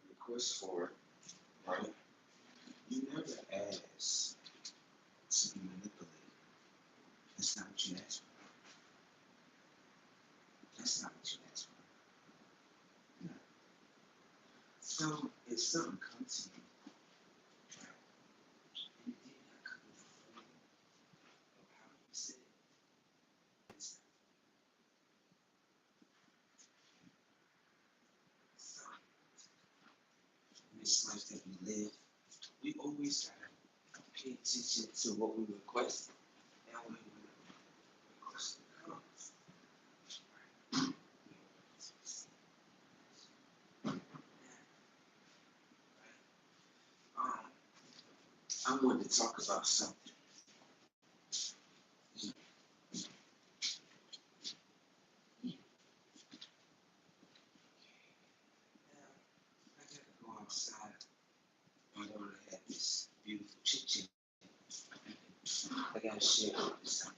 Request for, right? You never ask to be manipulated. That's not what you ask for. That's not what you ask for. No. So if something comes to you, right, and it did not come in the form of how you said it, it's not. So in this life that we live, we always gotta pay attention to what we request and when we request it comes. Um, I wanted to talk about something. I gotta go outside. My daughter had this beautiful chick. I gotta share it with this.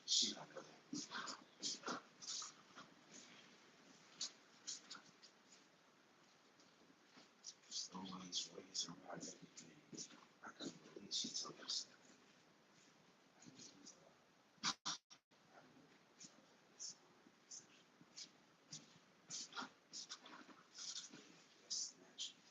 She don't know that. There's always ways around everything. I couldn't believe she told us that. That's natural.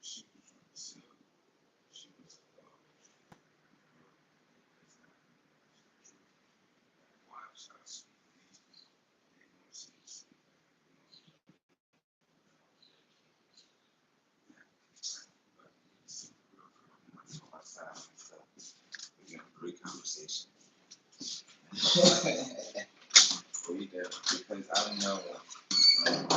She was from the cell. She was watch how I speak. They don't see the same. But it's a real girl. I'm so outside and stuff. We got a great conversation. We do because I know. Um,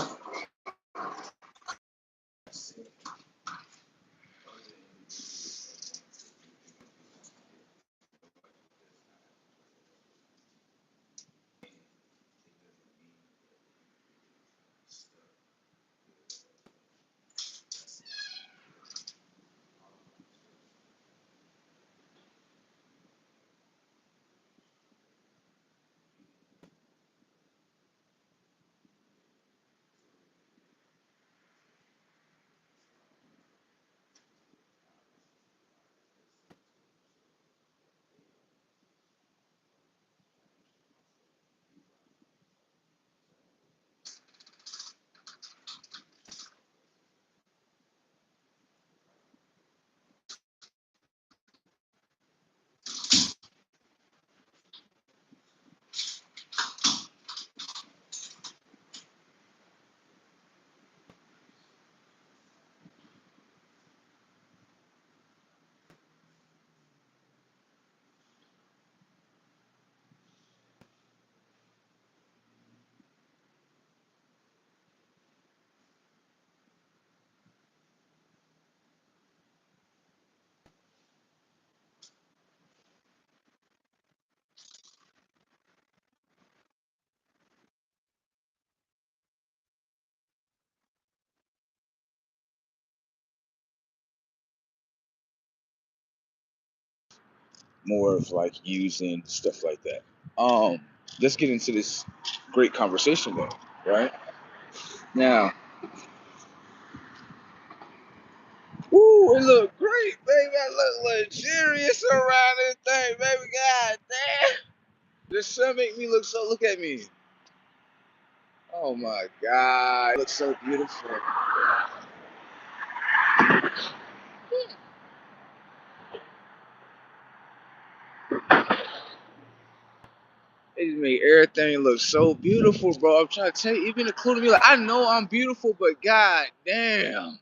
more of like using stuff like that. Um, let's get into this great conversation though, right? Now, ooh, it look great, baby. I look luxurious around this thing, baby. God damn. This sun make me look so. Look at me. Oh my God, it looks so beautiful. It just made everything look so beautiful, bro. I'm trying to tell you, even including me, like I know I'm beautiful, but God damn.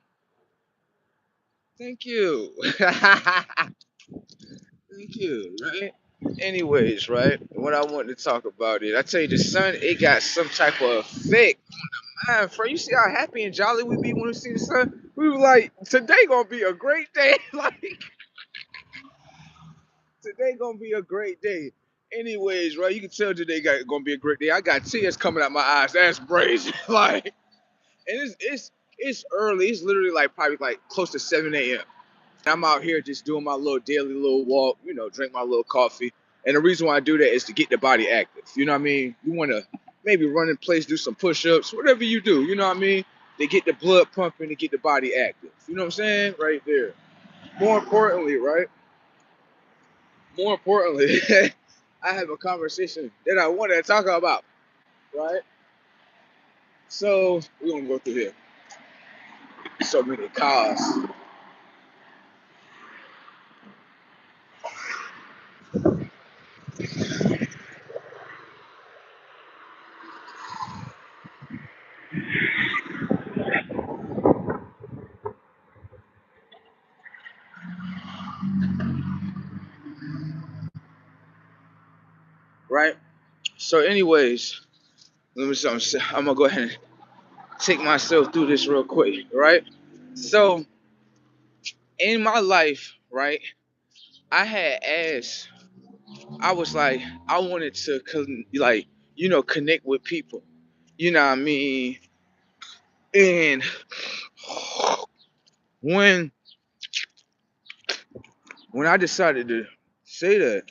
Thank you. Thank you, right? Anyways, right? What I wanted to talk about is I tell you the sun, it got some type of effect. Man, for you see how happy and jolly we be when we see the sun? We were like, today gonna be a great day. Like today gonna be a great day. Anyways, right? You can tell today gonna be a great day. I got tears coming out my eyes. That's crazy. Like, and it's early. It's literally like probably like close to 7 a.m. I'm out here just doing my little daily little walk, drink my little coffee. And the reason why I do that is to get the body active. You know what I mean? You want to maybe run in place, do some push-ups, whatever you do. You know what I mean? They get the blood pumping, to get the body active. You know what I'm saying? Right there. More importantly, right? More importantly, I have a conversation that I want to talk about, right? So we're gonna go through here. So many cars, right? So, anyways, let me. I'm gonna go ahead and take myself through this real quick, right? So, in my life, right, I had asked, I was like, I wanted to, like, connect with people. You know what I mean? And when when I decided to say that,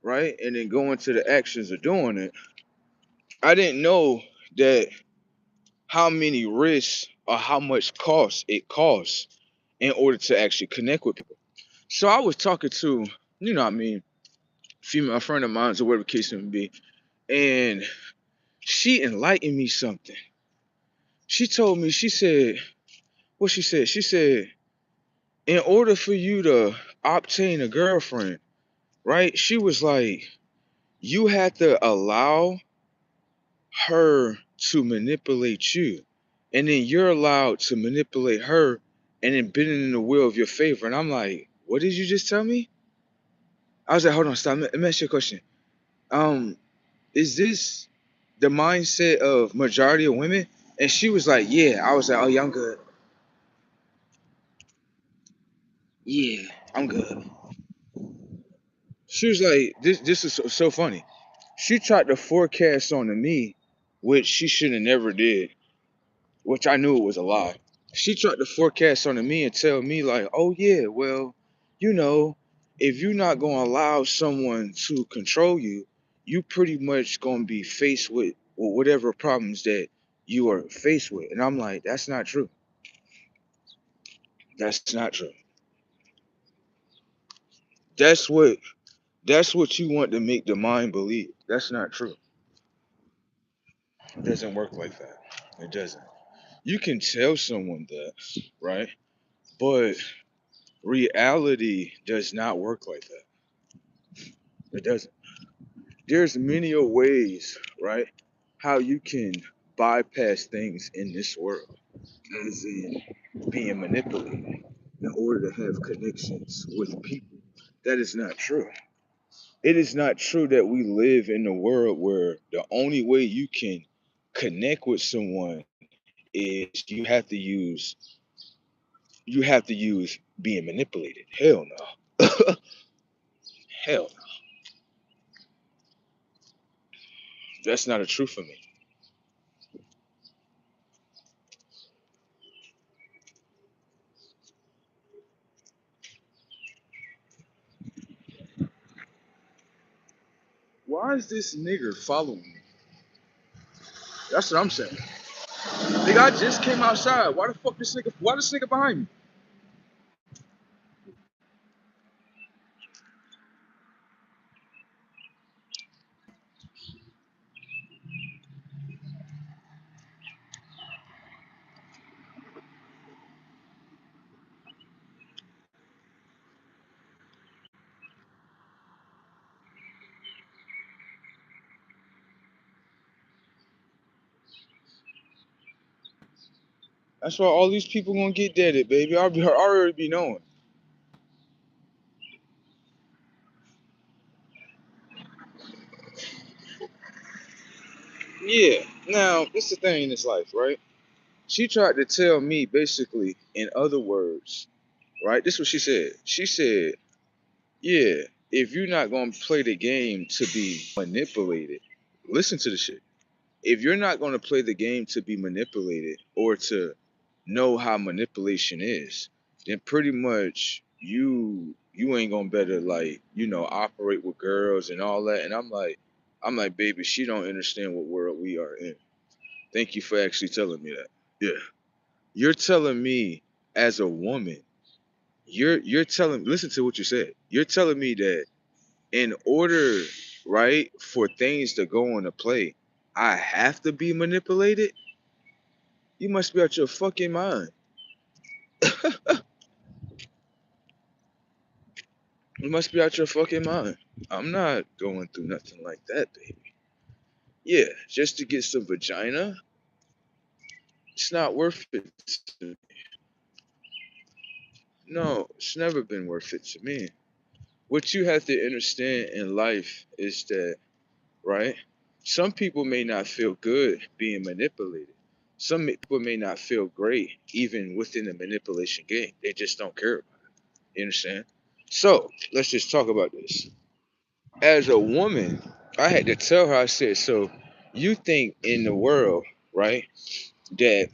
right, and then go into the actions of doing it, I didn't know that how many risks or how much cost it costs in order to actually connect with people. So I was talking to, what I mean, female a friend of mine, or whatever the case may be, and she enlightened me something. She told me, she said, what she said? She said, in order for you to obtain a girlfriend, right? She was like, you had to allow her to manipulate you. And then you're allowed to manipulate her and then bend it in the will of your favor. And I'm like, what did you just tell me? I was like, hold on, stop. Let me ask you a question. Um, is this the mindset of majority of women? And she was like, yeah. I was like, oh yeah, I'm good. Yeah, I'm good. She was like, this is so funny. She tried to forecast onto me, which she should have never did, which I knew it was a lie. She tried to forecast onto me and tell me like, oh yeah, well, you know, if you're not gonna allow someone to control you, you pretty much gonna be faced with whatever problems that you are faced with. And I'm like, that's not true. That's not true. That's what that's what you want to make the mind believe. That's not true. It doesn't work like that. It doesn't. You can tell someone that, right? But reality does not work like that. It doesn't. There's many a ways, right? How you can bypass things in this world, as in being manipulated in order to have connections with people. That is not true. It is not true that we live in a world where the only way you can connect with someone is you have to use being manipulated. Hell no. Hell no. That's not a truth for me. why is this nigger following me? That's what I'm saying. Nigga, I just came outside. Why the fuck this nigga? Why this nigga behind me? That's why all these people gonna get deaded, baby. I already be knowing. Yeah. Now, this is the thing in this life, right? She tried to tell me basically, in other words, right? This is what she said. She said, yeah, if you're not gonna play the game to be manipulated, listen to the shit. If you're not gonna play the game to be manipulated or to know how manipulation is, then pretty much you ain't gonna better like, operate with girls and all that. And I'm like, baby, she don't understand what world we are in. Thank you for actually telling me that. Yeah. You're telling me as a woman, you're telling listen to what you said. You're telling me that in order, right, for things to go into play, I have to be manipulated? You must be out your fucking mind. You must be out your fucking mind. I'm not going through nothing like that, baby. Yeah, just to get some vagina, it's not worth it to me. No, it's never been worth it to me. What you have to understand in life is that, right? Some people may not feel good being manipulated. Some people may not feel great even within the manipulation game. They just don't care about it. You understand? So let's just talk about this. As a woman, I had to tell her, I said, so you think in the world, right, that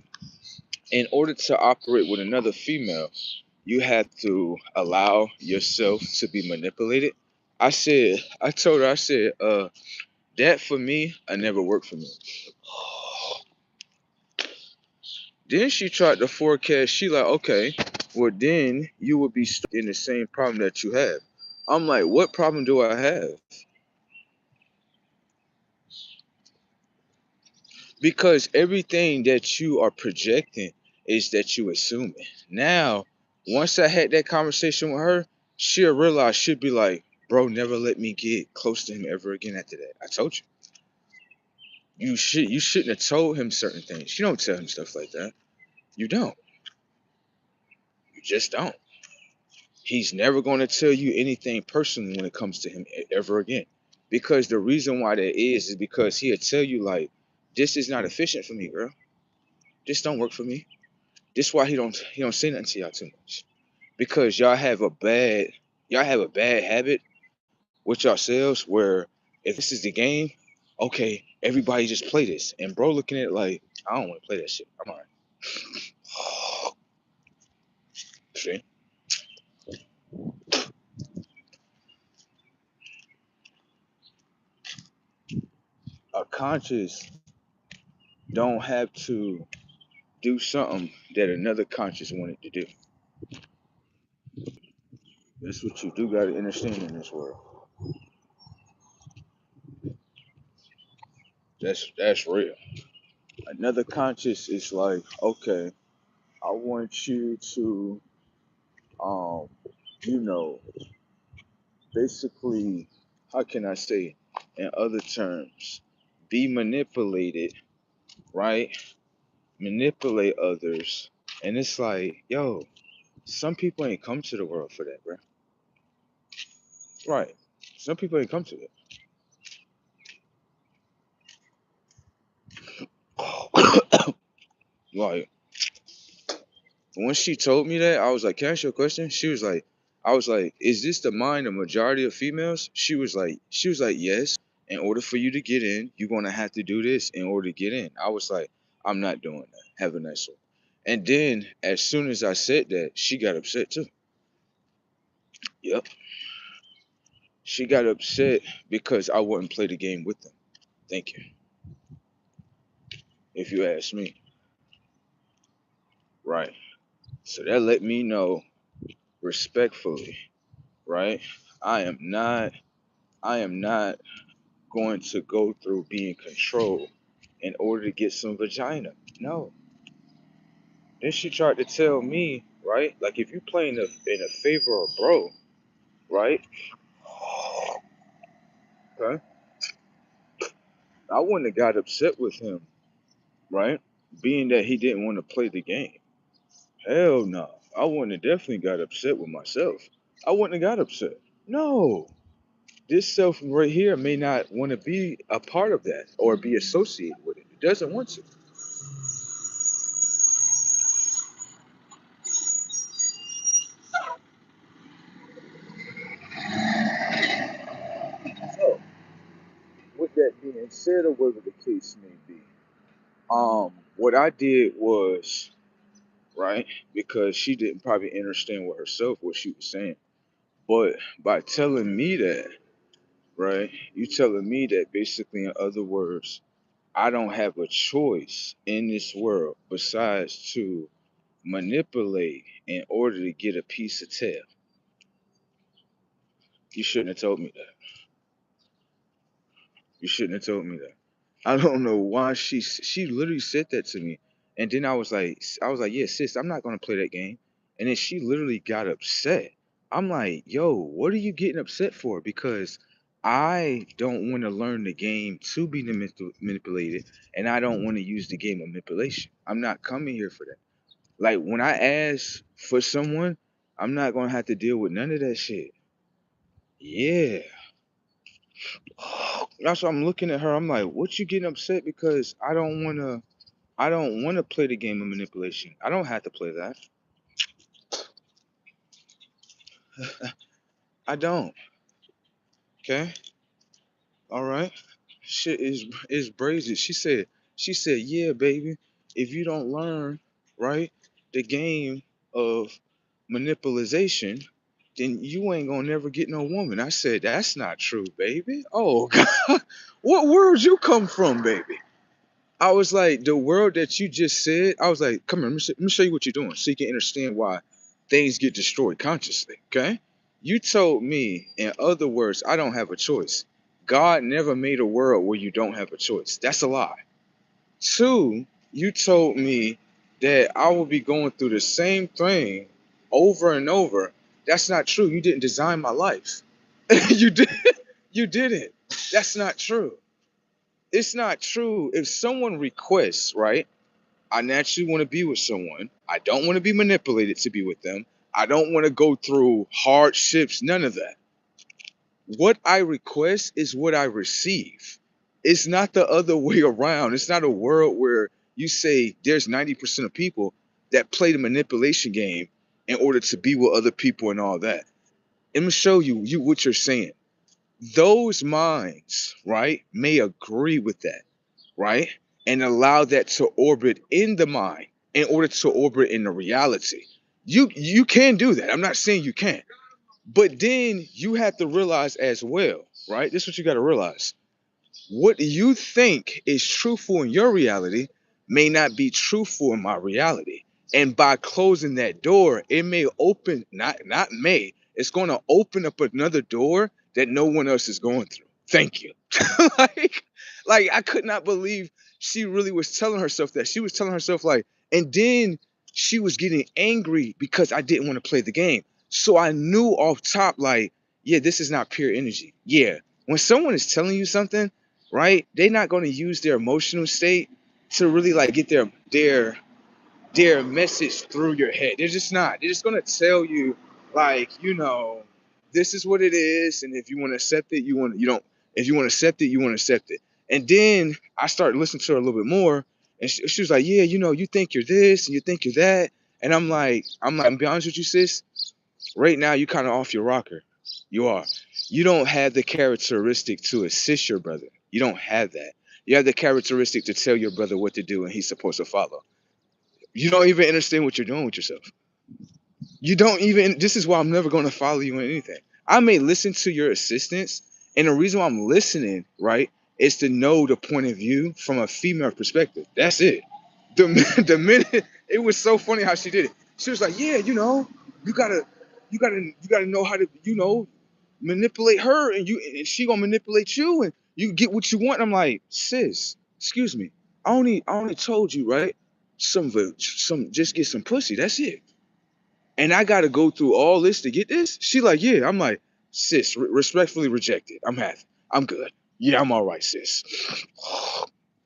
in order to operate with another female, you have to allow yourself to be manipulated? I told her, I said, that for me, I never worked for me. Then she tried to forecast, she like, okay, well then you would be stuck in the same problem that you have. I'm like, what problem do I have? Because everything that you are projecting is that you assuming. Now, once I had that conversation with her, she'll realize, she'll be like, bro, never let me get close to him ever again after that. I told you. You shouldn't have told him certain things. You don't tell him stuff like that. You don't. You just don't. He's never going to tell you anything personally when it comes to him ever again. Because the reason why that is because he'll tell you like, this is not efficient for me, girl. This don't work for me. This why he don't say nothing to y'all too much. Because y'all have a bad habit with yourselves where if this is the game, okay, everybody just play this. And bro looking at it like, I don't want to play that shit. I'm alright. See? A conscious don't have to do something that another conscious wanted to do. That's what you do gotta understand in this world. That's real. Another conscious is like, okay, I want you to um, you know, basically, how can I say, in other terms, be manipulated, right? Manipulate others. And it's like, yo, some people ain't come to the world for that, bro. Right. Some people ain't come to it. Like, when she told me that, I was like, can I ask you a question? I was like, is this the mind of majority of females? She was like, yes. In order for you to get in, you're gonna have to do this in order to get in. I was like, I'm not doing that. Have a nice one. And then as soon as I said that, she got upset too. Yep. She got upset because I wouldn't play the game with them. Thank you. If you ask me, right? So that let me know respectfully, right? I am not. I am not going to go through being controlled in order to get some vagina. No. Then she tried to tell me, right? Like if you playing in a favor of bro, right? Okay. I wouldn't have got upset with him, right? Being that he didn't want to play the game. Hell no. I wouldn't have definitely got upset with myself. I wouldn't have got upset. No. This self right here may not want to be a part of that or be associated with it. It doesn't want to. So, with that being said, or whatever the case may be, what I did was, right, because she didn't probably understand what herself what she was saying, but by telling me that, right, you telling me that basically, in other words, I don't have a choice in this world besides to manipulate in order to get a piece of tail. You shouldn't have told me that. You shouldn't have told me that. I don't know why she literally said that to me, and then I was like, yeah, sis, I'm not gonna play that game, and then she literally got upset. I'm like, yo, what are you getting upset for? Because I don't want to learn the game to be manipulated, and I don't want to use the game of manipulation. I'm not coming here for that. Like when I ask for someone, I'm not gonna have to deal with none of that shit. Yeah. That's why I'm looking at her. I'm like, what you getting upset because I don't wanna play the game of manipulation. I don't have to play that. I don't. Okay? All right. Shit is brazy. She said, yeah, baby, if you don't learn, right, the game of manipulation, then you ain't gonna never get no woman. I said, that's not true, baby. Oh God. What words you come from, baby? I was like, the word that you just said, I was like, come here, let me show you what you're doing so you can understand why things get destroyed consciously. Okay? You told me, in other words, I don't have a choice. God never made a world where you don't have a choice. That's a lie. Two, you told me that I will be going through the same thing over and over. That's not true. You didn't design my life. you did you didn't. That's not true. It's not true. If someone requests, right? I naturally want to be with someone. I don't want to be manipulated to be with them. I don't want to go through hardships, none of that. What I request is what I receive. It's not the other way around. It's not a world where you say there's 90% of people that play the manipulation game in order to be with other people and all that. Let me show you what you're saying. Those minds, right, may agree with that, right? And allow that to orbit in the mind in order to orbit in the reality. You can do that. I'm not saying you can't. But then you have to realize as well, right? This is what you got to realize. What you think is truthful in your reality may not be truthful in my reality. And by closing that door, it may open, not may, it's going to open up another door that no one else is going through. Thank you. like, like I could not believe she really was telling herself that. She was telling herself like, and then she was getting angry because I didn't want to play the game. So I knew off top, like, yeah, this is not pure energy. Yeah. When someone is telling you something, right? They're not going to use their emotional state to really like get their message through your head. They're just not. They're just going to tell you like, this is what it is, and if you want to accept it, you don't. If you want to accept it, you want to accept it. And then I started listening to her a little bit more, and she was like, yeah, you think you're this and you think you're that, and I'm be honest with you, sis. Right now, you kind of off your rocker. You are. You don't have the characteristic to assist your brother. You don't have that. You have the characteristic to tell your brother what to do and he's supposed to follow. You don't even understand what you're doing with yourself. You don't even, this is why I'm never going to follow you in anything. I may listen to your assistance, and the reason why I'm listening, right, is to know the point of view from a female perspective. That's it. The minute it was so funny how she did it. She was like, "Yeah, you gotta, you gotta know how to, manipulate her, and she gonna manipulate you, and you get what you want." I'm like, "Sis, excuse me. I only told you, right? Just get some pussy. That's it. And I gotta go through all this to get this." She like, "Yeah." I'm like, "Sis, respectfully rejected. I'm happy. I'm good. Yeah, I'm all right, sis."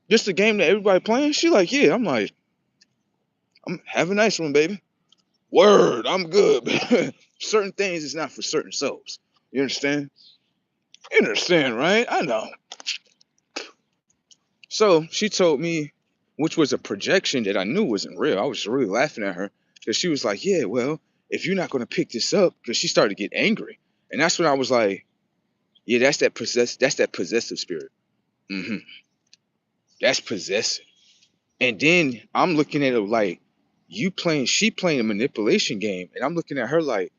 Just a game that everybody playing. She like, "Yeah." I'm like, "I'm have a nice one, baby. Word, I'm good." Certain things is not for certain souls. You understand? You understand, right? I know. So she told me, which was a projection that I knew wasn't real. I was really laughing at her because she was like, "Yeah, well, if you're not going to pick this up," because she started to get angry. And that's when I was like, "Yeah, that's that possessive spirit. hmm That's possessive." And then I'm looking at it like, she playing a manipulation game. And I'm looking at her like,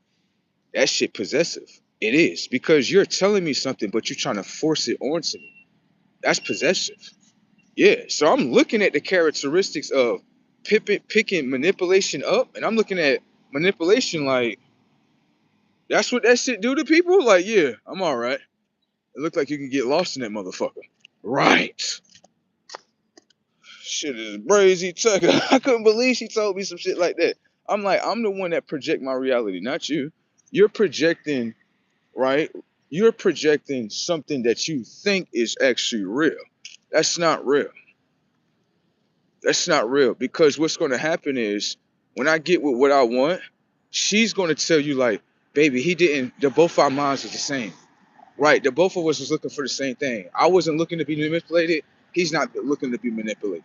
that shit possessive. It is, because you're telling me something, but you're trying to force it onto me. That's possessive. Yeah, so I'm looking at the characteristics of picking manipulation up, and I'm looking at manipulation like, that's what that shit do to people? Like, yeah, I'm all right. It looked like you can get lost in that motherfucker. Right. Shit is crazy, Tucker. I couldn't believe she told me some shit like that. I'm like, I'm the one that project my reality, not you. You're projecting, right? You're projecting something that you think is actually real. That's not real. That's not real, because what's going to happen is when I get with what I want, she's going to tell you like, "Baby, he didn't. The both our minds are the same, right? The both of us was looking for the same thing. I wasn't looking to be manipulated. He's not looking to be manipulated."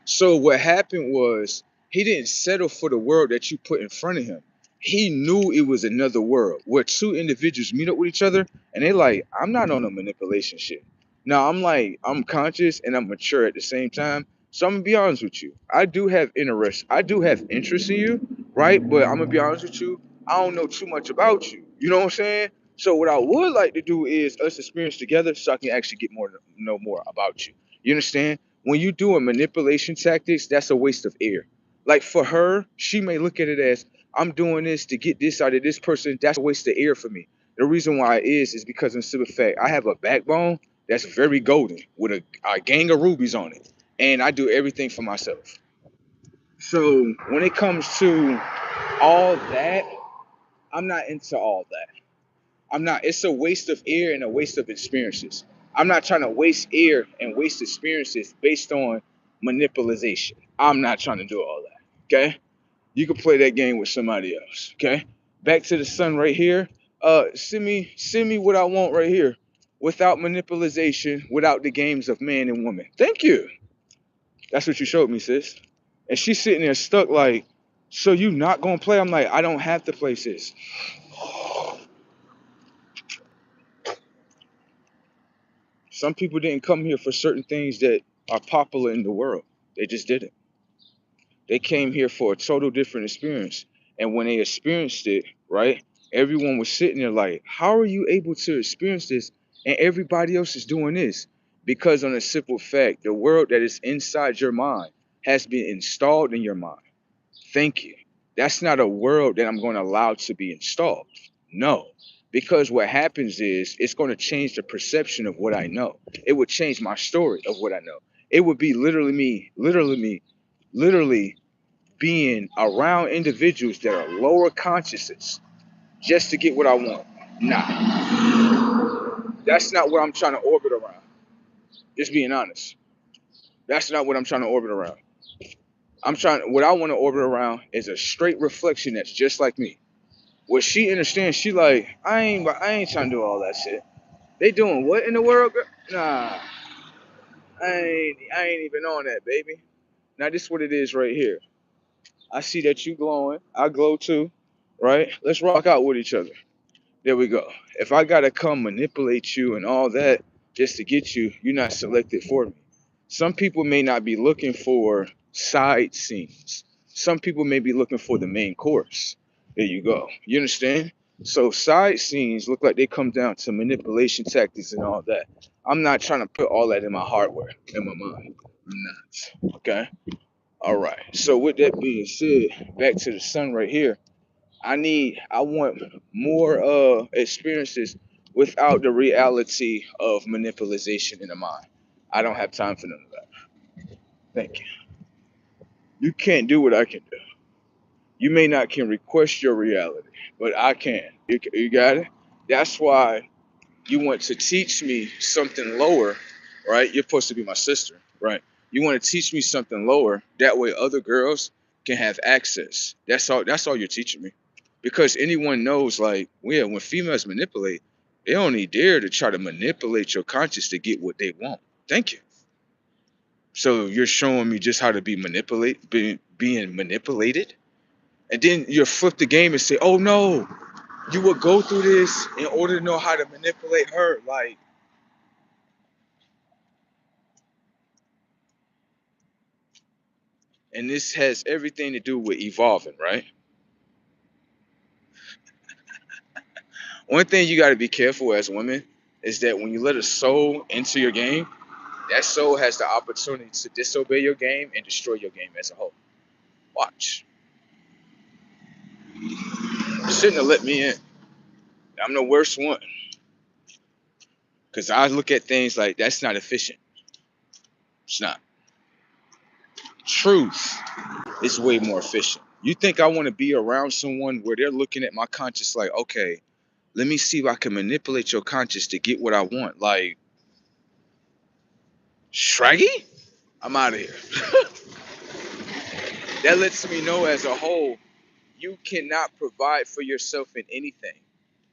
So what happened was he didn't settle for the world that you put in front of him. He knew it was another world where two individuals meet up with each other and they like, "I'm not on a manipulation shit." Now I'm like, I'm conscious and I'm mature at the same time. So I'm gonna be honest with you. I do have interest. I do have interest in you, right? But I'm gonna be honest with you. I don't know too much about you. You know what I'm saying? So what I would like to do is us experience together so I can actually get more know more about you. You understand? When you doing manipulation tactics, that's a waste of air. Like for her, she may look at it as, "I'm doing this to get this out of this person." That's a waste of air for me. The reason why it is because in simple fact, I have a backbone that's very golden with a gang of rubies on it. And I do everything for myself. So when it comes to all that, I'm not into all that. I'm not. It's a waste of air and a waste of experiences. I'm not trying to waste air and waste experiences based on manipulation. I'm not trying to do all that. Okay? You can play that game with somebody else. Okay? Back to the sun right here. Send me what I want right here, without manipulation, without the games of man and woman. Thank you. That's what you showed me, sis. And she's sitting there stuck like, "So you not gonna play?" I'm like, "I don't have to play, sis." Some people didn't come here for certain things that are popular in the world. They just didn't. They came here for a total different experience. And when they experienced it, right, everyone was sitting there like, "How are you able to experience this and everybody else is doing this?" Because on a simple fact, the world that is inside your mind has been installed in your mind. Thank you. That's not a world that I'm going to allow to be installed. No. Because what happens is it's going to change the perception of what I know. It would change my story of what I know. It would be literally being around individuals that are lower consciousness just to get what I want. Nah, that's not what I'm trying to orbit around. Just being honest. That's not what I'm trying to orbit around. What I want to orbit around is a straight reflection that's just like me. What she understands, she like, I ain't trying to do all that shit. They doing what in the world, girl? Nah, I ain't even on that, baby. Now this is what it is right here. I see that you glowing. I glow too, right? Let's rock out with each other. There we go. If I gotta come manipulate you and all that just to get you, you're not selected for me. Some people may not be looking for side scenes. Some people may be looking for the main course. There you go. You understand? So side scenes look like they come down to manipulation tactics and all that. I'm not trying to put all that in my hardware, in my mind. I'm not. Okay. All right. So with that being said, back to the sun right here. I want more experiences without the reality of manipulation in the mind. I don't have time for none of that. Thank you. You can't do what I can do. You may not can request your reality, but I can. You got it? That's why you want to teach me something lower, right? You're supposed to be my sister, right? You want to teach me something lower. That way other girls can have access. That's all you're teaching me. Because anyone knows, like, yeah, when females manipulate, they only dare to try to manipulate your conscience to get what they want. Thank you. So you're showing me just how to being manipulated, and then you flip the game and say, "Oh no, you would go through this in order to know how to manipulate her." Like, and this has everything to do with evolving, right? One thing you got to be careful as women is that when you let a soul into your game, that soul has the opportunity to disobey your game and destroy your game as a whole. Watch. You shouldn't have let me in. I'm the worst one because I look at things like that's not efficient. It's not. Truth is way more efficient. You think I want to be around someone where they're looking at my conscience like, okay, let me see if I can manipulate your conscience to get what I want. Like, Shraggy? I'm out of here. That lets me know as a whole, you cannot provide for yourself in anything.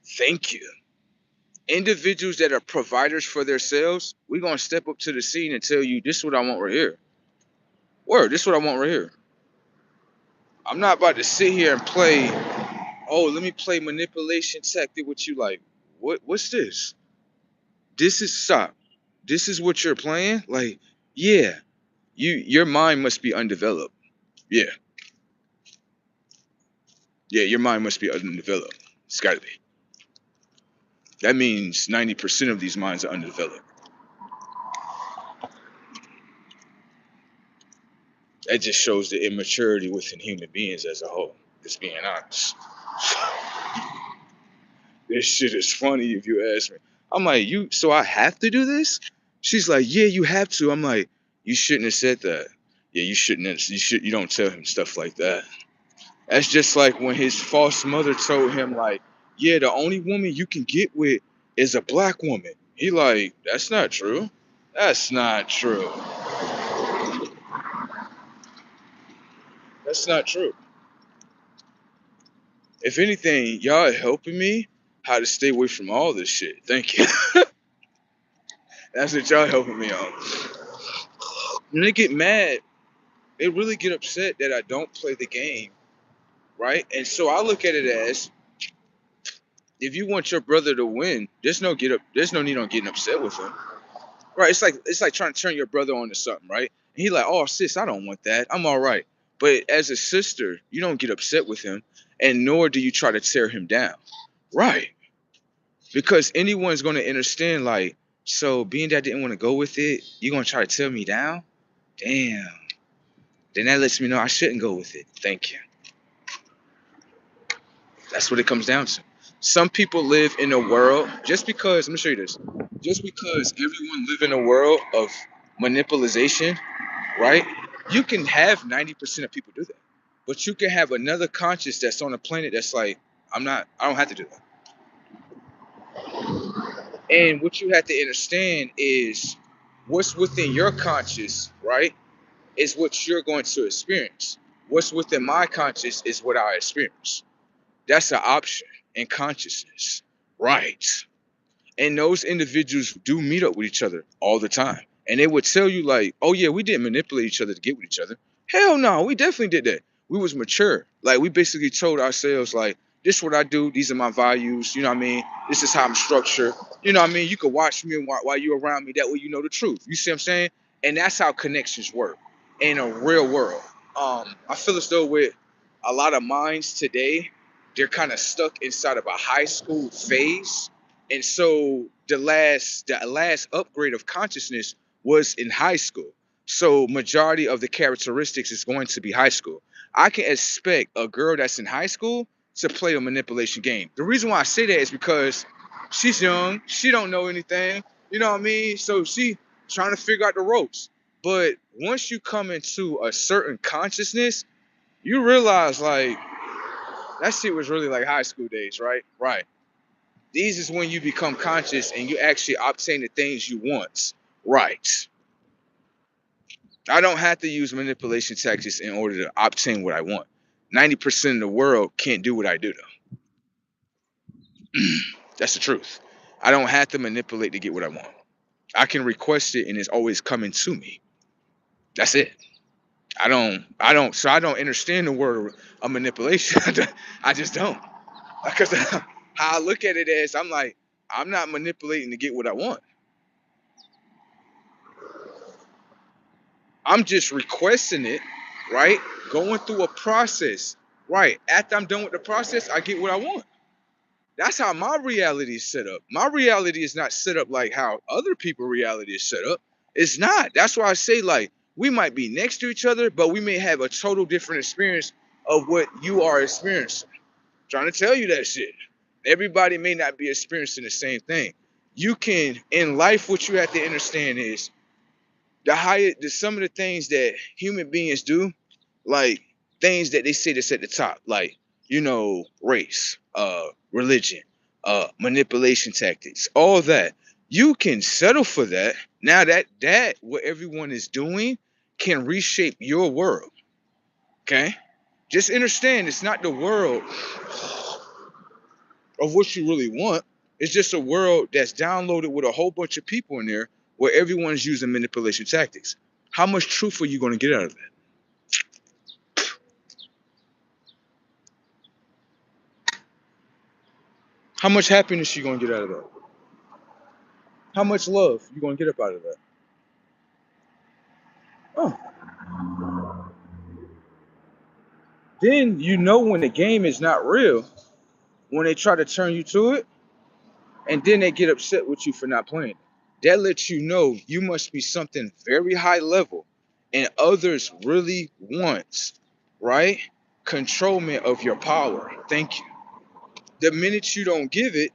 Thank you. Individuals that are providers for themselves, we're going to step up to the scene and tell you, this is what I want right here. Word, this is what I want right here. I'm not about to sit here and play, oh, let me play manipulation tactic with you. Like, what's this? This is stop. This is what you're playing? Like, yeah, your mind must be undeveloped. Yeah. Yeah, your mind must be undeveloped. It's gotta be. That means 90% of these minds are underdeveloped. That just shows the immaturity within human beings as a whole. Just being honest. This shit is funny if you ask me. I'm like, so I have to do this? She's like, yeah, you have to. I'm like, you shouldn't have said that. Yeah, you shouldn't have, you don't tell him stuff like that. That's just like when his false mother told him, like, yeah, the only woman you can get with is a black woman. He like, that's not true. That's not true. That's not true. If anything, y'all are helping me how to stay away from all this shit. Thank you. That's what y'all helping me on. When they get mad, they really get upset that I don't play the game, right? And so I look at it as, if you want your brother to win, there's no need on getting upset with him. Right? It's like trying to turn your brother on to something, right? And he like, oh sis, I don't want that. I'm all right. But as a sister, you don't get upset with him, and nor do you try to tear him down. Right. Because anyone's gonna understand, like, so being that I didn't want to go with it, you're gonna try to tear me down? Damn. Then that lets me know I shouldn't go with it. Thank you. That's what it comes down to. Some people live in a world let me show you this. Just because everyone live in a world of manipulation, right? You can have 90% of people do that. But you can have another conscious that's on a planet that's like, I don't have to do that. And what you have to understand is what's within your conscious, right? Is what you're going to experience. What's within my conscious is what I experience. That's an option in consciousness. Right. And those individuals do meet up with each other all the time. And they would tell you like, oh yeah, we didn't manipulate each other to get with each other. Hell no, we definitely did that. We was mature. Like we basically told ourselves like, this is what I do. These are my values. You know what I mean? This is how I'm structured. You know what I mean? You could watch me while you're around me. That way you know the truth. You see what I'm saying? And that's how connections work in a real world. I feel as though with a lot of minds today, they're kind of stuck inside of a high school phase. And so the last upgrade of consciousness was in high school. So majority of the characteristics is going to be high school. I can expect a girl that's in high school to play a manipulation game. The reason why I say that is because she's young, she don't know anything, you know what I mean? So she trying to figure out the ropes. But once you come into a certain consciousness, you realize like that shit was really like high school days, right? Right. These is when you become conscious and you actually obtain the things you want. Right. I don't have to use manipulation tactics in order to obtain what I want. 90% of the world can't do what I do though. That's the truth. I don't have to manipulate to get what I want. I can request it and it's always coming to me. That's it. I don't understand the word of manipulation. I just don't. Because how I look at it is, I'm like, I'm not manipulating to get what I want. I'm just requesting it, right? Going through a process, right? After I'm done with the process, I get what I want. That's how my reality is set up. My reality is not set up like how other people's reality is set up. It's not. That's why I say, like, we might be next to each other, but we may have a total different experience of what you are experiencing. Trying to tell you that shit. Everybody may not be experiencing the same thing. You can, in life, what you have to understand is some of the things that human beings do, like things that they say that's at the top, like, race, religion, manipulation tactics, all that. You can settle for that. Now that what everyone is doing can reshape your world. Okay? Just understand it's not the world of what you really want. It's just a world that's downloaded with a whole bunch of people in there where everyone's using manipulation tactics. How much truth are you going to get out of that? How much happiness you going to get out of that? How much love you going to get up out of that? Oh, then you know when the game is not real, when they try to turn you to it, and then they get upset with you for not playing. That lets you know you must be something very high level, and others really want, right? Controlment of your power. Thank you. The minute you don't give it,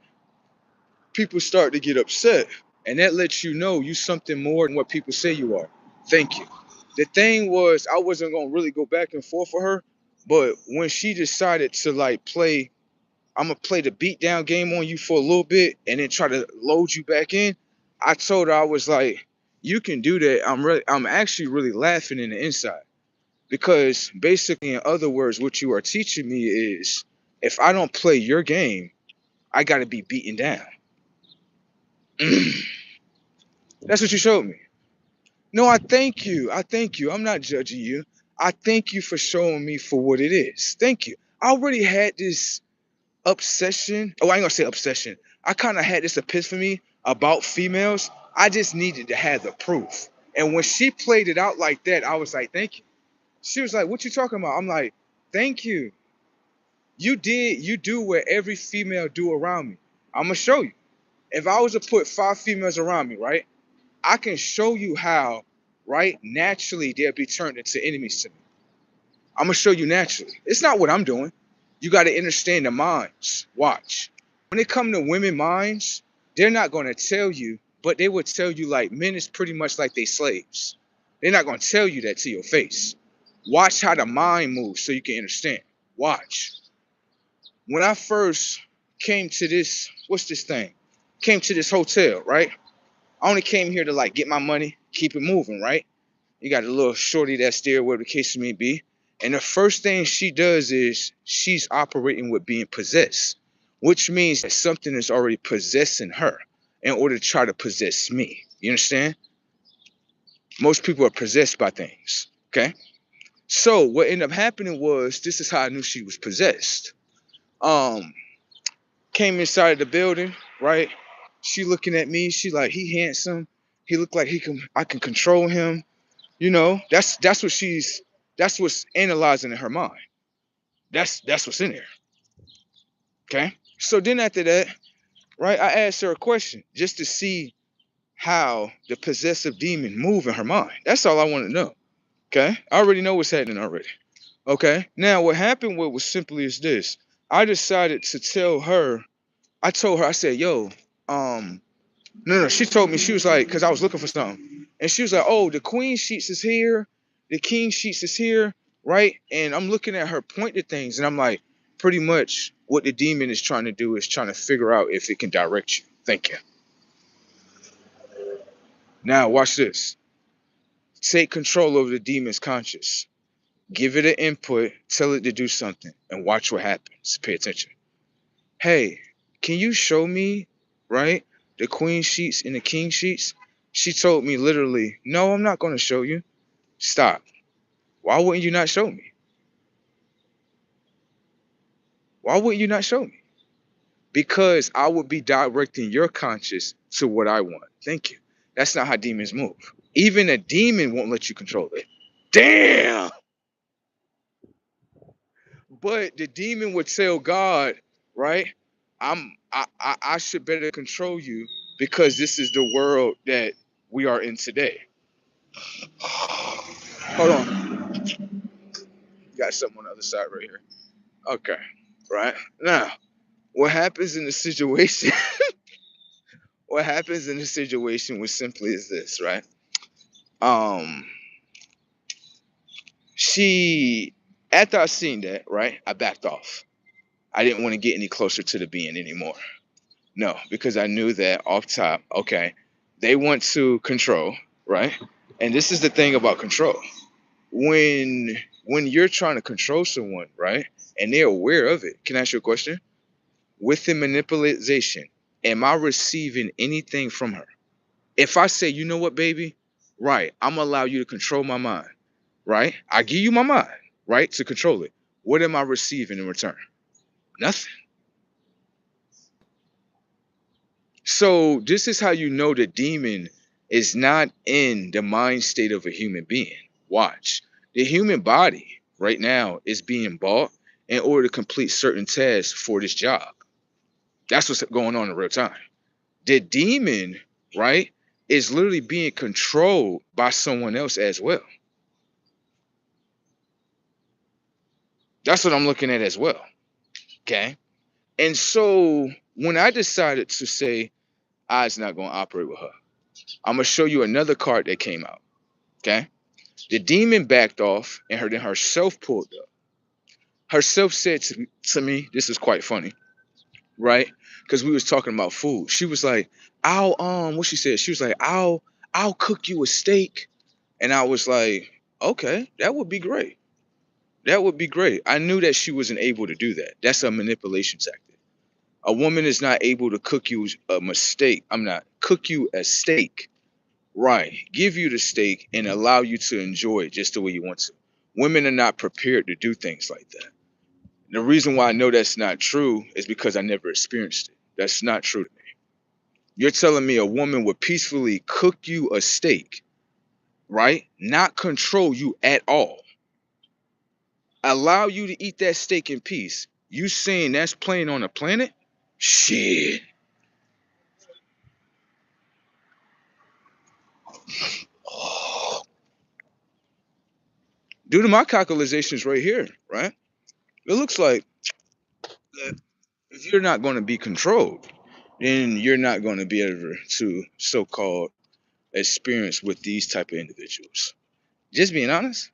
people start to get upset. And that lets you know you something more than what people say you are. Thank you. The thing was, I wasn't gonna really go back and forth with her, but when she decided to like play, I'm gonna play the beat down game on you for a little bit and then try to load you back in. I told her, I was like, you can do that. I'm actually really laughing in the inside because basically, in other words, what you are teaching me is if I don't play your game, I gotta be beaten down. That's what you showed me. No, I thank you. I thank you. I'm not judging you. I thank you for showing me for what it is. Thank you. I already had this obsession. Oh, I ain't gonna say obsession. I kind of had this epiphany about females. I just needed to have the proof. And when she played it out like that, I was like, thank you. She was like, what you talking about? I'm like, thank you. You do what every female do around me. I'm gonna show you. If I was to put 5 females around me, right? I can show you how, right? Naturally, they'll be turned into enemies to me. I'm gonna show you naturally. It's not what I'm doing. You got to understand the minds. Watch. When it come to women minds, they're not gonna tell you, but they would tell you like men is pretty much like they slaves. They're not gonna tell you that to your face. Watch how the mind moves so you can understand. Watch. When I first came to this, what's this thing? Came to this hotel, right? I only came here to like get my money, keep it moving, right? You got a little shorty that's there, whatever the case may be. And the first thing she does is she's operating with being possessed, which means that something is already possessing her in order to try to possess me. You understand? Most people are possessed by things. Okay. So what ended up happening was this is how I knew she was possessed. Um, Came inside of the building, right? She looking at me, she like, he handsome. He looked like I can control him. That's what's analyzing in her mind. That's what's in there. Okay. So then after that, right, I asked her a question just to see how the possessive demon move in her mind. That's all I want to know. Okay. I already know what's happening already. Okay. Now what happened was simply is this. I decided to tell her, I told her, I said, yo, no, she told me, she was like, because I was looking for something. And she was like, oh, the queen sheets is here, the king sheets is here, right? And I'm looking at her point to things, and I'm like, pretty much what the demon is trying to do is trying to figure out if it can direct you. Thank you. Now watch this. Take control over the demon's conscious. Give it an input, tell it to do something, and watch what happens. Pay attention. Hey, can you show me, right, the queen sheets and the king sheets? She told me literally, no, I'm not going to show you. Stop. Why wouldn't you not show me? Why wouldn't you not show me? Because I would be directing your conscious to what I want. Thank you. That's not how demons move. Even a demon won't let you control it. Damn. But the demon would tell God, right? I should better control you because this is the world that we are in today. Hold on. Got something on the other side right here. Okay. Right. Now, what happens in the situation, what happens in the situation was simply is this, right? Um, she after I seen that, right, I backed off. I didn't want to get any closer to the being anymore. No, because I knew that off top, okay, they want to control, right? And this is the thing about control. When you're trying to control someone, right, and they're aware of it, can I ask you a question? With the manipulation, am I receiving anything from her? If I say, you know what, baby, right, I'm gonna allow you to control my mind, right? I give you my mind, right, to control it. What am I receiving in return? Nothing. So this is how you know the demon is not in the mind state of a human being. Watch. The human body right now is being bought in order to complete certain tasks for this job. That's what's going on in real time. The demon, right, is literally being controlled by someone else as well. That's what I'm looking at as well. Okay. And so when I decided to say I's not going to operate with her, I'm going to show you another card that came out. Okay. The demon backed off and then herself pulled up. Herself said to me, this is quite funny, right? Because we was talking about food. She was like, I'll what she said, she was like, I'll cook you a steak. And I was like, okay, that would be great. That would be great. I knew that she wasn't able to do that. That's a manipulation tactic. A woman is not able to cook you a mistake. I'm not cook you a steak. Right. Give you the steak and allow you to enjoy it just the way you want to. Women are not prepared to do things like that. The reason why I know that's not true is because I never experienced it. That's not true to me. You're telling me a woman would peacefully cook you a steak, right? Not control you at all. Allow you to eat that steak in peace. You saying that's playing on a planet? Shit. Oh. Due to my calculations right here, right? It looks like if you're not going to be controlled, then you're not going to be able to so-called experience with these type of individuals. Just being honest,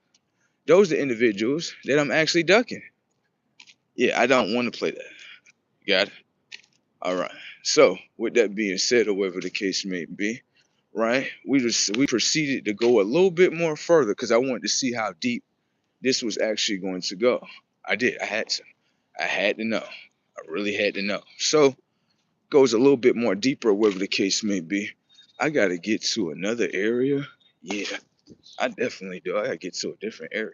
those are the individuals that I'm actually ducking. Yeah, I don't want to play that. Got it? All right. So with that being said, or whatever the case may be, right? We proceeded to go a little bit more further because I wanted to see how deep this was actually going to go. I did. I had to. I had to know. I really had to know. So goes a little bit more deeper, whatever the case may be. I got to get to another area. Yeah, I definitely do. I got to get to a different area.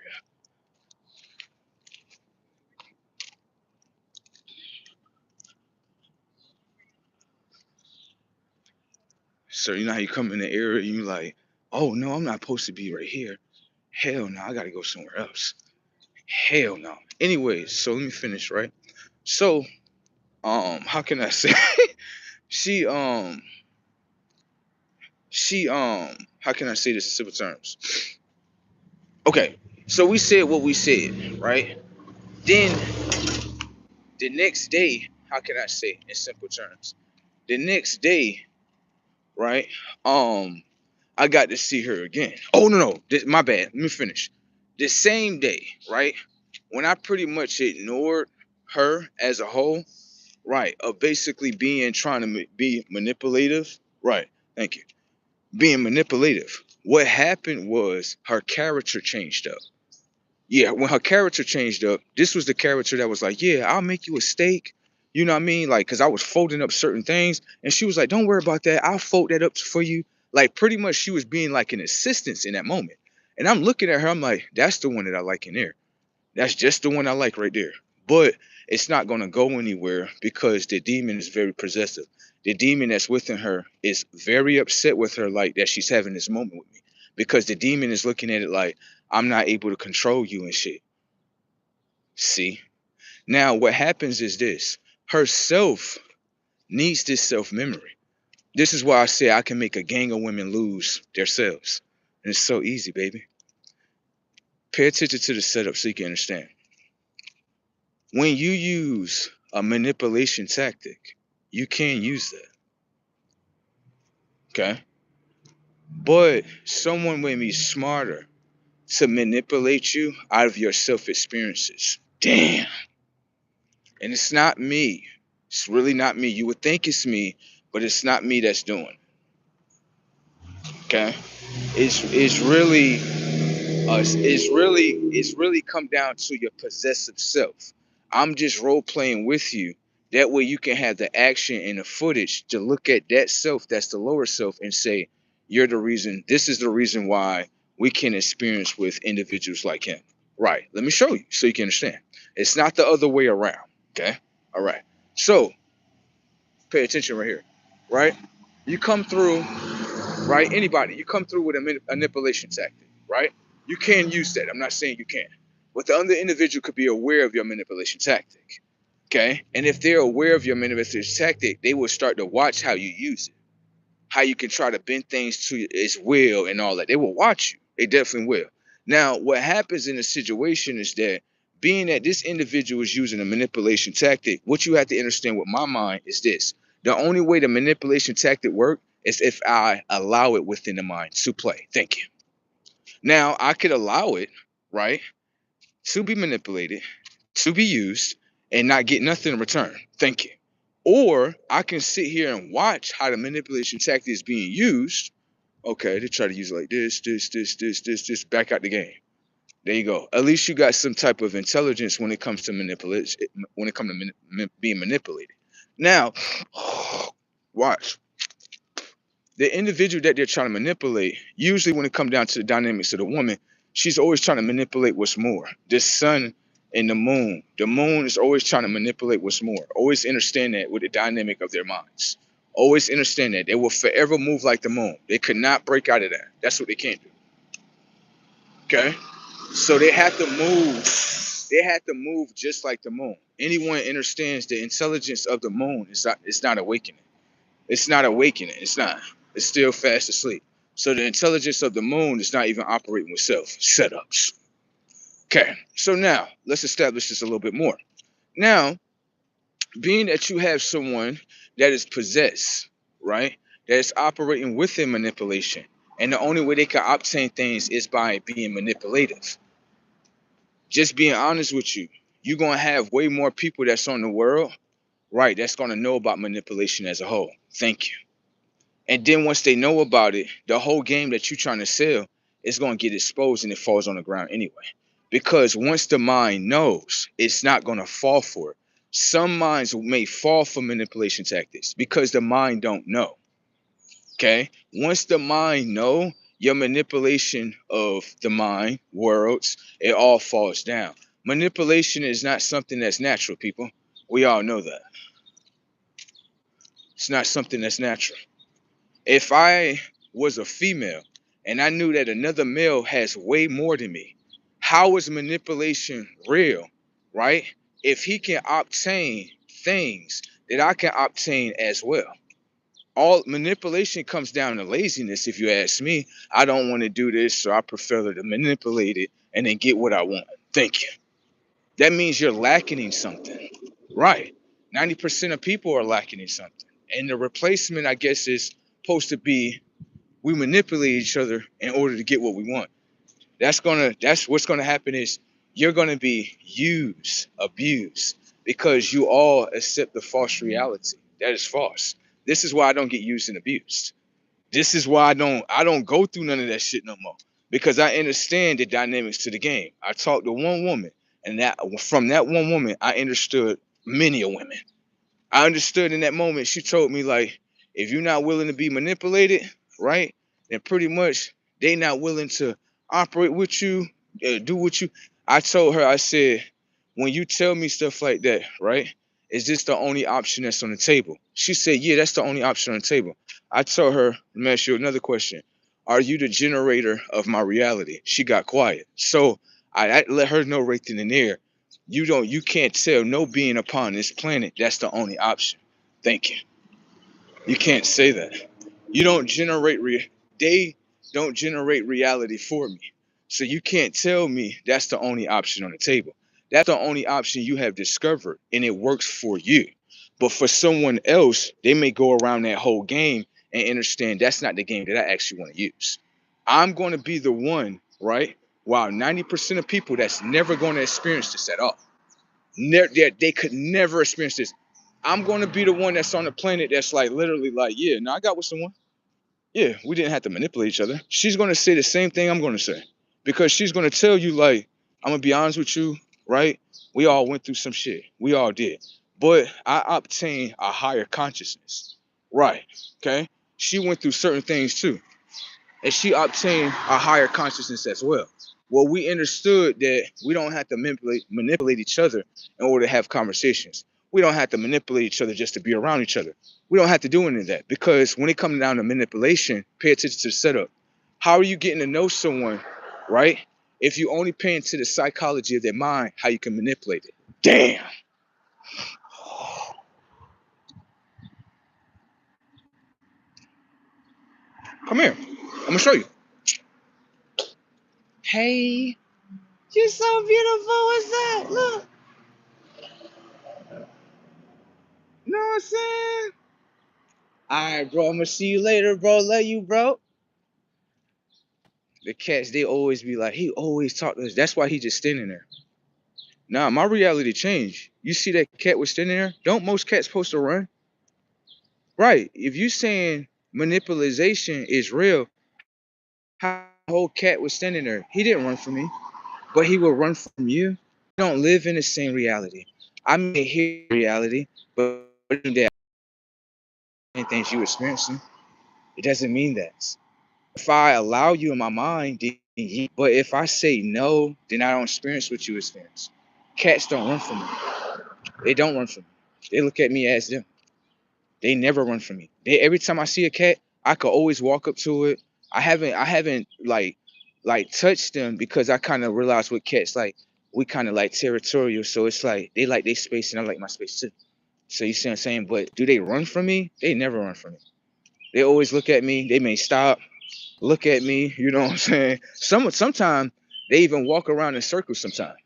So you know how you come in the area and you like, oh no, I'm not supposed to be right here. Hell no, I got to go somewhere else. Hell no. Anyways, so let me finish, right? So how can I say? she she how can I say this in simple terms? Okay, so we said what we said, right? Then the next day, how can I say in simple terms? The next day, right? I got to see her again. Oh no, this, my bad. Let me finish. The same day, right? When I pretty much ignored her as a whole, right? Of basically being trying to be manipulative, right? Thank you. Being manipulative. What happened was her character changed up. Yeah, when her character changed up, this was the character that was like, yeah, I'll make you a steak. You know what I mean? Like, cause I was folding up certain things, and she was like, don't worry about that. I'll fold that up for you. Like, pretty much, she was being like an assistance in that moment. And I'm looking at her, I'm like, that's the one that I like in there. That's just the one I like right there. But it's not gonna go anywhere because the demon is very possessive. The demon that's within her is very upset with her, like that she's having this moment with me. Because the demon is looking at it like, I'm not able to control you and shit. See? Now what happens is this. Herself needs this self-memory. This is why I say I can make a gang of women lose themselves. And it's so easy, baby. Pay attention to the setup so you can understand. When you use a manipulation tactic, you can use that. Okay? But someone may be smarter to manipulate you out of your self experiences. Damn. And it's not me. It's really not me. You would think it's me, but it's not me that's doing it. Okay? It's really it's really come down to your possessive self. I'm just role playing with you. That way you can have the action and the footage to look at that self, that's the lower self, and say, you're the reason, this is the reason why we can experience with individuals like him. Right. Let me show you so you can understand. It's not the other way around. Okay. All right. So pay attention right here. Right? You come through, right? Anybody, you come through with a manipulation tactic, right? You can use that. I'm not saying you can't. But the other individual could be aware of your manipulation tactic. Okay? And if they're aware of your manipulation tactic, they will start to watch how you use it, how you can try to bend things to its will and all that. They will watch you. They definitely will. Now, what happens in a situation is that being that this individual is using a manipulation tactic, what you have to understand with my mind is this. The only way the manipulation tactic works is if I allow it within the mind to play. Thank you. Now, I could allow it, right, to be manipulated, to be used, and not get nothing in return. Thank you. Or I can sit here and watch how the manipulation tactic is being used. Okay, they try to use it like this, back out the game. There you go. At least you got some type of intelligence when it comes to manipulation, when it comes to being manipulated. Now, watch. The individual that they're trying to manipulate, usually when it comes down to the dynamics of the woman, she's always trying to manipulate what's more. The sun and the moon. The moon is always trying to manipulate what's more. Always understand that with the dynamic of their minds. Always understand that they will forever move like the moon. They could not break out of that. That's what they can't do. Okay? So they have to move. They have to move just like the moon. Anyone understands the intelligence of the moon is not, it's not awakening. It's not awakening. It's not. It's still fast asleep. So the intelligence of the moon is not even operating with self setups. Okay. So now let's establish this a little bit more. Now, being that you have someone that is possessed, right? That is operating within manipulation. And the only way they can obtain things is by being manipulative. Just being honest with you, you're going to have way more people that's on the world, right? That's going to know about manipulation as a whole. Thank you. And then once they know about it, the whole game that you're trying to sell is going to get exposed and it falls on the ground anyway. Because once the mind knows, it's not going to fall for it. Some minds may fall for manipulation tactics because the mind don't know. Okay? Once the mind know, your manipulation of the mind, worlds, it all falls down. Manipulation is not something that's natural, people. We all know that. It's not something that's natural. If I was a female and I knew that another male has way more than me, how is manipulation real, right? If he can obtain things that I can obtain as well. All manipulation comes down to laziness, if you ask me. I don't want to do this, so I prefer to manipulate it and then get what I want. Thank you. That means you're lacking in something. Right. 90% of people are lacking in something. And the replacement, I guess, is supposed to be we manipulate each other in order to get what we want. That's what's gonna happen is you're gonna be used, abused, because you all accept the false reality. That is false. This is why I don't get used and abused. This is why I don't go through none of that shit no more. Because I understand the dynamics to the game. I talked to one woman, and that from that one woman, I understood many a women. I understood in that moment. She told me like, if you're not willing to be manipulated, right, then pretty much they not willing to operate with you, do what you. I told her, I said, when you tell me stuff like that, right, is this the only option that's on the table? She said, yeah, that's the only option on the table. I told her, let me ask you another question. Are you the generator of my reality? She got quiet. So I let her know right then and there, you can't tell no being upon this planet that's the only option. Thank you. You can't say that. You don't generate they don't generate reality for me. So you can't tell me that's the only option on the table. That's the only option you have discovered and it works for you. But for someone else, they may go around that whole game and understand that's not the game that I actually want to use. I'm going to be the one, right? While 90% of people that's never going to experience this at all. They could never experience this. I'm going to be the one that's on the planet that's like literally like, yeah, no, I got with someone. Yeah, we didn't have to manipulate each other. She's going to say the same thing I'm going to say because she's going to tell you, like, I'm going to be honest with you, right? We all went through some shit. We all did. But I obtained a higher consciousness. Right. Okay. She went through certain things too and she obtained a higher consciousness as well. Well, we understood that we don't have to manipulate each other in order to have conversations. We don't have to manipulate each other just to be around each other. We don't have to do any of that because when it comes down to manipulation, pay attention to the setup. How are you getting to know someone, right? If you only pay into the psychology of their mind, how you can manipulate it. Damn. Come here. I'm gonna show you. Hey, you're so beautiful. What's that? Look. You know what I'm saying? All right, bro. I'm gonna see you later, bro. Love you, bro. The cats, they always be like, he always talk to us. That's why he just standing there. Nah, my reality changed. You see that cat was standing there? Don't most cats supposed to run? Right. If you saying manipulation is real, how the whole cat was standing there? He didn't run from me, but he will run from you. You don't live in the same reality. I may hear reality, but that things you experiencing, it doesn't mean that. If I allow you in my mind, then but if I say no, then I don't experience what you experience. Cats don't run from me. They don't run from me. They look at me as them. They never run from me. Every time I see a cat, I could always walk up to it. I haven't like touched them because I kind of realized with cats like we kind of like territorial, so it's like they like their space and I like my space too. So you see what I'm saying? But do they run from me? They never run from me. They always look at me. They may stop, look at me. You know what I'm saying? Sometimes they even walk around in circles. Sometimes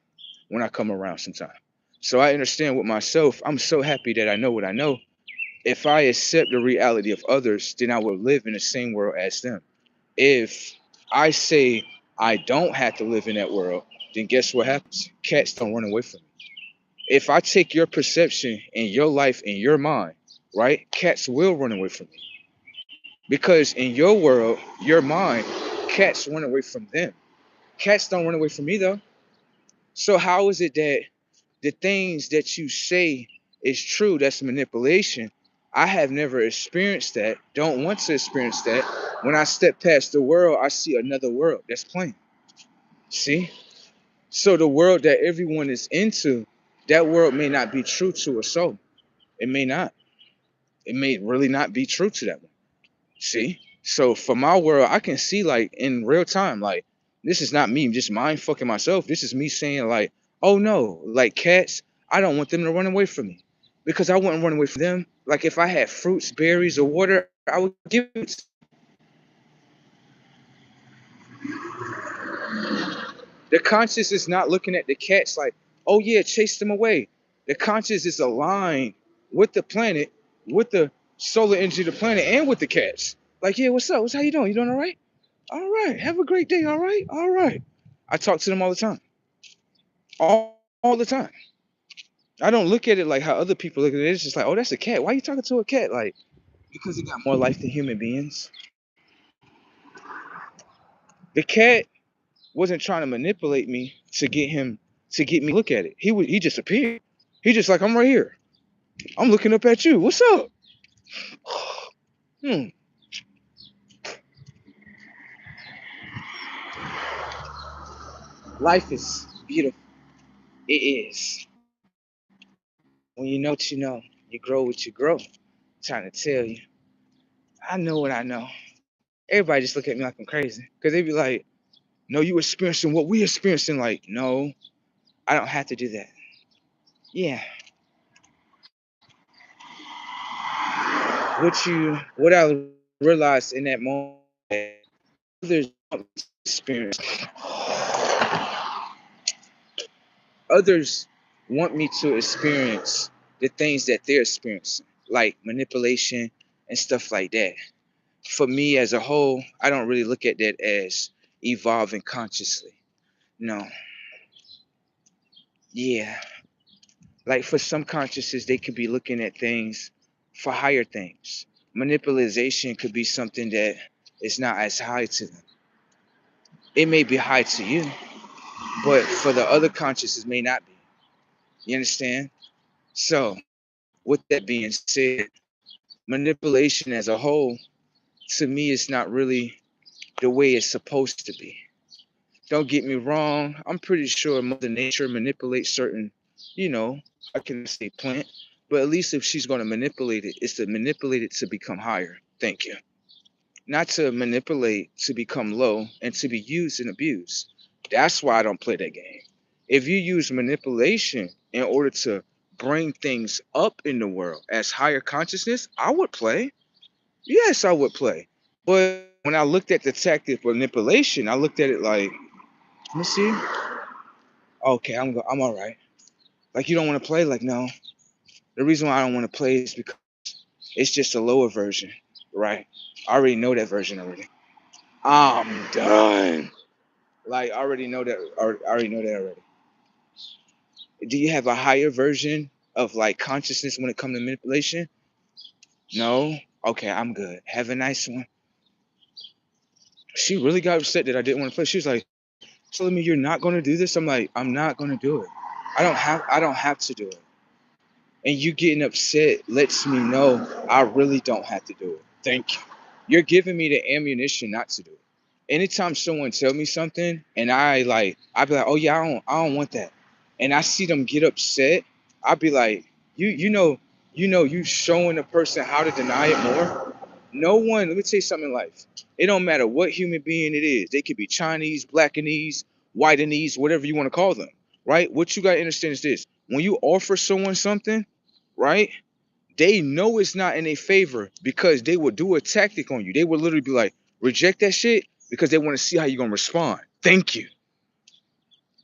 when I come around, sometimes. So I understand with myself. I'm so happy that I know what I know. If I accept the reality of others, then I will live in the same world as them. If I say I don't have to live in that world, then guess what happens? Cats don't run away from me. If I take your perception and your life in your mind, right? Cats will run away from me. Because in your world, your mind, cats run away from them. Cats don't run away from me though. So how is it that the things that you say is true, that's manipulation? I have never experienced that, don't want to experience that. When I step past the world, I see another world that's plain. See? So the world that everyone is into, that world may not be true to a soul. It may not. It may really not be true to that one. See? So for my world, I can see like in real time, like this is not me just mind fucking myself. This is me saying like, oh no, like cats, I don't want them to run away from me. because I wouldn't run away from them. Like if I had fruits, berries, or water, I would give it to the conscious is not looking at the cats like, oh yeah, chase them away. The conscious is aligned with the planet, with the solar energy of the planet, and with the cats. Like, yeah, what's up? How you doing? You doing all right? All right. Have a great day. All right. All right. I talk to them all the time. All the time. I don't look at it like how other people look at it. It's just like, oh, that's a cat. Why are you talking to a cat? Like, because it got more life than human beings. The cat wasn't trying to manipulate me to get me to look at it. He just appeared. He just like, I'm right here. I'm looking up at you. What's up? Hmm. Life is beautiful. It is. When you know what you know, you grow what you grow. I'm trying to tell you. I know what I know. Everybody just look at me like I'm crazy. Because they be like, no, you experiencing what we experiencing. Like, no, I don't have to do that. Yeah. What I realized in that moment, others experience. Others want me to experience the things that they're experiencing, like manipulation and stuff like that. For me as a whole, I don't really look at that as evolving consciously. No. Yeah. Like for some consciousness, they could be looking at things for higher things. Manipulation could be something that is not as high to them. It may be high to you, but for the other consciousness may not be. You understand? So, with that being said, manipulation as a whole, to me, is not really the way it's supposed to be. Don't get me wrong. I'm pretty sure Mother Nature manipulates certain, you know, I can say plant, but at least if she's going to manipulate it, it's to manipulate it to become higher. Thank you. Not to manipulate to become low and to be used and abused. That's why I don't play that game. If you use manipulation in order to bring things up in the world as higher consciousness, I would play. Yes, I would play. But when I looked at the tactic of manipulation, I looked at it like, let me see. Okay, I'm all right. Like you don't want to play? Like no. The reason why I don't want to play is because it's just a lower version, right? I already know that version already. I'm done. Like I already know that. I already know that already. Do you have a higher version of like consciousness when it comes to manipulation? No. Okay, I'm good. Have a nice one. She really got upset that I didn't want to play. She was like, telling me you're not going to do this. I'm like, I'm not going to do it. I don't have to do it. And you getting upset lets me know I really don't have to do it. Thank you. You're giving me the ammunition not to do it. Anytime someone tell me something and I be like, oh yeah, I don't want that. And I see them get upset, I be like, you showing a person how to deny it more. No one, let me tell you something in life. It don't matter what human being it is. They could be Chinese, Blackanese, Whitenese, whatever you want to call them, right? What you gotta understand is this. When you offer someone something, right? They know it's not in their favor because they will do a tactic on you. They will literally be like, reject that shit because they want to see how you're gonna respond. Thank you.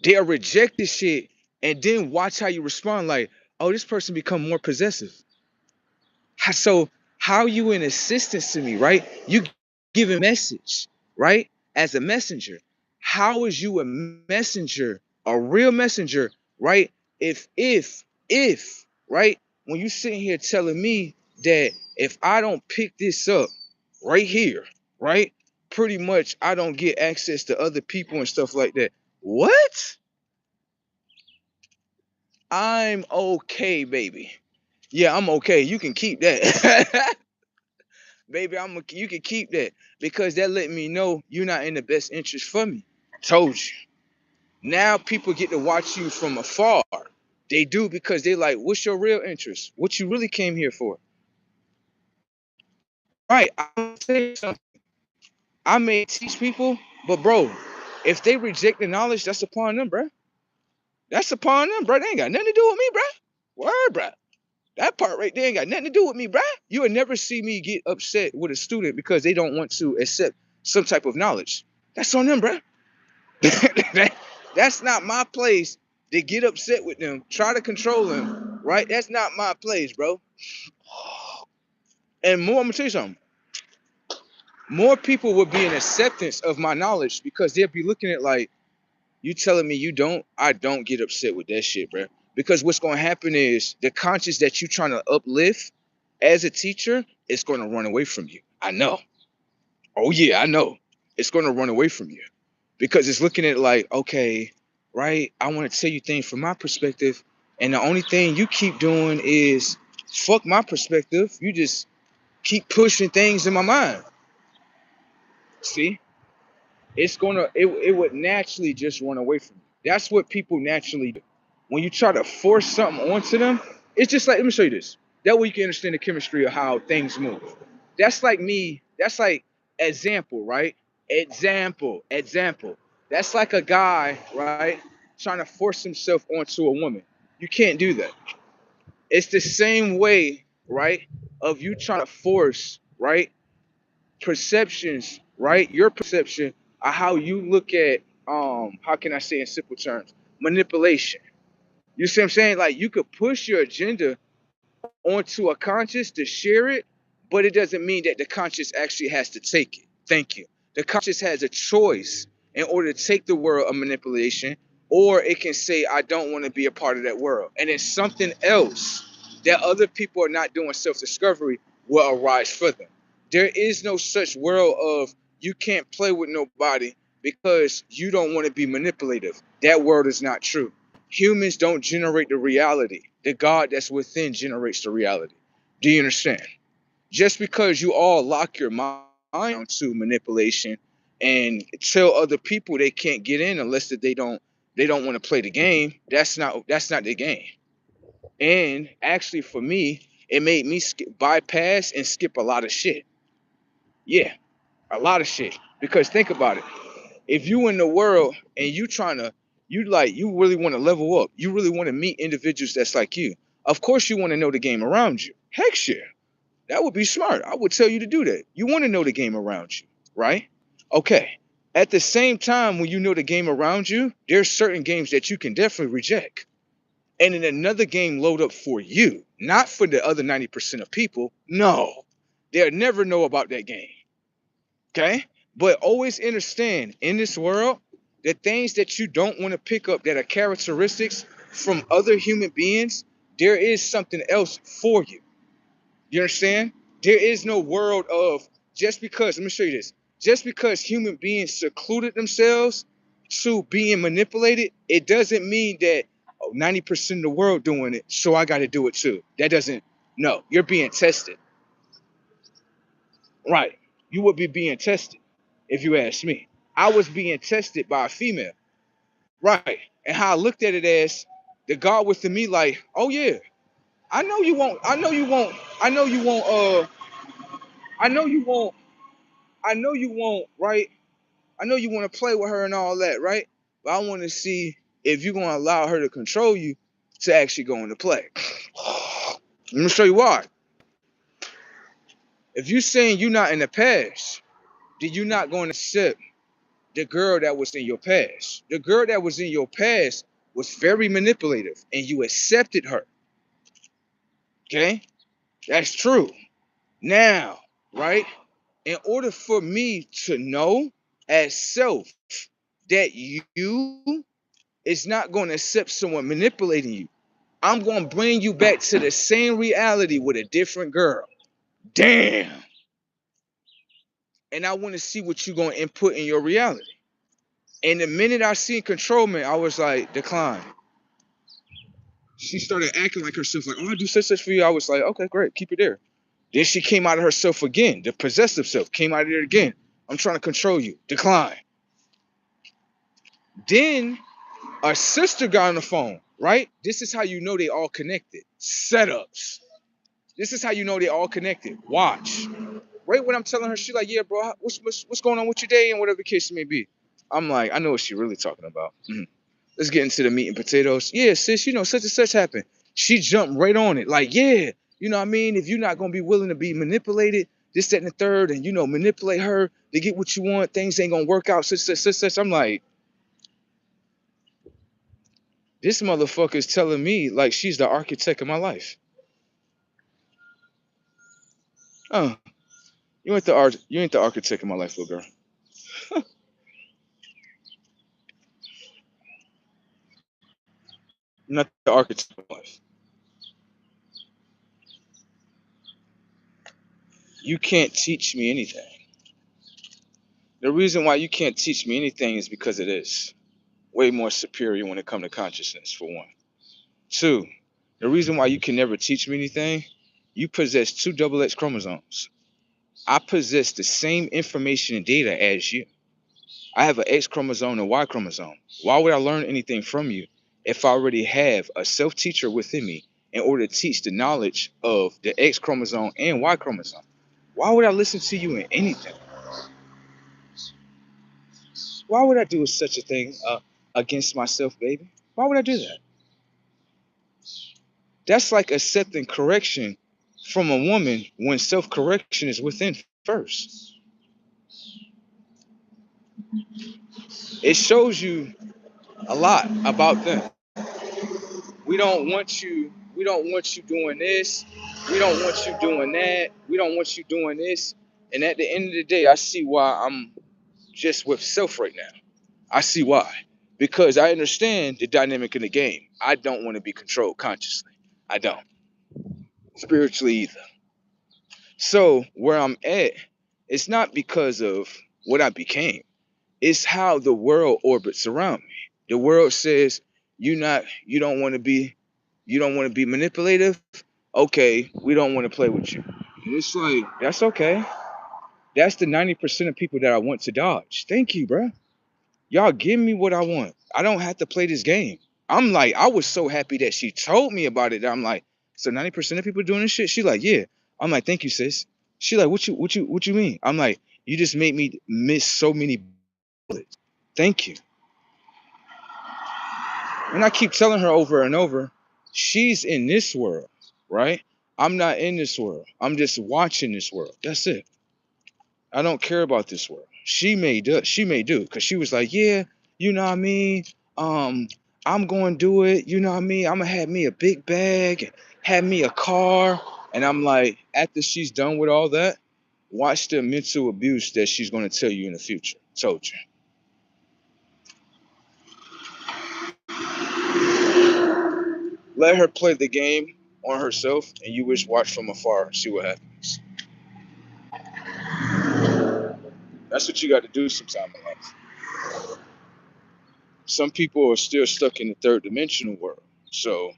They'll reject this shit and then watch how you respond. Like, oh, this person become more possessive. So how you in assistance to me, right? You give a message, right? As a messenger. How is you a messenger, a real messenger, right? If, right? When you sitting here telling me that if I don't pick this up right here, right? Pretty much I don't get access to other people and stuff like that. What? I'm okay, baby. Yeah, I'm okay. You can keep that. Baby, you can keep that because that let me know you're not in the best interest for me. Told you. Now people get to watch you from afar. They do because they like, what's your real interest? What you really came here for? Right. I say something. I may teach people, but bro, if they reject the knowledge, that's upon them, bro. That's upon them, bro. They ain't got nothing to do with me, bro. Word, bro. That part right there ain't got nothing to do with me, bruh. You would never see me get upset with a student because they don't want to accept some type of knowledge. That's on them, bruh. That's not my place to get upset with them, try to control them, right? That's not my place, bro. And more, I'm gonna tell you something. More people will be in acceptance of my knowledge because they'll be looking at like, you telling me you don't, I don't get upset with that shit, bro. Because what's gonna happen is the conscience that you trying to uplift as a teacher is gonna run away from you. I know. Oh yeah, I know. It's gonna run away from you. Because it's looking at it like, okay, right, I want to tell you things from my perspective, and the only thing you keep doing is fuck my perspective. You just keep pushing things in my mind. See, it would naturally just run away from you. That's what people naturally do. When you try to force something onto them, it's just like, let me show you this. That way you can understand the chemistry of how things move. That's like me, that's like example, right? Example. That's like a guy, right, trying to force himself onto a woman. You can't do that. It's the same way, right, of you trying to force, right, perceptions, right? Your perception of how you look at how can I say in simple terms? Manipulation. You see what I'm saying? Like you could push your agenda onto a conscious to share it, but it doesn't mean that the conscious actually has to take it. Thank you. The conscious has a choice in order to take the world of manipulation, or it can say, I don't want to be a part of that world. And then something else that other people are not doing self-discovery will arise for them. There is no such world of you can't play with nobody because you don't want to be manipulative. That world is not true. Humans don't generate the reality. The God that's within generates the reality. Do you understand? Just because you all lock your mind to manipulation and tell other people they can't get in unless that they don't want to play the game, that's not the game. And actually for me, it made me bypass and skip a lot of shit. Yeah, a lot of shit. Because think about it. If you in the world and you trying to you really want to level up, you really want to meet individuals that's like you, of course you want to know the game around you. Heck yeah, that would be smart. I would tell you to do that. You want to know the game around you, right? Okay, at the same time, when you know the game around you, there's certain games that you can definitely reject, and then another game load up for you, not for the other 90% of people. No, they'll never know about that game. Okay? But always understand in this world, the things that you don't want to pick up that are characteristics from other human beings, there is something else for you. You understand? There is no world of just because, let me show you this. Just because human beings secluded themselves to being manipulated, it doesn't mean that 90% of the world doing it, so I got to do it too. That doesn't, no, you're being tested. Right. You would be being tested if you ask me. I was being tested by a female. Right. And how I looked at it as the God within me, like, oh yeah, I know you won't, I know you won't, I know you won't, I know you won't, I know you won't, right? I know you want to play with her and all that, right? But I want to see if you're gonna allow her to control you to actually go into play. Let me show you why. If you're saying you're not in the past, then you're not going to accept the girl that was in your past. The girl that was in your past was very manipulative and you accepted her. Okay? That's true. Now, right? In order for me to know as self that you is not going to accept someone manipulating you, I'm going to bring you back to the same reality with a different girl. Damn. And I want to see what you're going to input in your reality. And the minute I seen controlment, I was like, decline. She started acting like herself, like, oh, I do such for you. I was like, okay, great, keep it there. Then she came out of herself again. The possessive self came out of there again. I'm trying to control you. Decline. Then our sister got on the phone, right? This is how you know they all connected. Setups. This is how you know they all connected. Watch. Right when I'm telling her, she's like, yeah, bro, what's going on with your day and whatever the case may be. I'm like, I know what she's really talking about. Let's get into the meat and potatoes. Yeah, sis, you know, such and such happened. She jumped right on it. Like, yeah, you know what I mean? If you're not gonna be willing to be manipulated, this, that, and the third, and manipulate her to get what you want, things ain't gonna work out, such. I'm like, this motherfucker is telling me like she's the architect of my life. Oh, you ain't the architect of my life, little girl. You're not the architect of my life. You can't teach me anything. The reason why you can't teach me anything is because it is way more superior when it comes to consciousness, for one. Two, the reason why you can never teach me anything, you possess two double X chromosomes. I possess the same information and data as you. I have an X chromosome and a Y chromosome. Why would I learn anything from you if I already have a self-teacher within me in order to teach the knowledge of the X chromosome and Y chromosome? Why would I listen to you in anything? Why would I do such a thing against myself, baby? Why would I do that? That's like accepting correction from a woman when self-correction is within first. It shows you a lot about them. We don't want you doing this. We don't want you doing that. We don't want you doing this. And at the end of the day, I see why I'm just with self right now. I see why. Because I understand the dynamic in the game. I don't want to be controlled consciously. I don't. Spiritually either. So where I'm at, it's not because of what I became. It's how the world orbits around me. The world says you don't want to be manipulative. Okay, we don't want to play with you. And it's like, that's okay. That's the 90% of people that I want to dodge. Thank you, bro. Y'all give me what I want. I don't have to play this game. I'm like, I was so happy that she told me about it. That I'm like, so 90% of people doing this shit? She like, yeah. I'm like, thank you, sis. She like, what you mean? I'm like, you just made me miss so many bullets. Thank you. And I keep telling her over and over, she's in this world, right? I'm not in this world. I'm just watching this world. That's it. I don't care about this world. She may do, because she was like, yeah, you know what I mean? Um, I'm going to do it. You know what I mean? I'm going to have me a big bag and have me a car. And I'm like, after she's done with all that, watch the mental abuse that she's going to tell you in the future. Told you. Let her play the game on herself, and you just watch from afar, see what happens. That's what you got to do sometime in life. Some people are still stuck in the third dimensional world. So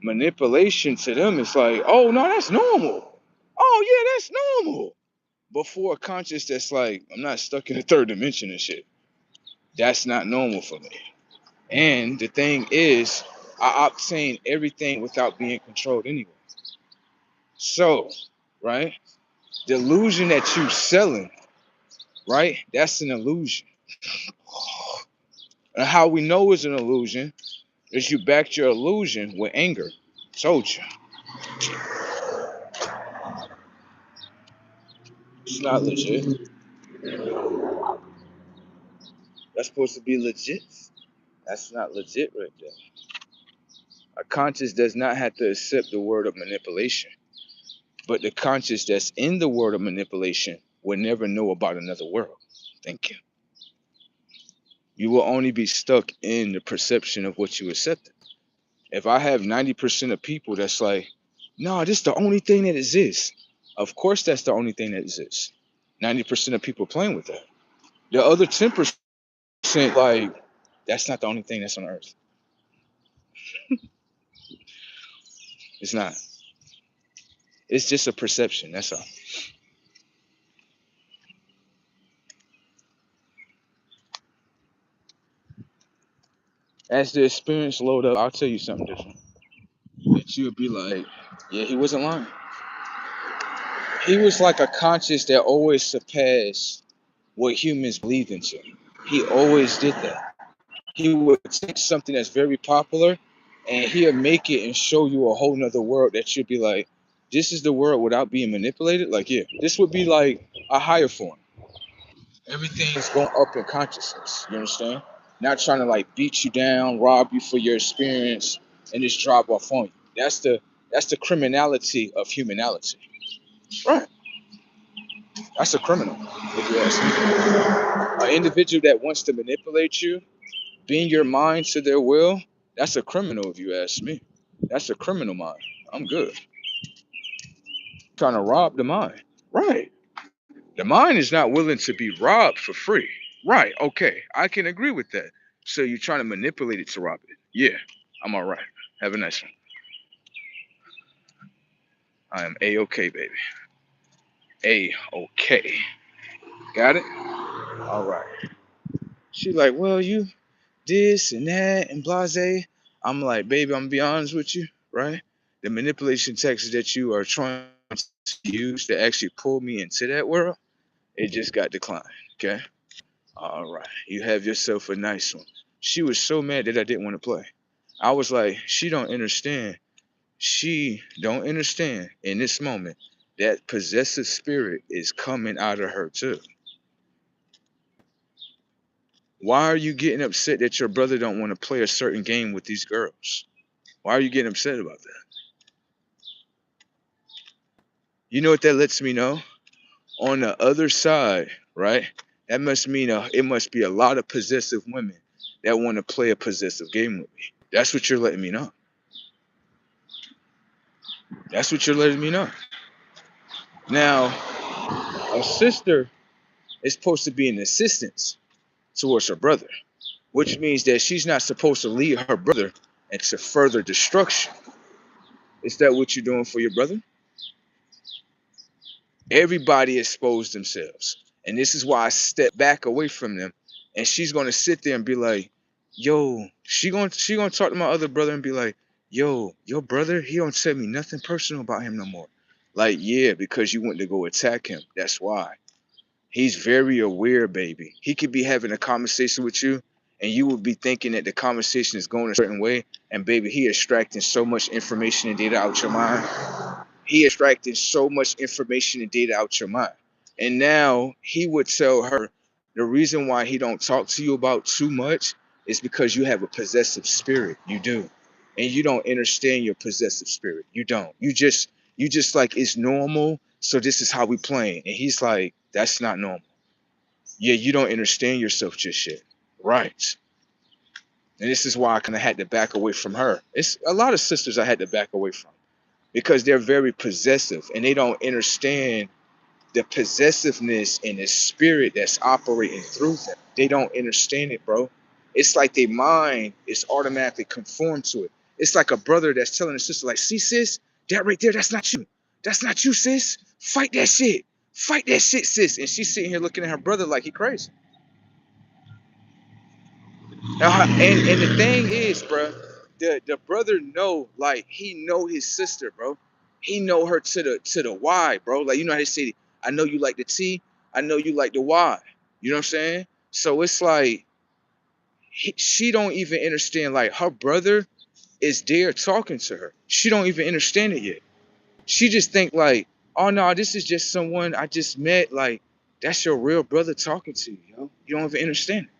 manipulation to them is like, oh no, that's normal. Oh yeah, that's normal. Before a conscious that's like, I'm not stuck in the third dimension and shit. That's not normal for me. And the thing is, I obtain everything without being controlled anyway. So, right? The illusion that you selling, right? That's an illusion. And how we know it's an illusion is you backed your illusion with anger. Told you. It's not legit. That's supposed to be legit. That's not legit right there. A conscious does not have to accept the word of manipulation. But the conscious that's in the world of manipulation will never know about another world. Thank you. You will only be stuck in the perception of what you accepted. If I have 90% of people that's like, no, this is the only thing that exists. Of course, that's the only thing that exists. 90% of people playing with that. The other 10%, like, that's not the only thing that's on earth. It's not. It's just a perception. That's all. As the experience load up, I'll tell you something different. That you'll be like, yeah, he wasn't lying. He was like a conscious that always surpassed what humans believed into. He always did that. He would take something that's very popular and he'll make it and show you a whole nother world that you'll be like, this is the world without being manipulated. Like, yeah, this would be like a higher form. Everything's going up in consciousness. You understand? Not trying to like beat you down, rob you for your experience, and just drop off on you. That's the criminality of humanity. Right. That's a criminal, if you ask me. An individual that wants to manipulate you, bend your mind to their will, that's a criminal, if you ask me. That's a criminal mind. I'm good. Trying to rob the mind. Right. The mind is not willing to be robbed for free. Right. Okay. I can agree with that. So you're trying to manipulate it to rob it. Yeah. I'm all right. Have a nice one. I am A-okay, baby. A-okay. Got it? All right. She like, well, you this and that and blase. I'm like, baby, I'm gonna be honest with you, right? The manipulation tactics that you are trying to use to actually pull me into that world, it just got declined. Okay. All right. You have yourself a nice one. She was so mad that I didn't want to play. I was like, she don't understand. She don't understand in this moment that possessive spirit is coming out of her too. Why are you getting upset that your brother don't want to play a certain game with these girls? Why are you getting upset about that? You know what that lets me know? On the other side, right? That must mean it must be a lot of possessive women that want to play a possessive game with me. That's what you're letting me know. That's what you're letting me know. Now, a sister is supposed to be an assistance towards her brother, which means that she's not supposed to lead her brother into further destruction. Is that what you're doing for your brother? Everybody exposed themselves. And this is why I step back away from them. And she's gonna sit there and be like, yo, she gonna talk to my other brother and be like, yo, your brother, he don't tell me nothing personal about him no more. Like, yeah, because you went to go attack him. That's why. He's very aware, baby. He could be having a conversation with you, and you would be thinking that the conversation is going a certain way, and baby, he extracting so much information and data out your mind. He extracted so much information and data out your mind. And now he would tell her the reason why he don't talk to you about too much is because you have a possessive spirit. You do. And you don't understand your possessive spirit. You don't. You just like it's normal. So this is how we playing. And he's like, that's not normal. Yeah, you don't understand yourself just yet. Right. And this is why I kind of had to back away from her. It's a lot of sisters I had to back away from because they're very possessive and they don't understand the possessiveness and the spirit that's operating through them. They don't understand it, bro. It's like their mind is automatically conformed to it. It's like a brother that's telling a sister, like, see, sis, that right there, that's not you. That's not you, sis. Fight that shit. Fight that shit, sis. And she's sitting here looking at her brother like he crazy. And the thing is, bro, the brother know, like he know his sister, bro. He know her to the Y, bro. Like you know how they say, I know you like the T, I know you like the Y. You know what I'm saying? So it's like she don't even understand. Like her brother is there talking to her. She don't even understand it yet. She just think like, oh no, this is just someone I just met. Like that's your real brother talking to you. Yo. You don't even understand it.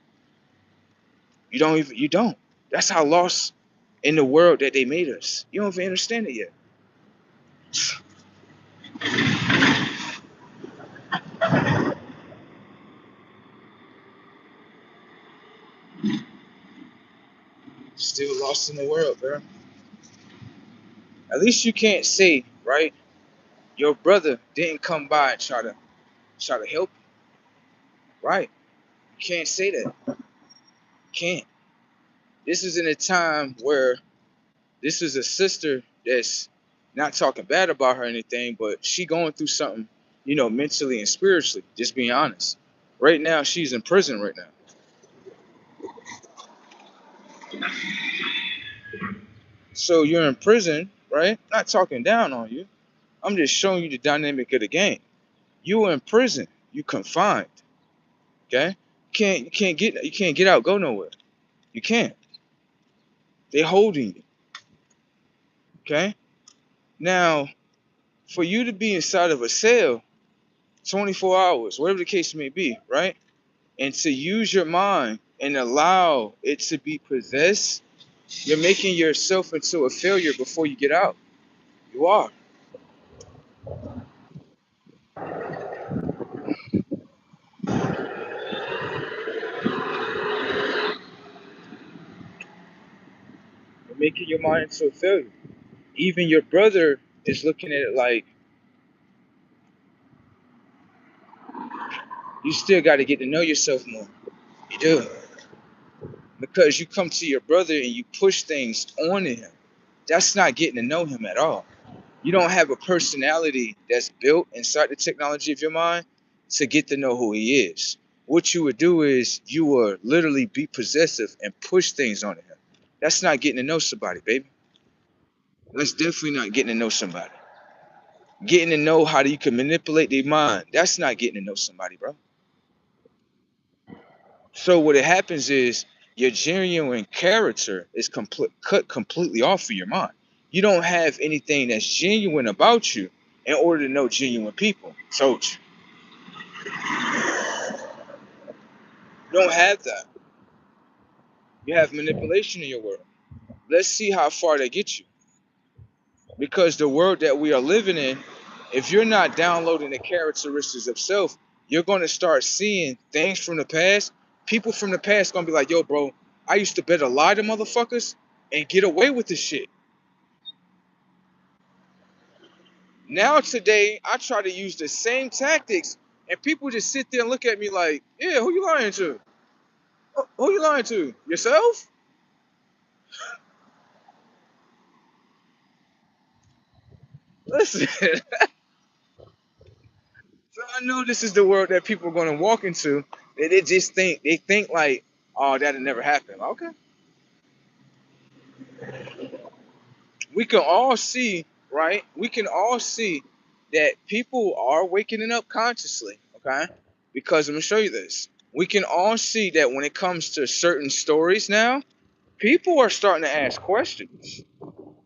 You don't. That's how lost in the world that they made us. You don't even understand it yet. Still lost in the world, bro. At least you can't say, right? Your brother didn't come by and try to help you, right? You can't say that. You can't. This is in a time where this is a sister that's not talking bad about her or anything, but she going through something, mentally and spiritually. Just being honest. Right now, she's in prison right now. So you're in prison, right? Not talking down on you. I'm just showing you the dynamic of the game. You are in prison. You confined. Okay? You can't get out, go nowhere. You can't. They holding you. Okay? Now, for you to be inside of a cell 24 hours, whatever the case may be, right? And to use your mind and allow it to be possessed, you're making yourself into a failure before you get out. You are. You're making your mind into a failure. Even your brother is looking at it like, you still got to get to know yourself more. You do. Because you come to your brother and you push things on him. That's not getting to know him at all. You don't have a personality that's built inside the technology of your mind to get to know who he is. What you would do is you would literally be possessive and push things on him. That's not getting to know somebody, baby. That's definitely not getting to know somebody. Getting to know how you can manipulate their mind. That's not getting to know somebody, bro. So what it happens is your genuine character is cut completely off of your mind. You don't have anything that's genuine about you in order to know genuine people. Told you. You don't have that. You have manipulation in your world. Let's see how far that gets you. Because the world that we are living in, if you're not downloading the characteristics of self, you're going to start seeing things from the past. People from the past going to be like, yo, bro, I used to better lie to motherfuckers and get away with this shit. Now today, I try to use the same tactics, and people just sit there and look at me like, yeah, who you lying to? Who you lying to? Yourself? Listen. So I know this is the world that people are going to walk into. They just think like, oh, that'll never happen. Okay. We can all see, right? We can all see that people are waking up consciously, okay? Because I'm gonna show you this. We can all see that when it comes to certain stories now, people are starting to ask questions.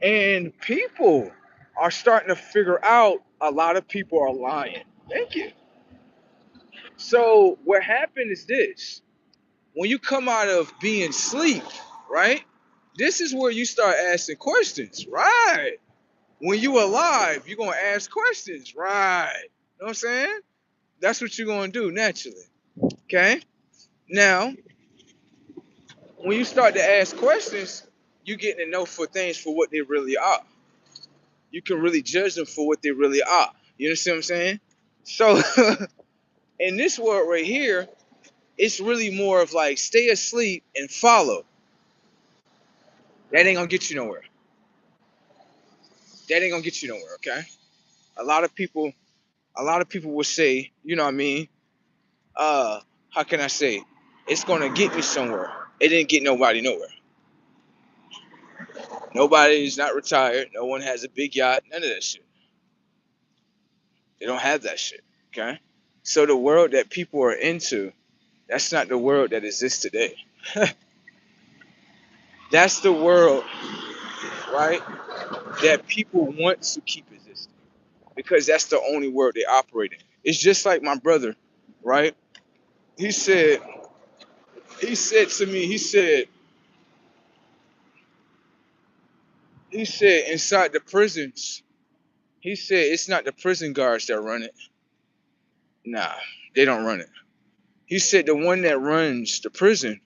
And people are starting to figure out a lot of people are lying. Thank you. So what happened is this. When you come out of being sleep, right? This is where you start asking questions, right? When you alive, you're gonna ask questions, right? You know what I'm saying? That's what you're gonna do naturally. Okay? Now, when you start to ask questions, you getting to know for things for what they really are. You can really judge them for what they really are. You understand what I'm saying? So in this world right here, it's really more of like stay asleep and follow. That ain't gonna get you nowhere. That ain't gonna get you nowhere, okay? A lot of people, a lot of people will say, you know what I mean? How can I say? It's gonna get me somewhere. It didn't get nobody nowhere. Nobody's not retired. No one has a big yacht. None of that shit. They don't have that shit. Okay. So the world that people are into, that's not the world that exists today. That's the world, right? That people want to keep existing because that's the only world they operate in. It's just like my brother, right? He said, he said to me, he said inside the prisons, he said it's not the prison guards that run it. Nah, they don't run it. He said the one that runs the prison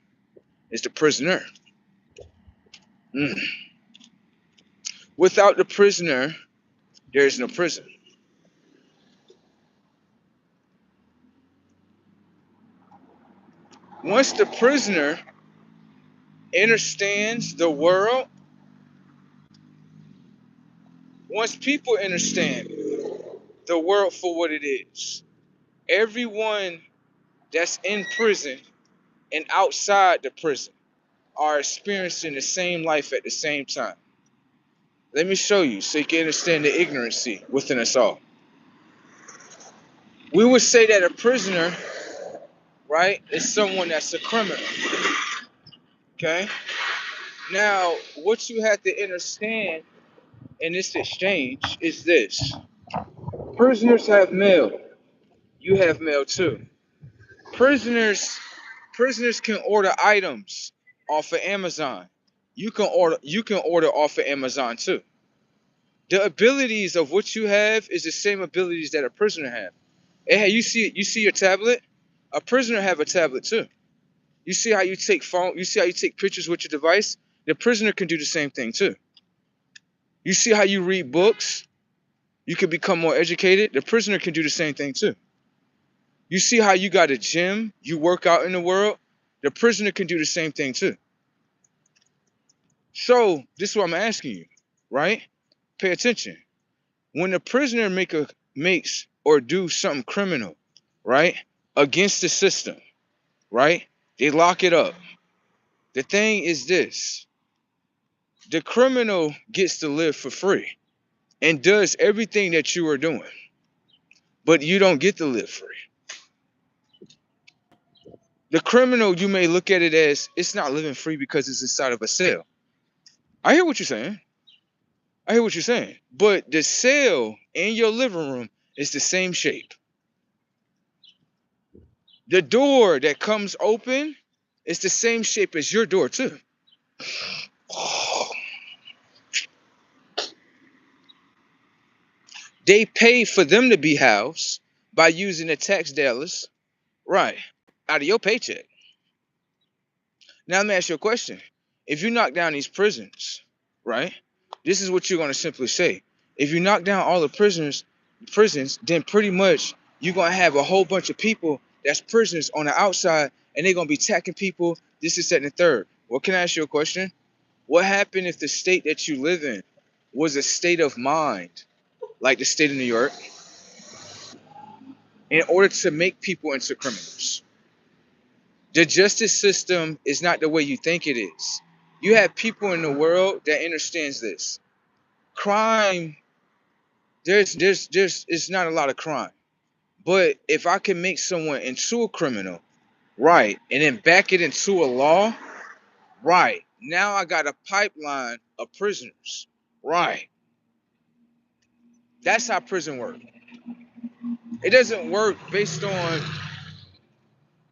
is the prisoner. Mm. Without the prisoner, there is no prison. Once the prisoner understands the world, once people understand the world for what it is, everyone that's in prison and outside the prison are experiencing the same life at the same time. Let me show you so you can understand the ignorancy within us all. We would say that a prisoner, right, is someone that's a criminal. Okay? Now, what you have to understand in this exchange is this: prisoners have mail. You have mail too. Prisoners prisoners can order items off of Amazon. You can order off of Amazon too. The abilities of what you have is the same abilities that a prisoner have. Hey, you see your tablet? A prisoner have a tablet too. You see how you take pictures with your device? The prisoner can do the same thing too. You see how you read books? You can become more educated. The prisoner can do the same thing too. You see how you got a gym, you work out in the world? The prisoner can do the same thing too. So this is what I'm asking you, right? Pay attention. When the prisoner makes or do something criminal, right, against the system, right? They lock it up. The thing is this: the criminal gets to live for free and does everything that you are doing, but you don't get to live free. The criminal, you may look at it as it's not living free because it's inside of a cell. I hear what you're saying. I hear what you're saying. But the cell in your living room is the same shape. The door that comes open is the same shape as your door, too. They pay for them to be housed by using the tax dollars, right, out of your paycheck. Now, let me ask you a question. If you knock down these prisons, right, this is what you're going to simply say. If you knock down all the prisons, then pretty much you're going to have a whole bunch of people that's prisoners on the outside, and they're going to be attacking people. This is, that, and the third. Well, can I ask you a question? What happened if the state that you live in was a state of mind, like the state of New York, in order to make people into criminals? The justice system is not the way you think it is. You have people in the world that understands this. Crime, it's not a lot of crime. But if I can make someone into a criminal, right, and then back it into a law, right, now I got a pipeline of prisoners, right. That's how prison works. It doesn't work based on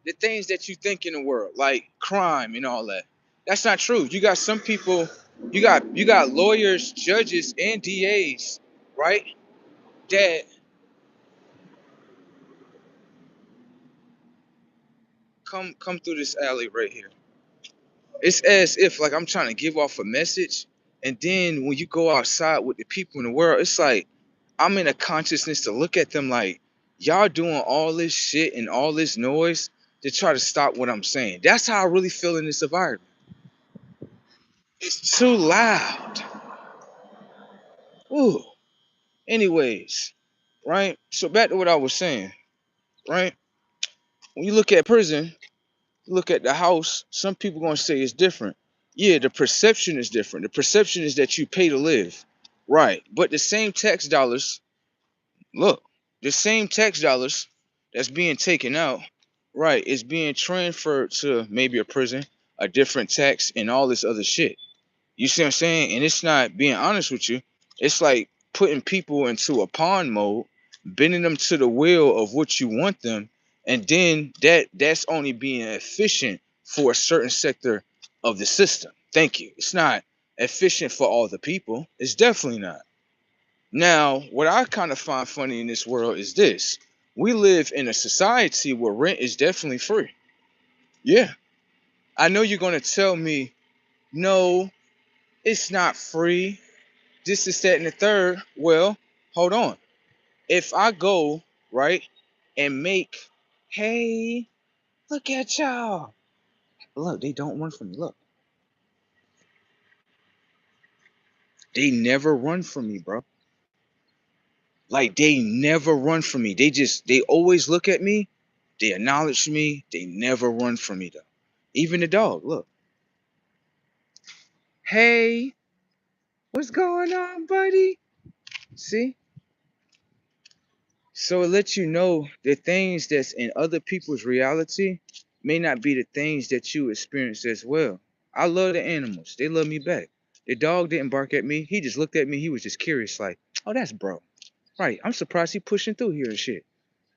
the things that you think in the world, like crime and all that. That's not true. You got some people, you got lawyers, judges, and DAs, right? That come through this alley right here. It's as if like I'm trying to give off a message, and then when you go outside with the people in the world, it's like I'm in a consciousness to look at them like y'all doing all this shit and all this noise to try to stop what I'm saying. That's how I really feel in this environment. It's too loud. Ooh. Anyways, right? So back to what I was saying, right? When you look at prison, you look at the house, some people gonna say it's different. Yeah, the perception is different. The perception is that you pay to live. Right. But the same tax dollars, look, the same tax dollars that's being taken out, right, is being transferred to maybe a prison, a different tax, and all this other shit. You see what I'm saying? And it's not being honest with you. It's like putting people into a pawn mode, bending them to the will of what you want them, and then that's only being efficient for a certain sector of the system. Thank you. It's not efficient for all the people. It's definitely not. Now, what I kind of find funny in this world is this. We live in a society where rent is definitely free. Yeah. I know you're going to tell me, no, it's not free. This is that and the third. Well, hold on. If I go, right, and make, hey, look at y'all. Look, they don't run from me. Look, they never run from me, bro. Like, they never run from me. They always look at me. They acknowledge me. They never run from me, though. Even the dog, look. Hey, what's going on, buddy? See? So it lets you know the things that's in other people's reality may not be the things that you experience as well. I love the animals. They love me back. The dog didn't bark at me. He just looked at me. He was just curious, like, oh, that's bro. Right. I'm surprised he pushing through here and shit.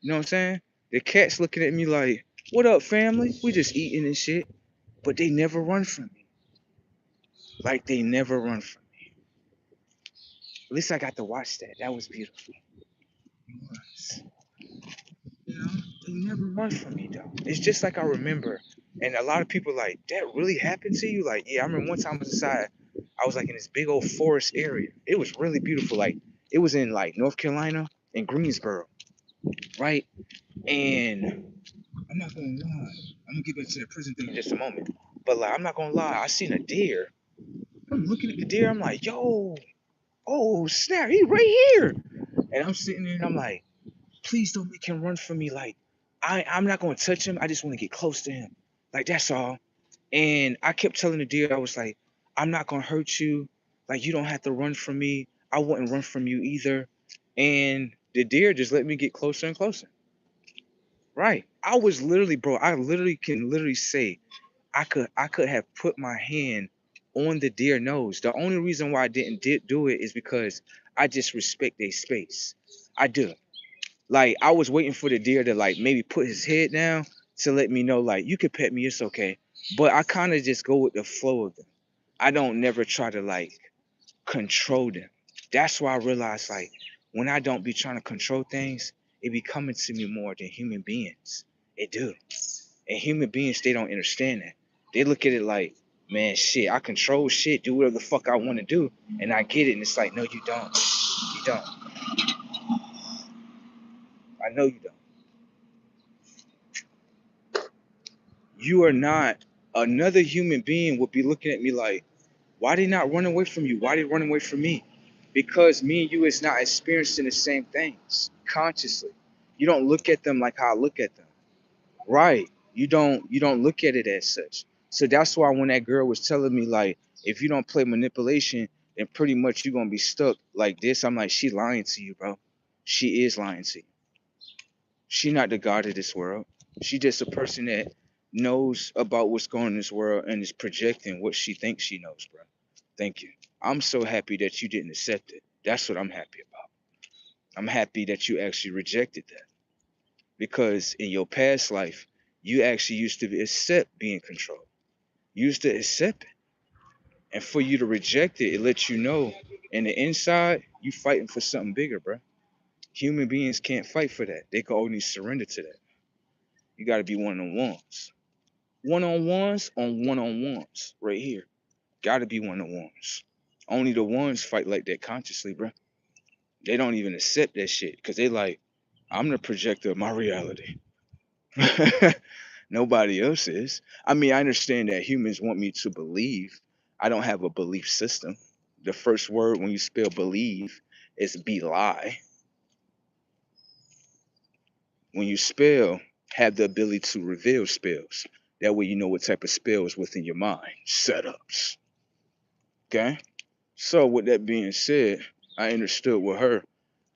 You know what I'm saying? The cat's looking at me like, what up, family? We just eating and shit. But they never run from me. Like they never run from me. At least I got to watch that. That was beautiful. It was. You know, they never run from me though. It's just like I remember. And a lot of people like, that really happened to you? Like, yeah, I remember one time I was inside, I was like in this big old forest area. It was really beautiful. Like, it was in like North Carolina and Greensboro, right? And I'm not gonna lie. I'm gonna get back to that prison thing in just a moment. But like, I'm not gonna lie, I seen a deer. I'm looking at the deer, I'm like, yo, oh snap, he right here. And I'm sitting there and I'm like, please don't make him run from me. Like, I'm not gonna touch him. I just want to get close to him. Like that's all. And I kept telling the deer, I was like, I'm not gonna hurt you. Like you don't have to run from me. I wouldn't run from you either. And the deer just let me get closer and closer. Right. I was literally, bro, I literally can literally say I could have put my hand on the deer nose. The only reason why I didn't do it is because I just respect their space. I do. Like I was waiting for the deer to like maybe put his head down to let me know like you can pet me, it's okay. But I kind of just go with the flow of them. I don't never try to like control them. That's why I realized like when I don't be trying to control things, it be coming to me more than human beings. It do. And human beings, they don't understand that. They look at it like, man, shit, I control shit, do whatever the fuck I want to do, and I get it. And it's like, no, you don't. You don't. I know you don't. You are not. Another human being would be looking at me like, why they not run away from you? Why they run away from me? Because me and you is not experiencing the same things consciously. You don't look at them like how I look at them. Right. You don't look at it as such. So that's why when that girl was telling me like if you don't play manipulation, then pretty much you're gonna be stuck like this. I'm like, she lying to you, bro. She is lying to you. She not the god of this world. She just a person that knows about what's going on in this world and is projecting what she thinks she knows, bro. Thank you. I'm so happy that you didn't accept it. That's what I'm happy about. I'm happy that you actually rejected that. Because in your past life, you actually used to accept being controlled. You used to accept it. And for you to reject it, it lets you know in the inside, you fighting for something bigger, bro. Human beings can't fight for that. They can only surrender to that. You got to be one on ones. One on ones on one on ones right here. Got to be one on ones. Only the ones fight like that consciously, bro. They don't even accept that shit because they like, I'm the projector of my reality. Nobody else is. I mean, I understand that humans want me to believe. I don't have a belief system. The first word when you spell believe is be lie. When you spell, have the ability to reveal spells. That way you know what type of spell is within your mind. Setups. Okay? So with that being said, I understood with her,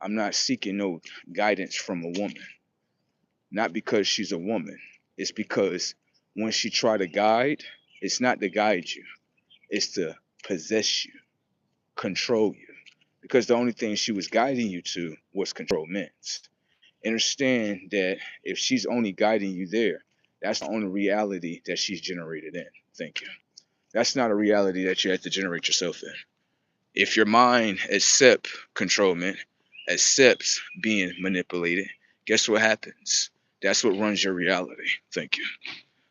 I'm not seeking no guidance from a woman. Not because she's a woman. It's because when she try to guide, it's not to guide you. It's to possess you, control you. Because the only thing she was guiding you to was controlment. Understand that if she's only guiding you there, that's the only reality that she's generated in. Thank you. That's not a reality that you have to generate yourself in. If your mind accepts controlment, accepts being manipulated, guess what happens? That's what runs your reality. Thank you.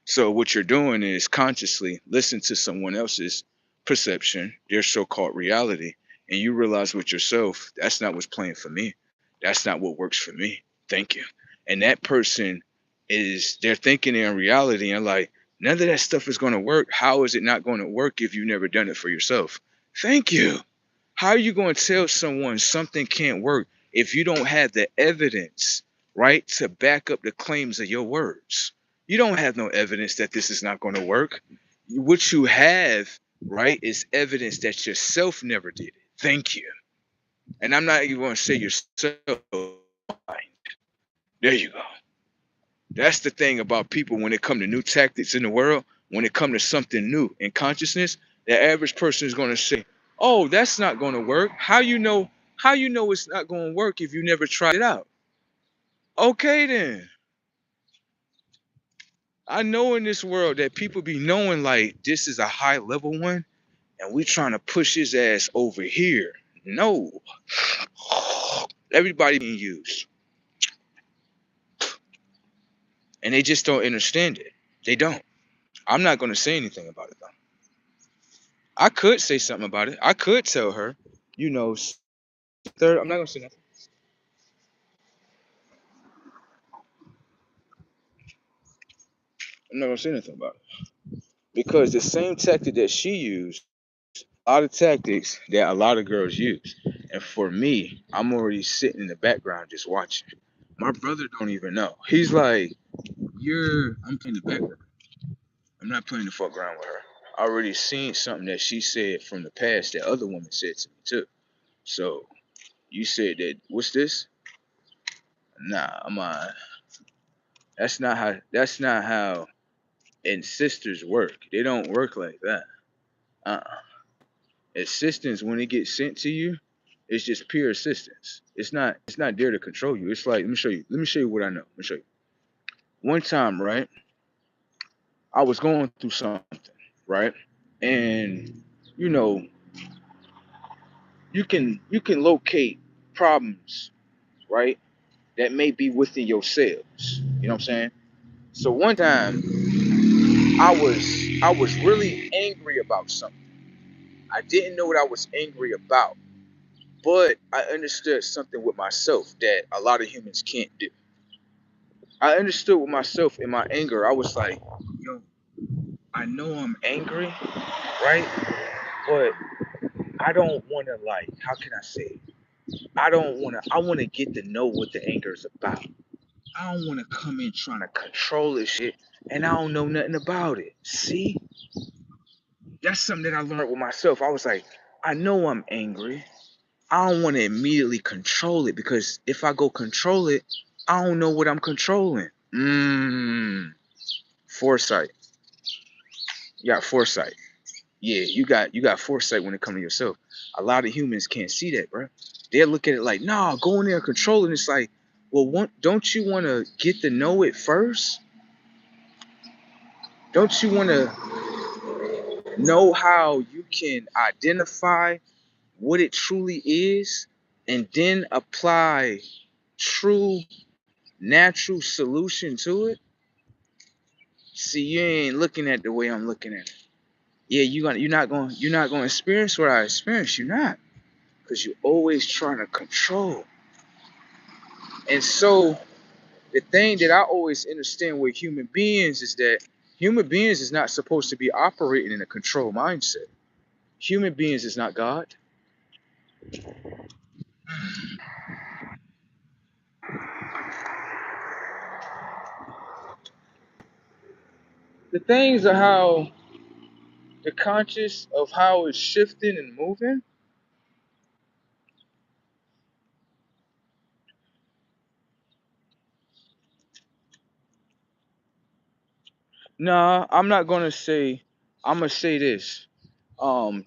So what you're doing is consciously listen to someone else's perception, their so-called reality, and you realize with yourself, that's not what's playing for me. That's not what works for me. Thank you. And that person is they're thinking in reality and like, none of that stuff is going to work. How is it not going to work if you've never done it for yourself? Thank you. How are you going to tell someone something can't work if you don't have the evidence, right, to back up the claims of your words? You don't have no evidence that this is not going to work. What you have, right, is evidence that yourself never did it. Thank you. And I'm not even going to say yourself. There you go. That's the thing about people when it comes to new tactics in the world, when it comes to something new in consciousness, the average person is going to say, Oh, that's not gonna work. How you know it's not gonna work if you never tried it out? Okay then. I know in this world that people be knowing like this is a high level one and we trying to push his ass over here. No. Everybody being used. And they just don't understand it. They don't. I'm not gonna say anything about it though. I could say something about it. I could tell her, you know, third. I'm not gonna say nothing. I'm not gonna say anything about it because the same tactic that she used, a lot of tactics that a lot of girls use, and for me, I'm already sitting in the background just watching. My brother don't even know. He's like, I'm playing the background. I'm not playing the fuck around with her. I already seen something that she said from the past that other women said to me too. So you said that what's this? Nah, I'm that's not how and sisters work. They don't work like that. Uh-uh. Assistance when it gets sent to you, it's just pure assistance. It's not there to control you. It's like let me show you. Let me show you what I know. Let me show you. One time, right? I was going through something, right? And you know, you can locate problems, right? That may be within yourselves. You know what I'm saying? So one time I was really angry about something. I didn't know what I was angry about, but I understood something with myself that a lot of humans can't do. I understood with myself in my anger. I was like, yo, I know I'm angry, right? But I don't want to like, how can I say it? I want to get to know what the anger is about. I don't want to come in trying to control this shit and I don't know nothing about it. See? That's something that I learned with myself. I was like, I know I'm angry. I don't want to immediately control it because if I go control it, I don't know what I'm controlling. Foresight. You got foresight. Yeah, you got foresight when it comes to yourself. A lot of humans can't see that, bro. They'll look at it like, nah, go in there and control it. And it's like, well, don't you want to get to know it first? Don't you want to know how you can identify what it truly is and then apply true natural solution to it? See, you ain't looking at the way I'm looking at it. Yeah, you're not gonna experience what I experienced. You're not, because you're always trying to control. And so the thing that I always understand with human beings is that human beings is not supposed to be operating in a control mindset. Human beings is not God. The things are how the conscious of how it's shifting and moving. Nah, I'm not gonna say. I'm gonna say this.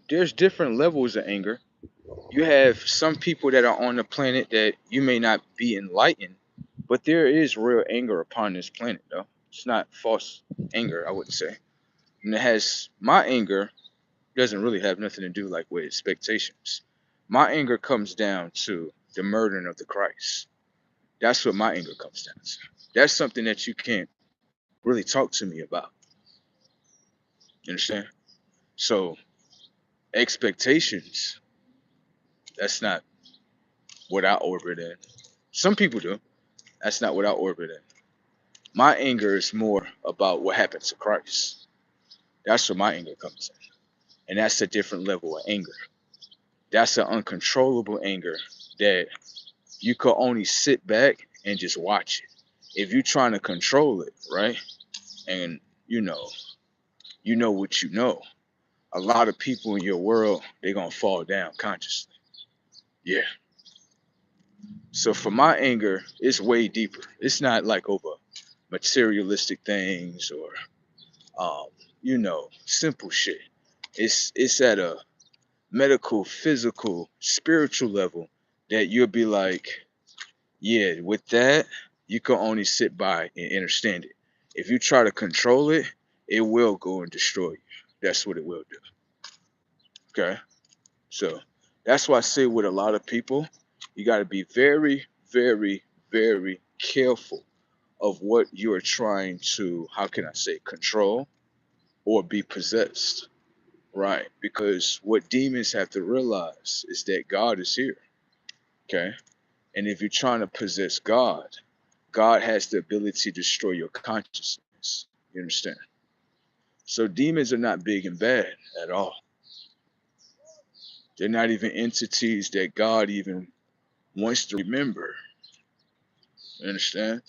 There's different levels of anger. You have some people that are on the planet that you may not be enlightened, but there is real anger upon this planet, though. It's not false anger, I wouldn't say. And it has my anger doesn't really have nothing to do like with expectations. My anger comes down to the murdering of the Christ. That's what my anger comes down to. That's something that you can't really talk to me about. You understand? So expectations, that's not what I orbit in. Some people do. That's not what I orbit in. My anger is more about what happened to Christ. That's where my anger comes in. And that's a different level of anger. That's an uncontrollable anger that you could only sit back and just watch it. If you're trying to control it, right? And you know what you know. A lot of people in your world, they're gonna fall down consciously. Yeah. So for my anger, it's way deeper. It's not like over materialistic things or simple shit. It's at a medical, physical, spiritual level that you'll be like, yeah, with that, you can only sit by and understand it. If you try to control it, it will go and destroy you. That's what it will do. Okay? So that's why I say with a lot of people, you got to be very, very, very careful of what you are trying to, how can I say, control or be possessed. Right? Because what demons have to realize is that God is here. Okay? And if you're trying to possess God, God has the ability to destroy your consciousness. You understand? So demons are not big and bad at all. They're not even entities that God even wants to remember. You understand?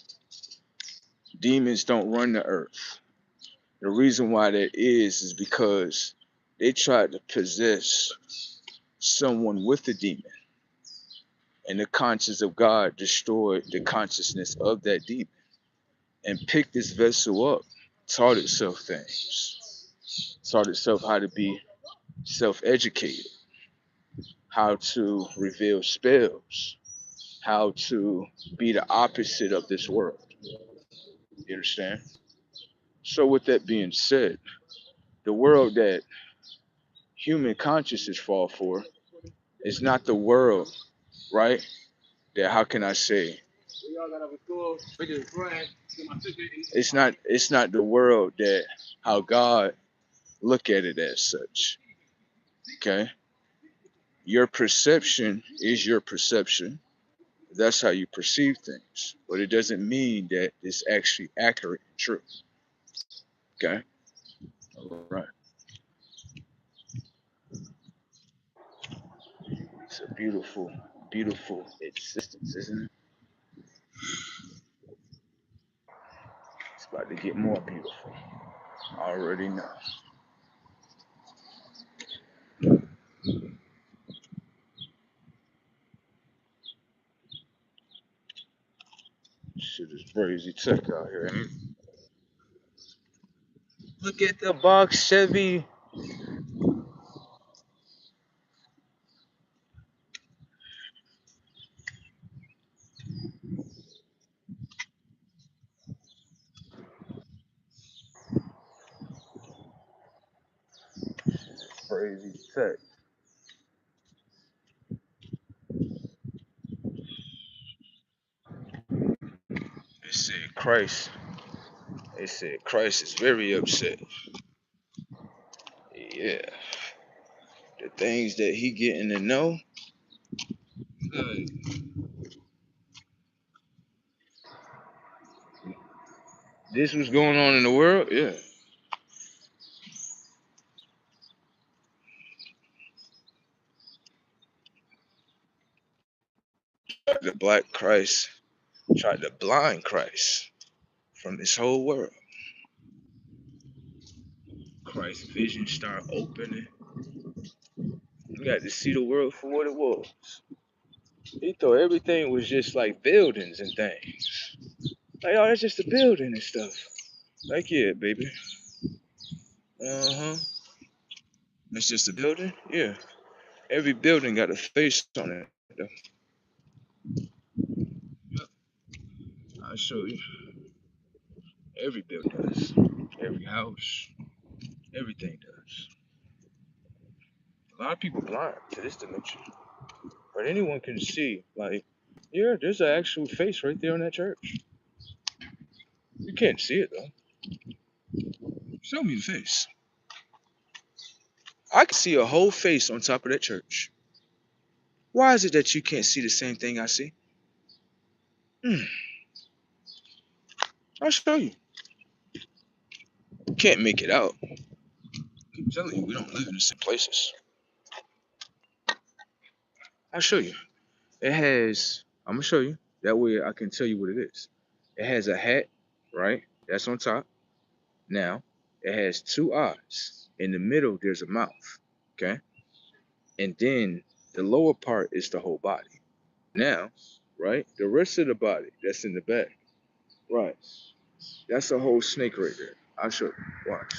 Demons don't run the earth. The reason why that is because they tried to possess someone with a demon. And the conscience of God destroyed the consciousness of that demon and picked this vessel up, taught itself things, taught itself how to be self-educated, how to reveal spells, how to be the opposite of this world. You understand? So with that being said, the world that human consciousness fall for is not the world, right? That how can I say? It's not the world that how God look at it as such. Okay? Your perception is your perception. That's how you perceive things. But it doesn't mean that it's actually accurate and true. Okay? All right. It's a beautiful, beautiful existence, isn't it? It's about to get more beautiful. I already know. Shit is crazy tech out here, ain't it? Look at the box Chevy. Crazy tech. They said Christ. They said Christ is very upset. Yeah. The things that he getting to know. Like, this was going on in the world. Yeah. The black Christ tried to blind Christ from this whole world. Christ's vision start opening. You got to see the world for what it was. He thought everything was just like buildings and things. Like, oh, that's just a building and stuff. Like, yeah, baby. Uh-huh. It's just a building? Yeah. Every building got a face on it. Yep. I'll show you. Every building does. Every house. Everything does. A lot of people blind to this dimension. But anyone can see, like, yeah, there's an actual face right there in that church. You can't see it though. Show me the face. I can see a whole face on top of that church. Why is it that you can't see the same thing I see? Hmm. I'll show you. Can't make it out. I'm telling you, we don't live in the same places. I'll show you. It has, I'm gonna show you. That way I can tell you what it is. It has a hat, right? That's on top. Now, it has two eyes. In the middle, there's a mouth. Okay? And then the lower part is the whole body. Now, right? The rest of the body that's in the back. Right. That's a whole snake right there. I'll show you. Watch.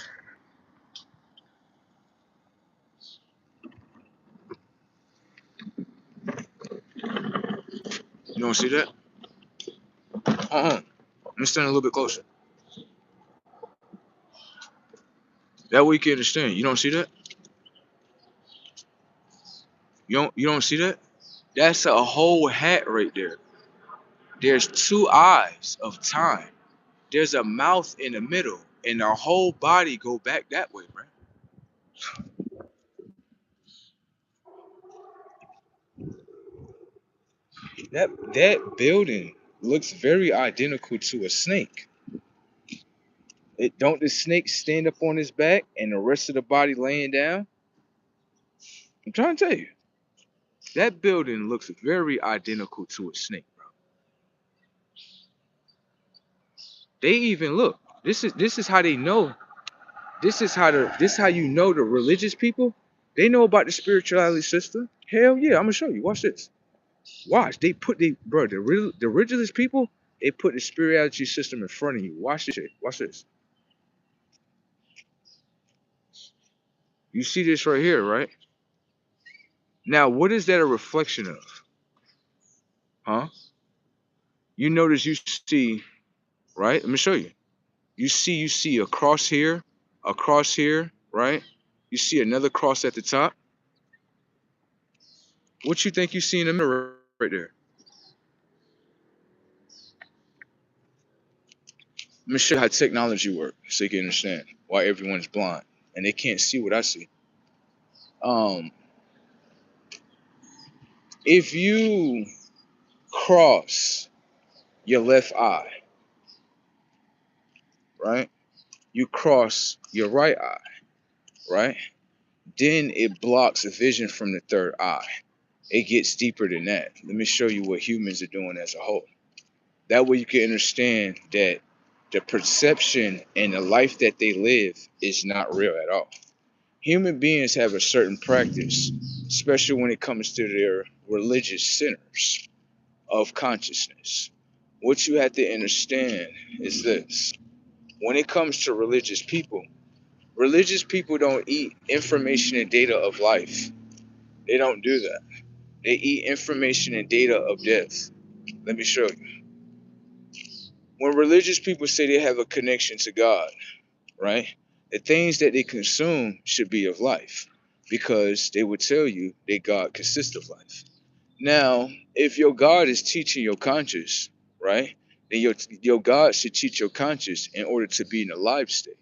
You don't see that? Let me stand a little bit closer. That way you can understand. You don't see that? You don't see that? That's a whole hat right there. There's two eyes of time. There's a mouth in the middle, and the whole body go back that way, bro. That building looks very identical to a snake. It don't the snake stand up on his back and the rest of the body laying down? I'm trying to tell you. That building looks very identical to a snake, bro. They even look. This is how they know. This is how you know the religious people. They know about the spirituality system. Hell yeah, I'm gonna show you. Watch this. Watch. The religious people, they put the spirituality system in front of you. Watch this shit. Watch this. You see this right here, right? Now, what is that a reflection of? Huh? You notice you see, right? Let me show you. You see a cross here, right? You see another cross at the top. What you think you see in the mirror right there? Let me show you how technology works so you can understand why everyone's blind and they can't see what I see. Um, if you cross your left eye, right? You cross your right eye, right? Then it blocks the vision from the third eye. It gets deeper than that. Let me show you what humans are doing as a whole. That way you can understand that the perception and the life that they live is not real at all. Human beings have a certain practice, especially when it comes to their religious centers of consciousness. What you have to understand is this. When it comes to religious people don't eat information and data of life. They don't do that. They eat information and data of death. Let me show you. When religious people say they have a connection to God, right? The things that they consume should be of life because they would tell you that God consists of life. Now, if your God is teaching your conscious, right, then your God should teach your conscious in order to be in a live state.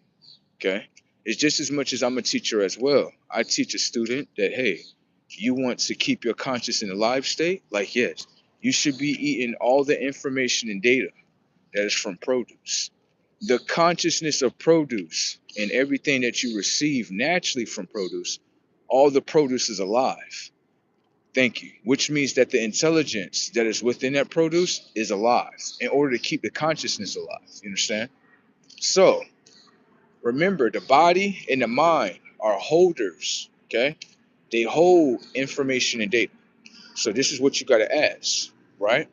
Okay? It's just as much as I'm a teacher as well. I teach a student that, hey, you want to keep your conscious in a live state? Like, yes, you should be eating all the information and data that is from produce. The consciousness of produce and everything that you receive naturally from produce, all the produce is alive. Thank you. Which means that the intelligence that is within that produce is alive in order to keep the consciousness alive. You understand? So remember, the body and the mind are holders. Okay? They hold information and data. So this is what you got to ask, right?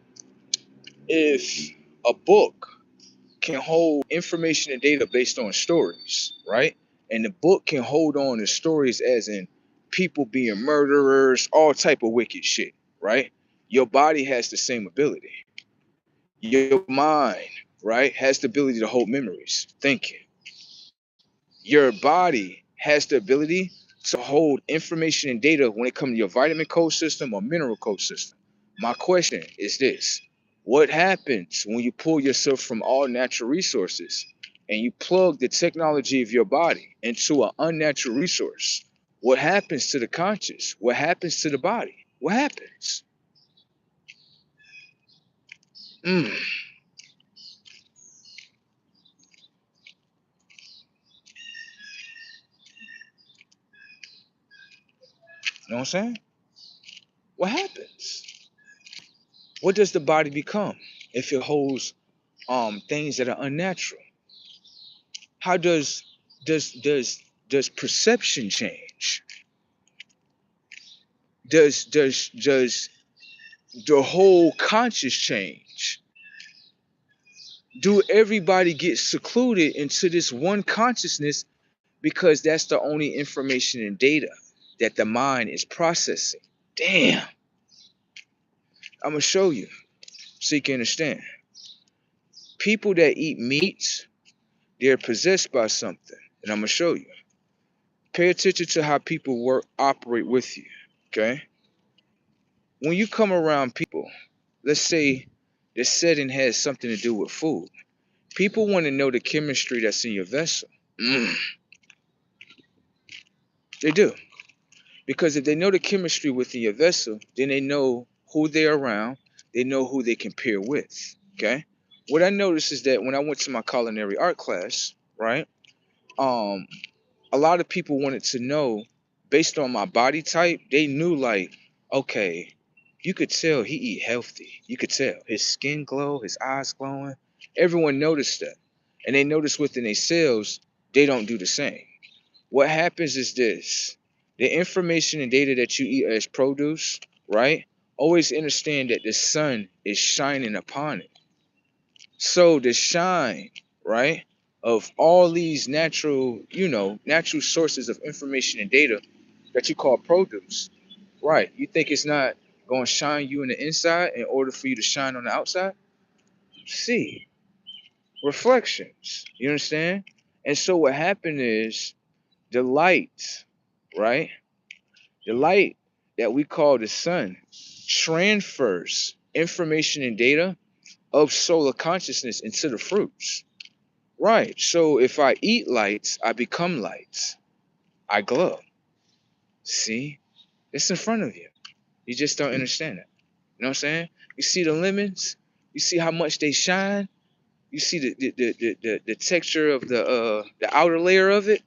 If a book can hold information and data based on stories, right? And the book can hold on to stories as in people being murderers, all type of wicked shit, right? Your body has the same ability. Your mind, right, has the ability to hold memories. Thinking. Your body has the ability to hold information and data when it comes to your vitamin code system or mineral code system. My question is this. What happens when you pull yourself from all natural resources and you plug the technology of your body into an unnatural resource? What happens to the conscious? What happens to the body? What happens? You know what I'm saying? What happens? What does the body become if it holds things that are unnatural? How does perception change? Does the whole conscious change? Do everybody get secluded into this one consciousness because that's the only information and data that the mind is processing? Damn. I'm gonna show you. So you can understand. People that eat meats, they're possessed by something. And I'm gonna show you. Pay attention to how people operate with you. Okay? When you come around people, let's say the setting has something to do with food. People want to know the chemistry that's in your vessel. Mm, they do. Because if they know the chemistry within your vessel, then they know who they're around, they know who they compare with. Okay? What I noticed is that when I went to my culinary art class, right? Um, a lot of people wanted to know, based on my body type, they knew like, okay, you could tell he eat healthy. You could tell his skin glow, his eyes glowing. Everyone noticed that. And they noticed within themselves, they don't do the same. What happens is this: the information and data that you eat as produce, right? Always understand that the sun is shining upon it. So the shine, right, of all these natural, natural sources of information and data that you call produce, right? You think it's not going to shine you in the inside in order for you to shine on the outside? See, reflections. You understand? And so what happened is the light, right? The light that we call the sun transfers information and data of solar consciousness into the fruits. Right. So if I eat lights, I become lights. I glow. See? It's in front of you. You just don't understand it. You know what I'm saying? You see the lemons? You see how much they shine? You see the texture of the outer layer of it?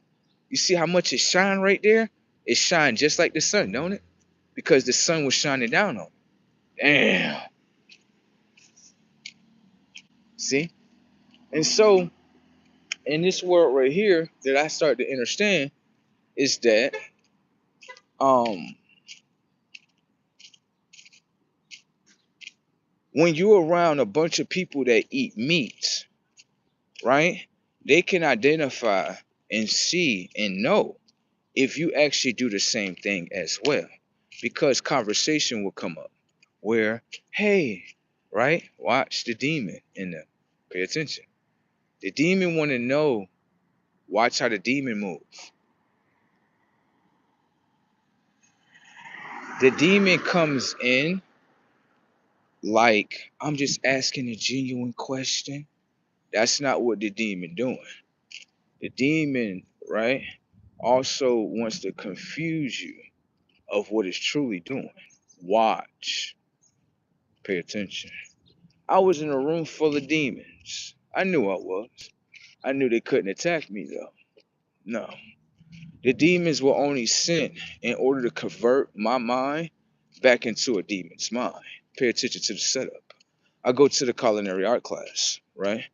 You see how much it shine right there? It shine just like the sun, don't it? Because the sun was shining down on it. Damn. See? And so in this world right here that I start to understand is that um when you're around a bunch of people that eat meat, right? They can identify and see and know if you actually do the same thing as well. Because conversation will come up where, hey, right? Watch the demon in them. Pay attention. The demon want to know, watch how the demon moves. The demon comes in like, I'm just asking a genuine question. That's not what the demon doing. The demon, right, also wants to confuse you of what it's truly doing. Watch. Pay attention. I was in a room full of demons. I knew I was. I knew they couldn't attack me though. No. The demons were only sent in order to convert my mind back into a demon's mind. Pay attention to the setup. I go to the culinary art class, right?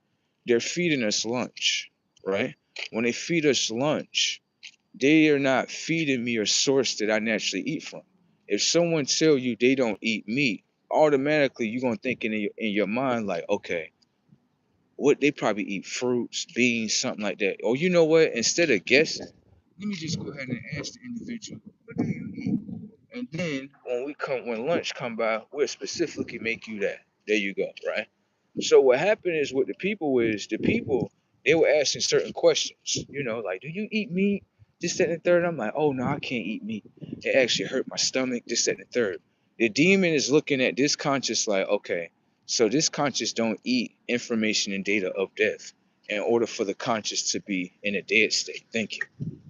They're feeding us lunch, right? When they feed us lunch, they are not feeding me a source that I naturally eat from. If someone tell you they don't eat meat, automatically you're gonna think in your mind like, okay, what they probably eat fruits, beans, something like that. Or you know what? Instead of guessing, let me just go ahead and ask the individual, what do you eat? And then when lunch come by, we'll specifically make you that. There you go, right? So what happened is with the people is the people they were asking certain questions, like, do you eat meat? This, that, and the third. I'm like, oh no, I can't eat meat. It actually hurt my stomach, this, that, and the third. The demon is looking at this conscious like, okay, so this conscious don't eat information and data of death in order for the conscious to be in a dead state. Thank you.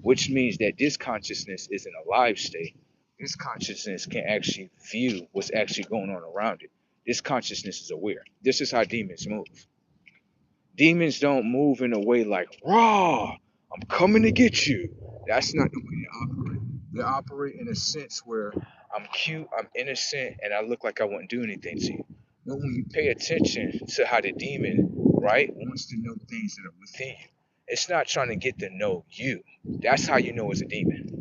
Which means that this consciousness is in a live state. This consciousness can actually view what's actually going on around it. This consciousness is aware. This is how demons move. Demons don't move in a way like, raw, I'm coming to get you. That's not the way they operate. They operate in a sense where I'm cute, I'm innocent, and I look like I wouldn't do anything to you. But when you pay attention to how the demon, right, wants to know things that are within you, it's not trying to get to know you. That's how you know it's a demon.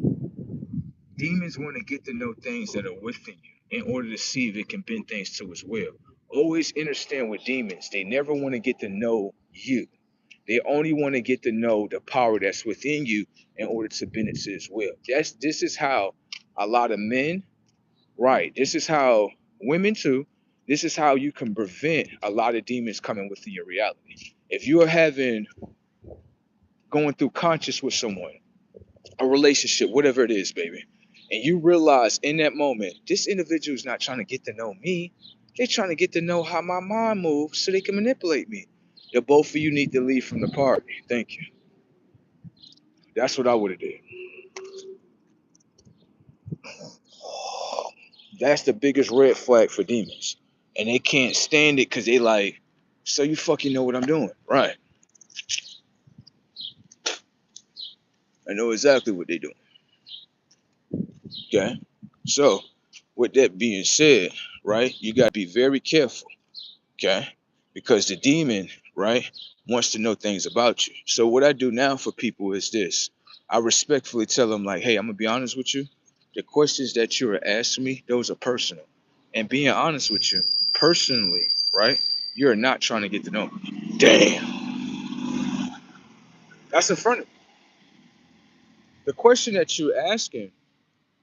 Demons want to get to know things that are within you in order to see if it can bend things to its will. Always understand with demons, they never want to get to know you. They only want to get to know the power that's within you in order to bend it to its will. This is how a lot of men, right? This is how women too, This is how you can prevent a lot of demons coming within your reality. If you are going through conscious with someone, a relationship, whatever it is, baby, and you realize in that moment, this individual is not trying to get to know me. They're trying to get to know how my mind moves so they can manipulate me. The both of you need to leave from the party. Thank you. That's what I would have did. That's the biggest red flag for demons. And they can't stand it because they like, so you fucking know what I'm doing. Right. I know exactly what they're doing. Okay. So with that being said, right, you gotta be very careful. Okay. Because the demon, right, wants to know things about you. So what I do now for people is this. I respectfully tell them, like, hey, I'm gonna be honest with you. The questions that you are asking me, those are personal. And being honest with you, personally, right, you're not trying to get to know me. Damn. That's in front of me. The question that you're asking,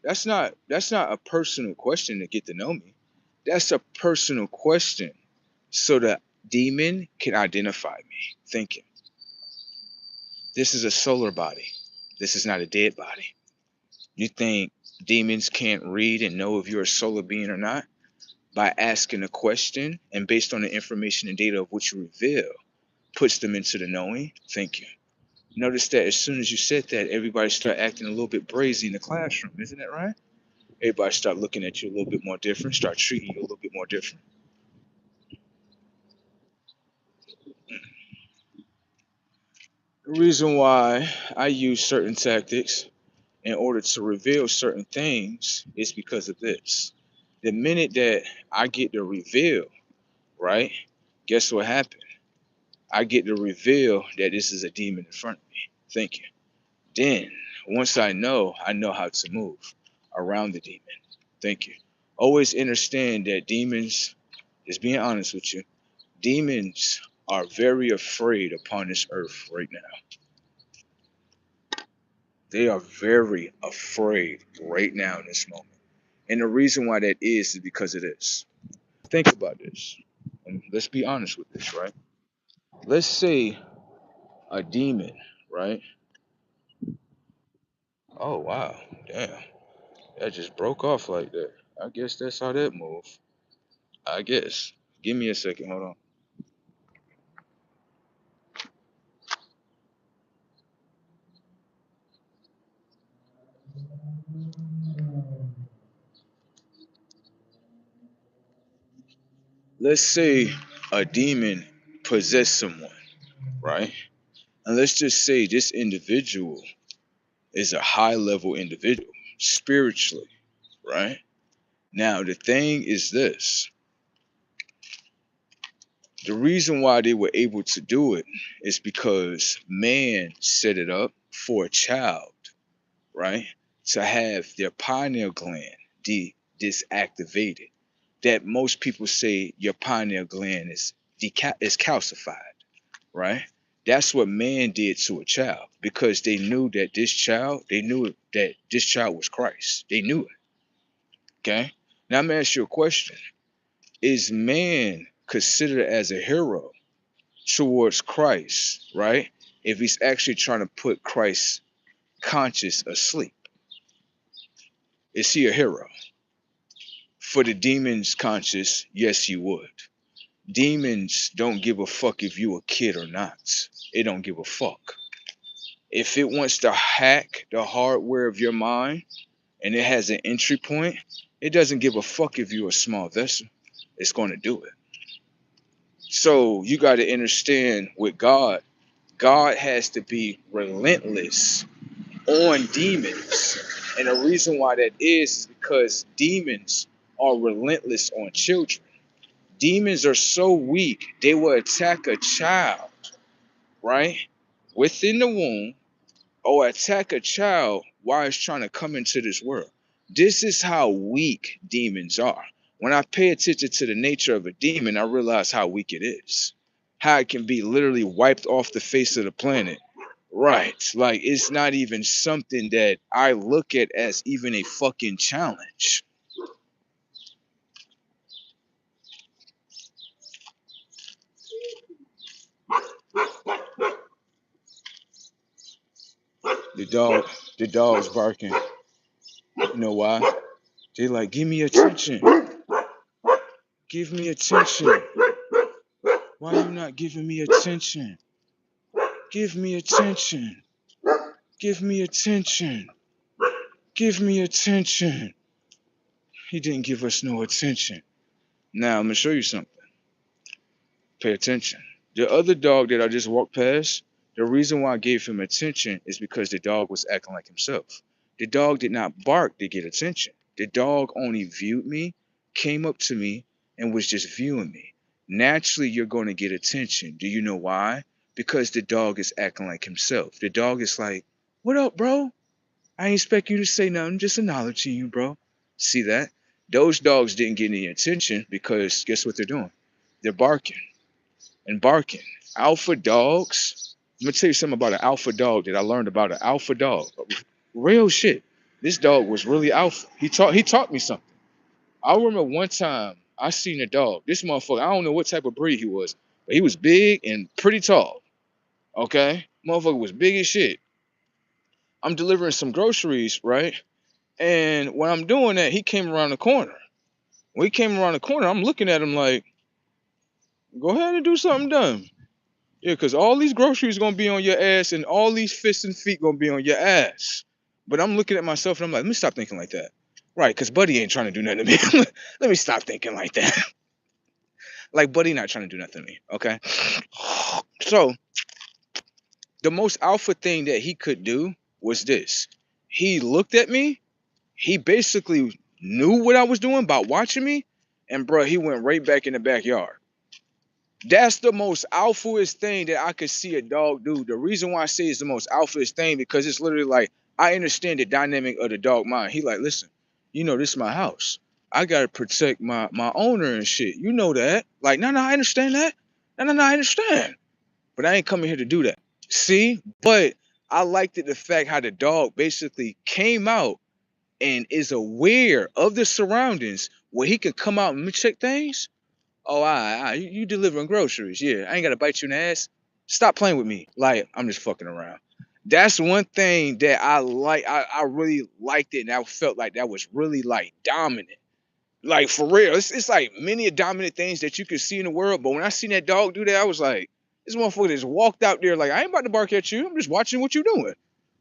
that's not a personal question to get to know me. That's a personal question so the demon can identify me. Thinking. This is a solar body. This is not a dead body. You think demons can't read and know if you're a solar being or not? By asking a question and based on the information and data of what you reveal, puts them into the knowing. Thank you. Notice that as soon as you said that, everybody start acting a little bit brazy in the classroom. Isn't that right? Everybody start looking at you a little bit more different, start treating you a little bit more different. The reason why I use certain tactics in order to reveal certain things is because of this. The minute that I get to reveal, right, guess what happened? I get to reveal that this is a demon in front of me. Thank you. Then, once I know how to move around the demon. Thank you. Always understand that demons, just being honest with you, demons are very afraid upon this earth right now. They are very afraid right now in this moment. And the reason why that is because of this. Think about this. And let's be honest with this, right? Let's say a demon, right? Oh, wow. Damn. That just broke off like that. I guess that's how that moved. I guess. Give me a second. Hold on. Let's say a demon possessed someone, right? And let's just say this individual is a high level individual spiritually, right? Now, the thing is this, the reason why they were able to do it is because man set it up for a child, right? To have their pineal gland disactivated. That most people say your pineal gland is calcified, right? That's what man did to a child because they knew that they knew that this child was Christ. They knew it. Okay. Now I'm gonna ask you a question. Is man considered as a hero towards Christ, right? If he's actually trying to put Christ conscious asleep, is he a hero? For the demons conscious, yes, he would. Demons don't give a fuck if you a kid or not. It don't give a fuck. If it wants to hack the hardware of your mind and it has an entry point, it doesn't give a fuck if you're a small vessel. It's going to do it. So you got to understand with God, God has to be relentless on demons. And the reason why that is because demons are relentless on children. Demons are so weak, they will attack a child, right? Within the womb, or attack a child while it's trying to come into this world. This is how weak demons are. When I pay attention to the nature of a demon, I realize how weak it is. How it can be literally wiped off the face of the planet. Right. Like it's not even something that I look at as even a fucking challenge. The dog's barking. You know why? They like, give me attention. Give me attention. Why are you not giving me attention? Give me attention. Give me attention. Give me attention. He didn't give us no attention. Now I'm gonna show you something. Pay attention. The other dog that I just walked past, the reason why I gave him attention is because the dog was acting like himself. The dog did not bark to get attention. The dog only viewed me, came up to me, and was just viewing me. Naturally, you're going to get attention. Do you know why? Because the dog is acting like himself. The dog is like, what up, bro? I ain't expect you to say nothing, just acknowledging you, bro. See that? Those dogs didn't get any attention because guess what they're doing? They're barking and barking. Alpha dogs. Let me tell you something about an alpha dog that I learned about an alpha dog. Real shit. This dog was really alpha. He taught me something. I remember one time I seen a dog. This motherfucker, I don't know what type of breed he was, but he was big and pretty tall. Okay? Motherfucker was big as shit. I'm delivering some groceries, right? And when I'm doing that, he came around the corner. When he came around the corner, I'm looking at him like, go ahead and do something dumb. Yeah, because all these groceries gonna be on your ass and all these fists and feet gonna be on your ass. But I'm looking at myself and I'm like, let me stop thinking like that. Right, because Buddy ain't trying to do nothing to me. Let me stop thinking like that. Like Buddy not trying to do nothing to me, okay? So the most alpha thing that he could do was this. He looked at me, he basically knew what I was doing by watching me, and bro, he went right back in the backyard. That's the most alphaest thing that I could see a dog do. The reason why I say it's the most alphaest thing because it's literally like I understand the dynamic of the dog mind. He like, listen, you know this is my house. I gotta protect my owner and shit. You know that. Like, no, I understand that. No, I understand. But I ain't coming here to do that. See, but I liked it the fact how the dog basically came out and is aware of the surroundings where he can come out and check things. Oh, you delivering groceries. Yeah, I ain't got to bite you in the ass. Stop playing with me. Like, I'm just fucking around. That's one thing that I like. I really liked it. And I felt like that was really like dominant. Like, for real. It's like many dominant things that you could see in the world. But when I seen that dog do that, I was like, this motherfucker just walked out there like, I ain't about to bark at you. I'm just watching what you doing.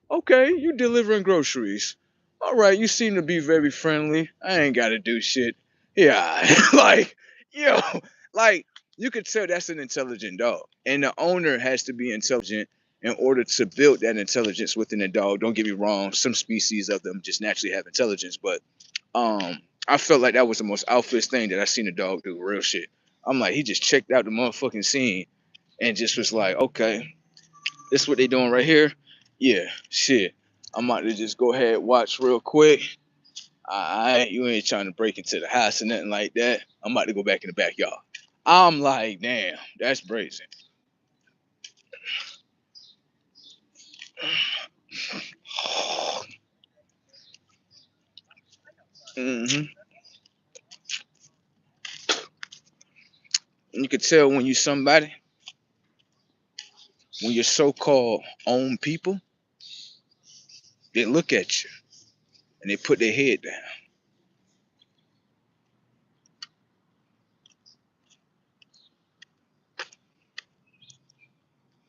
Okay, you delivering groceries. All right, you seem to be very friendly. I ain't got to do shit. Yeah, like, yo, like, you could tell that's an intelligent dog. And the owner has to be intelligent in order to build that intelligence within the dog. Don't get me wrong, some species of them just naturally have intelligence, but I felt like that was the most alphaest thing that I seen a dog do, real shit. I'm like, he just checked out the motherfucking scene and just was like, okay, this what they doing right here? Yeah, shit. I'm about to just go ahead watch real quick. You ain't trying to break into the house or nothing like that. I'm about to go back in the backyard. I'm like, damn, that's brazen. hmm You could tell when you somebody, when you're so-called own people, they look at you and they put their head down.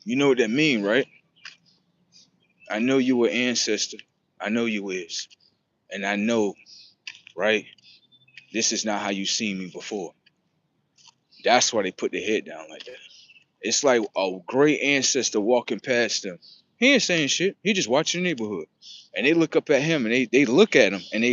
You know what that mean, right? I know you were ancestor. I know you is. And I know, right? This is not how you seen me before. That's why they put their head down like that. It's like a great ancestor walking past them. He ain't saying shit. He just watching the neighborhood. And they look up at him and they look at him and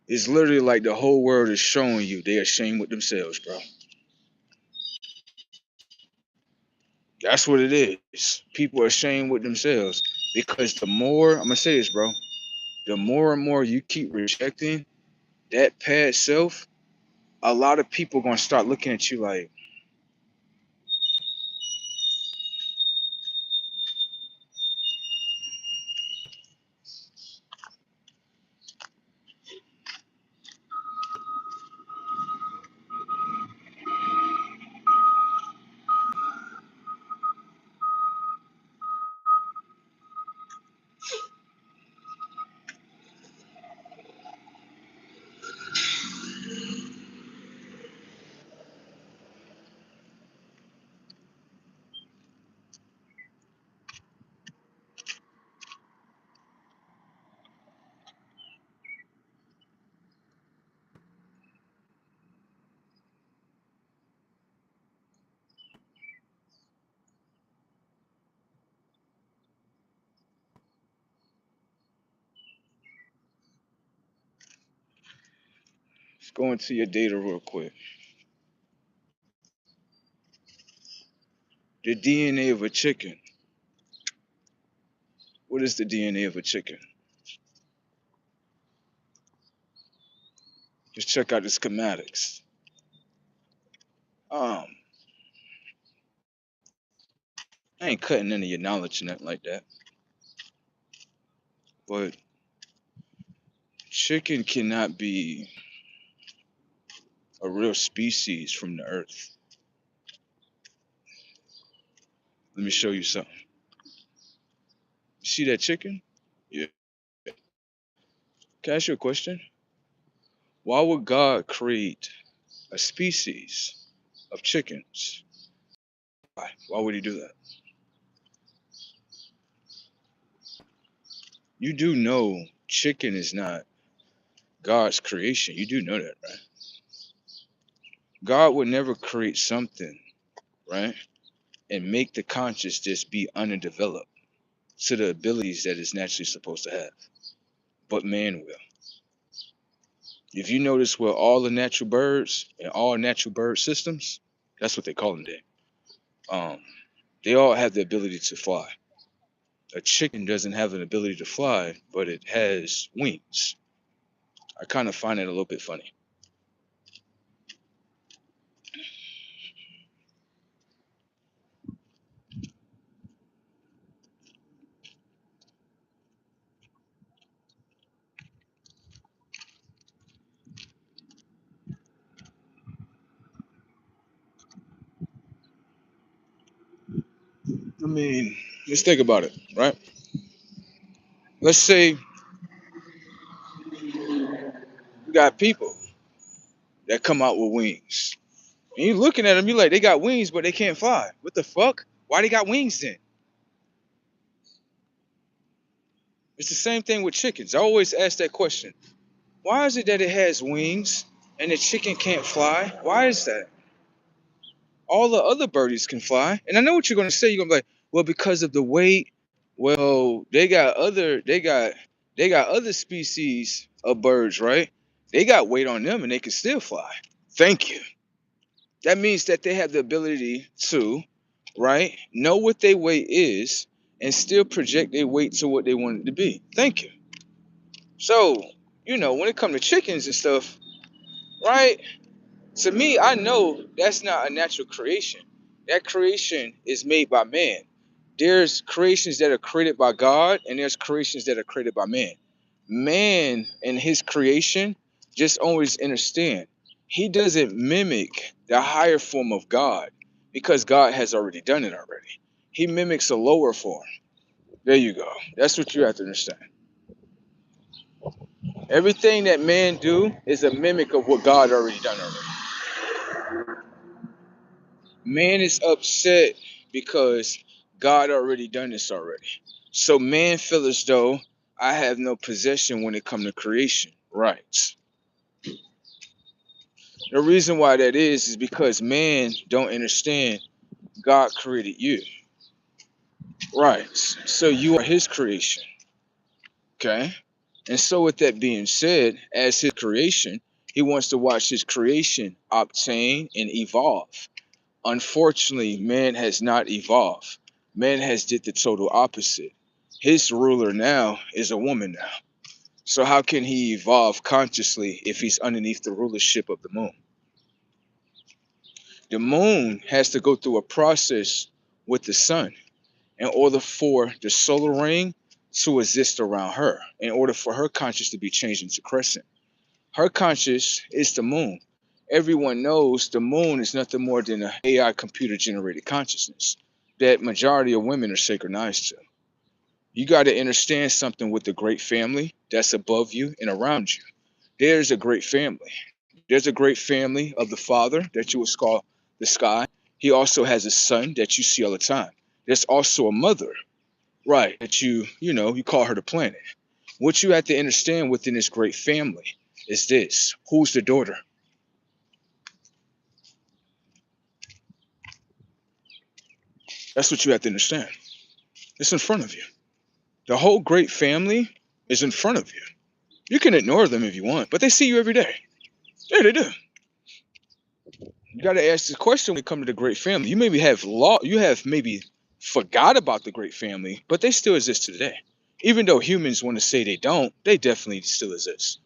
it's literally like the whole world is showing you they ashamed with themselves, bro. That's what it is. People are ashamed with themselves. Because the more, I'm gonna say this, bro, the more and more you keep rejecting that past self, a lot of people gonna start looking at you like, Let's go into your data real quick. The DNA of a chicken. What is the DNA of a chicken? Just check out the schematics. I ain't cutting into your knowledge and nothing like that. But chicken cannot be a real species from the earth. Let me show you something. You see that chicken? Yeah. Can I ask you a question? Why would God create a species of chickens? Why? Why would he do that? You do know chicken is not God's creation. You do know that, right? God would never create something, right, and make the conscious just be underdeveloped to the abilities that it's naturally supposed to have. But man will. If you notice where all the natural birds and all natural bird systems, that's what they call them there. They all have the ability to fly. A chicken doesn't have an ability to fly, but it has wings. I kind of find it a little bit funny. I mean, let's think about it, right? Let's say we got people that come out with wings. And you're looking at them, you're like, they got wings, but they can't fly. What the fuck? Why they got wings then? It's the same thing with chickens. I always ask that question. Why is it that it has wings and the chicken can't fly? Why is that? All the other birdies can fly. And I know what you're gonna say. You're gonna be like, well, because of the weight. Well, they got other species of birds, right? They got weight on them and they can still fly. Thank you. That means that they have the ability to, right, know what their weight is and still project their weight to what they want it to be. Thank you. So, when it comes to chickens and stuff, right? To me, I know that's not a natural creation. That creation is made by man. There's creations that are created by God, and there's creations that are created by man. Man and his creation just always understand. He doesn't mimic the higher form of God because God has already done it already. He mimics a lower form. There you go. That's what you have to understand. Everything that man do is a mimic of what God already done already. Man is upset because God already done this already. So man feel as though I have no possession when it come to creation rights. The reason why that is because man don't understand God created you. Right. So you are his creation. Okay. And so with that being said, as his creation, he wants to watch his creation obtain and evolve. Unfortunately, man has not evolved. Man has did the total opposite. His ruler now is a woman now. So how can he evolve consciously if he's underneath the rulership of the moon? The moon has to go through a process with the sun in order for the solar ring to exist around her, in order for her conscious to be changed into crescent. Her conscious is the moon. Everyone knows the moon is nothing more than an AI computer generated consciousness that majority of women are synchronized to. You got to understand something with the great family that's above you and around you. There's a great family. There's a great family of the father that you would call the sky. He also has a son that you see all the time. There's also a mother, right, that you call her the planet. What you have to understand within this great family is this. Who's the daughter? That's what you have to understand. It's in front of you. The whole great family is in front of you. You can ignore them if you want, but they see you every day. Yeah, they do. You got to ask this question when it comes to the great family. You maybe have you have maybe forgot about the great family, but they still exist today. Even though humans want to say they don't, they definitely still exist.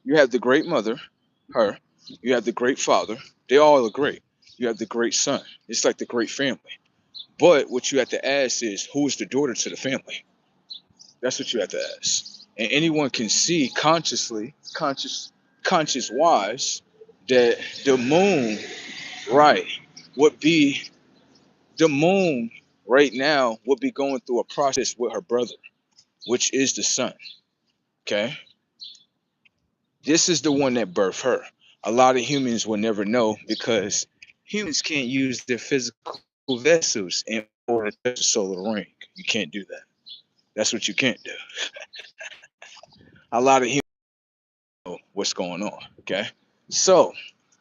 You have the great mother, her. You have the great father. They all are great. You have the great son. It's like the great family. But what you have to ask is, who is the daughter to the family? That's what you have to ask. And anyone can see conscious wise, that the moon, right, would be the moon right now would be going through a process with her brother, which is the sun. Okay. This is the one that birthed her. A lot of humans will never know because humans can't use their physical vessels in order to touch the solar ring. You can't do that. That's what you can't do. A lot of humans know what's going on. Okay. So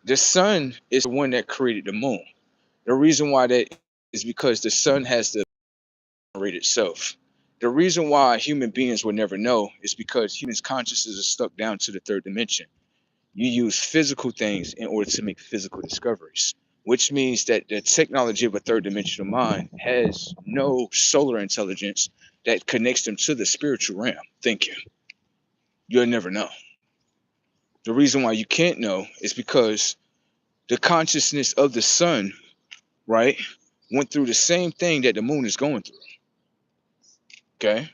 the sun is the one that created the moon. The reason why that is because the sun has to generate itself. The reason why human beings will never know is because humans' consciousness is stuck down to the third dimension. You use physical things in order to make physical discoveries, which means that the technology of a third dimensional mind has no solar intelligence that connects them to the spiritual realm. Thank you. You'll never know. The reason why you can't know is because the consciousness of the sun, right, went through the same thing that the moon is going through. Okay.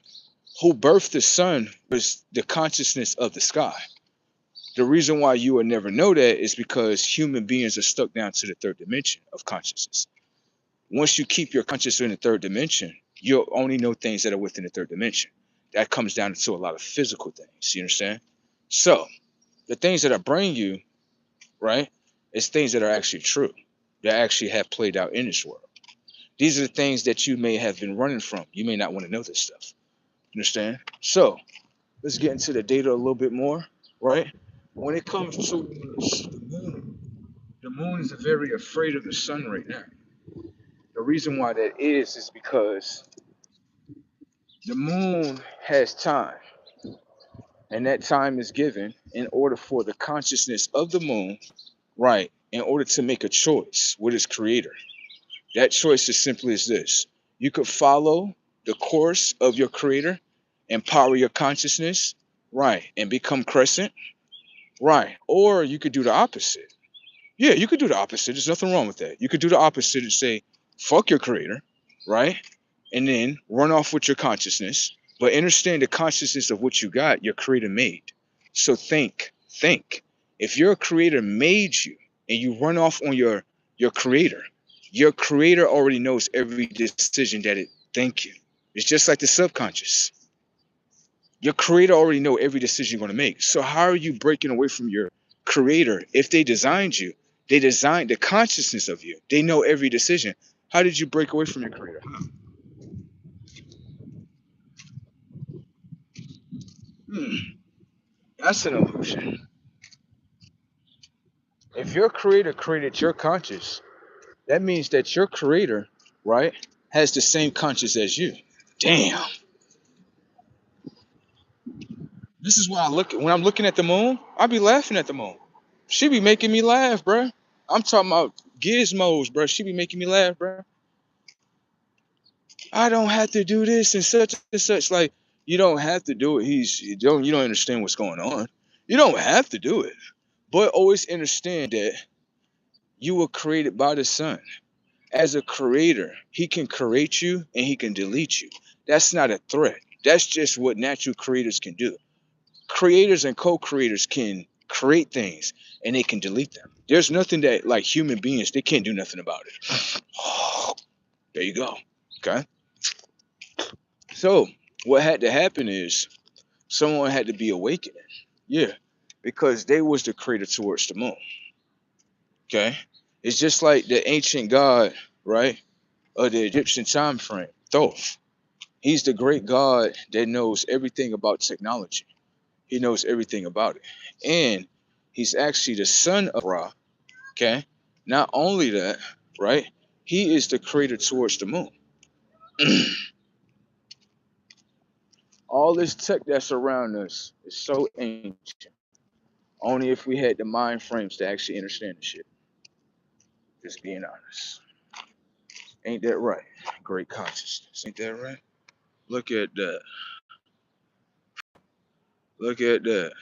Who birthed the sun was the consciousness of the sky. The reason why you will never know that is because human beings are stuck down to the third dimension of consciousness. Once you keep your consciousness in the third dimension, you'll only know things that are within the third dimension. That comes down to a lot of physical things. You understand? So the things that I bring you, right, is things that are actually true, that actually have played out in this world. These are the things that you may have been running from. You may not want to know this stuff. You understand? So let's get into the data a little bit more, right? When it comes to the moon is very afraid of the sun right now. The reason why that is because the moon has time, and that time is given in order for the consciousness of the moon, right, in order to make a choice with its creator. That choice is simply as this: you could follow the course of your creator, empower your consciousness, right, and become crescent, right, or you could do the opposite. Yeah, you could do the opposite. There's nothing wrong with that. You could do the opposite and say, fuck your creator, right? And then run off with your consciousness. But understand the consciousness of what you got, your creator made. So think. If your creator made you and you run off on your creator already knows every decision that it thank you. It's just like the subconscious. Your creator already know every decision you're going to make. So how are you breaking away from your creator? If they designed you, they designed the consciousness of you. They know every decision. How did you break away from your creator? Hmm, that's an illusion. If your creator created your conscious, that means that your creator, right, has the same conscious as you. Damn. This is why I look when I'm looking at the moon, I be laughing at the moon. She be making me laugh, bruh. I'm talking about gizmos, bruh. She be making me laugh, bruh. I don't have to do this and such and such. Like, you don't have to do it. You don't understand what's going on. You don't have to do it. But always understand that you were created by the sun. As a creator, he can create you and he can delete you. That's not a threat. That's just what natural creators can do. Creators and co-creators can create things and they can delete them. There's nothing that, like, human beings, they can't do nothing about it. There you go. Okay. So what had to happen is someone had to be awakened. Yeah. Because they was the creator towards the moon. Okay. It's just like the ancient god, right? Of the Egyptian time frame, Thoth. He's the great god that knows everything about technology. He knows everything about it. And he's actually the son of Ra. Okay. Not only that, right? He is the creator towards the moon. All this tech that's around us is so ancient. Only if we had the mind frames to actually understand the shit. Just being honest. Ain't that right? Great consciousness. Ain't that right? Look at that. Look at that.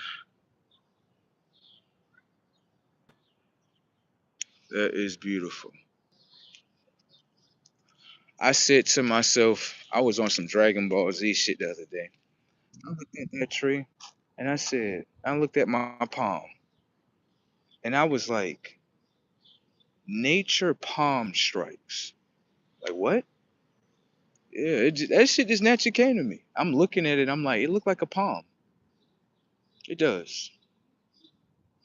That is beautiful. I said to myself, I was on some Dragon Ball Z shit the other day. I looked at that tree and I looked at my palm and I was like, nature palm strikes. Like, what? Yeah, that shit just naturally came to me. I'm looking at it, I'm like, it looked like a palm. It does.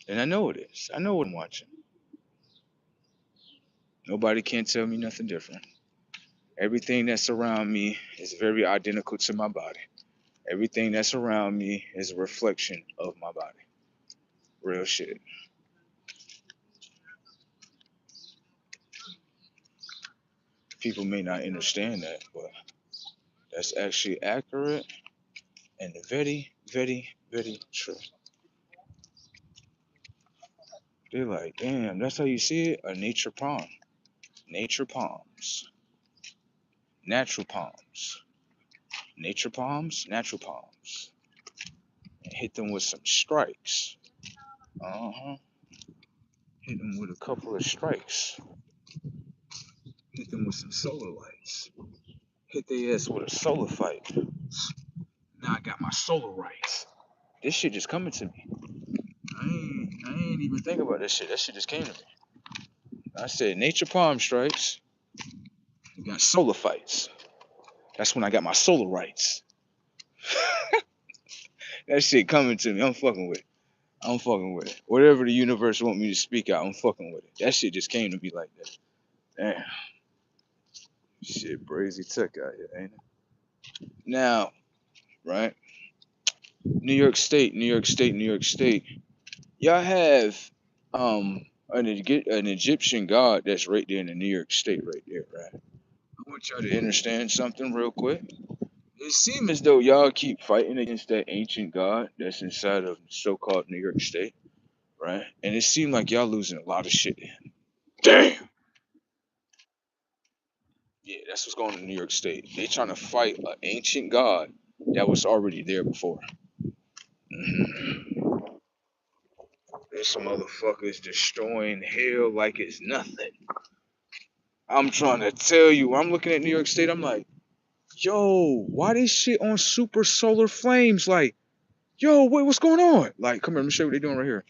And I know it is. I know what I'm watching. Nobody can tell me nothing different. Everything that's around me is very identical to my body. Everything that's around me is a reflection of my body. Real shit. People may not understand that, but that's actually accurate and very, very, very true. They're like, damn, that's how you see it? A nature palm. Nature palms. Natural palms. Nature palms, natural palms. And hit them with some strikes. Uh-huh. Hit them with a couple of strikes. Hit them with some solar lights. Hit their ass with a solar fight. Now I got my solar rights. This shit just coming to me. I ain't even think about this shit. That shit just came to me. I said nature palm strikes. You got solar fights. That's when I got my solar rights. That shit coming to me. I'm fucking with it. I'm fucking with it. Whatever the universe want me to speak out, I'm fucking with it. That shit just came to me like that. Damn. Shit, brazy tech out here, ain't it? Now, right? New York State, New York State, New York State. Y'all have an Egyptian god that's right there in the New York State right there, right? I want y'all to understand something real quick. It seems as though y'all keep fighting against that ancient god that's inside of so-called New York State, right? And it seemed like y'all losing a lot of shit. Damn. Yeah, that's what's going on in New York State. They trying to fight an ancient god that was already there before. Mhm. There's some motherfuckers destroying hell like it's nothing. I'm trying to tell you, I'm looking at New York State, I'm like, yo, why this shit on super solar flames? Like, yo, wait, what's going on? Like, come here, let me show you what they're doing right here.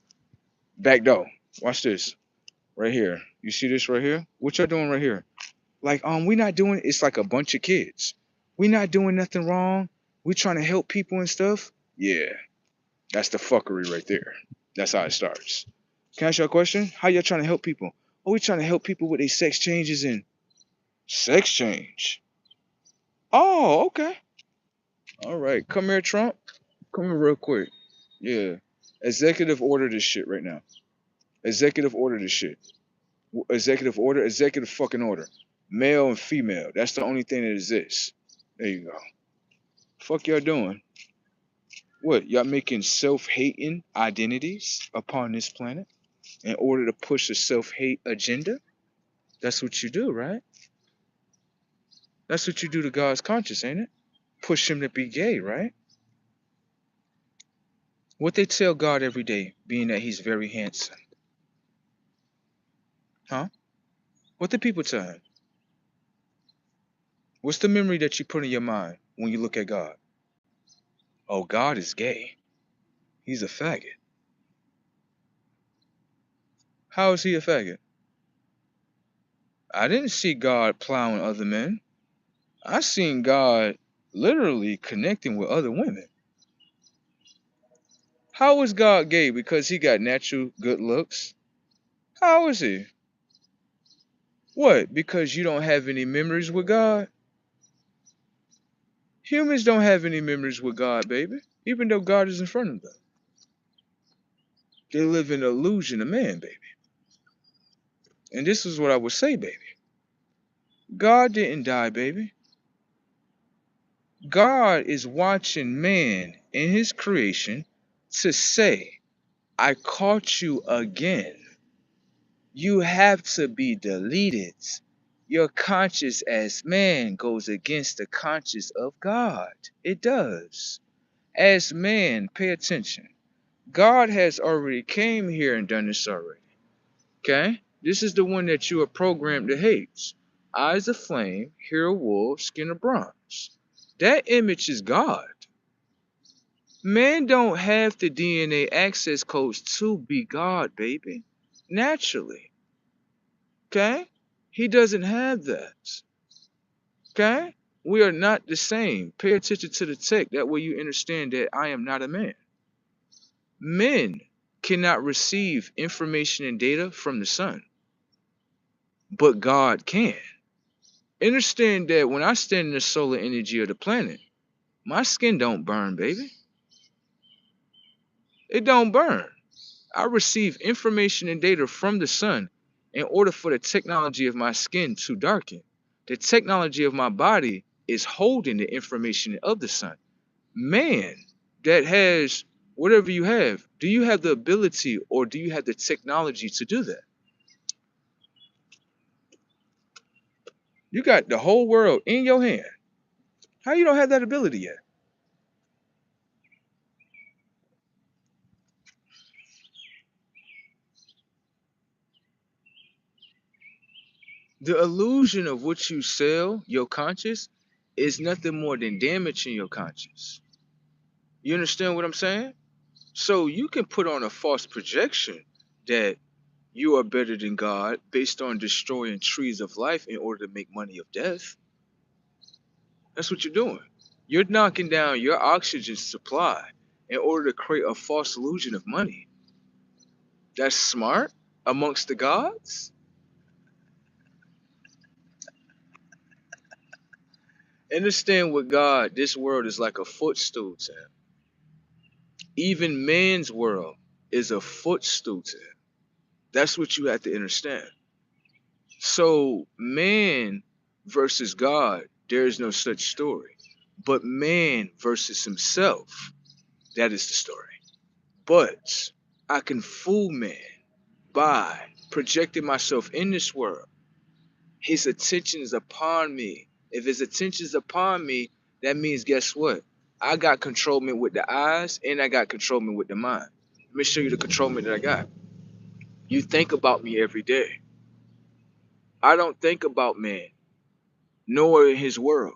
Back door. Watch this. Right here. You see this right here? What y'all doing right here? Like, we not doing it's like a bunch of kids. We not doing nothing wrong. We trying to help people and stuff. Yeah, that's the fuckery right there. That's how it starts. Can I ask you a question? How y'all trying to help people? Oh, we trying to help people with their sex changes and sex change. Oh, okay. All right. Come here, Trump. Come here real quick. Yeah. Executive order this shit right now. Executive order this shit. Executive order, executive fucking order. Male and female. That's the only thing that exists. There you go. Fuck y'all doing? What? Y'all making self-hating identities upon this planet in order to push a self-hate agenda? That's what you do, right? That's what you do to God's conscience, ain't it? Push him to be gay, right? What they tell God every day, being that he's very handsome. Huh? What do people tell him? What's the memory that you put in your mind when you look at God? Oh, God is gay. He's a faggot. How is he a faggot? I didn't see God plowing other men. I seen God literally connecting with other women. How is God gay? Because he got natural good looks? How is he? What? Because you don't have any memories with God? Humans don't have any memories with God, baby. Even though God is in front of them. They live in the illusion of man, baby. And this is what I would say, baby. God didn't die, baby. God is watching man in his creation to say I caught you again. You have to be deleted. Your conscience as man goes against the conscience of God. It does. As man, pay attention. God has already came here and done this already. Okay? This is the one that you are programmed to hate. Eyes of flame, hair of wool, skin of bronze. That image is God. Man don't have the DNA access codes to be God, baby. Naturally. Okay? He doesn't have that. Okay? We are not the same. Pay attention to the text. That way you understand that I am not a man. Men cannot receive information and data from the sun, but God can. Understand that when I stand in the solar energy of the planet, my skin don't burn, baby. It don't burn. I receive information and data from the sun in order for the technology of my skin to darken. The technology of my body is holding the information of the sun. Man that has whatever you have, do you have the ability or do you have the technology to do that? You got the whole world in your hand. How you don't have that ability yet? The illusion of what you sell, your conscious, is nothing more than damaging your conscious. You understand what I'm saying? So you can put on a false projection that you are better than God based on destroying trees of life in order to make money of death. That's what you're doing. You're knocking down your oxygen supply in order to create a false illusion of money. That's smart amongst the gods. Understand with God, this world is like a footstool to him. Even man's world is a footstool to him. That's what you have to understand. So, man versus God, there is no such story. But man versus himself, that is the story. But I can fool man by projecting myself in this world. His attention is upon me. If his attention is upon me, that means guess what? I got controlment with the eyes and I got controlment with the mind. Let me show you the controlment that I got. You think about me every day. I don't think about man, nor in his world.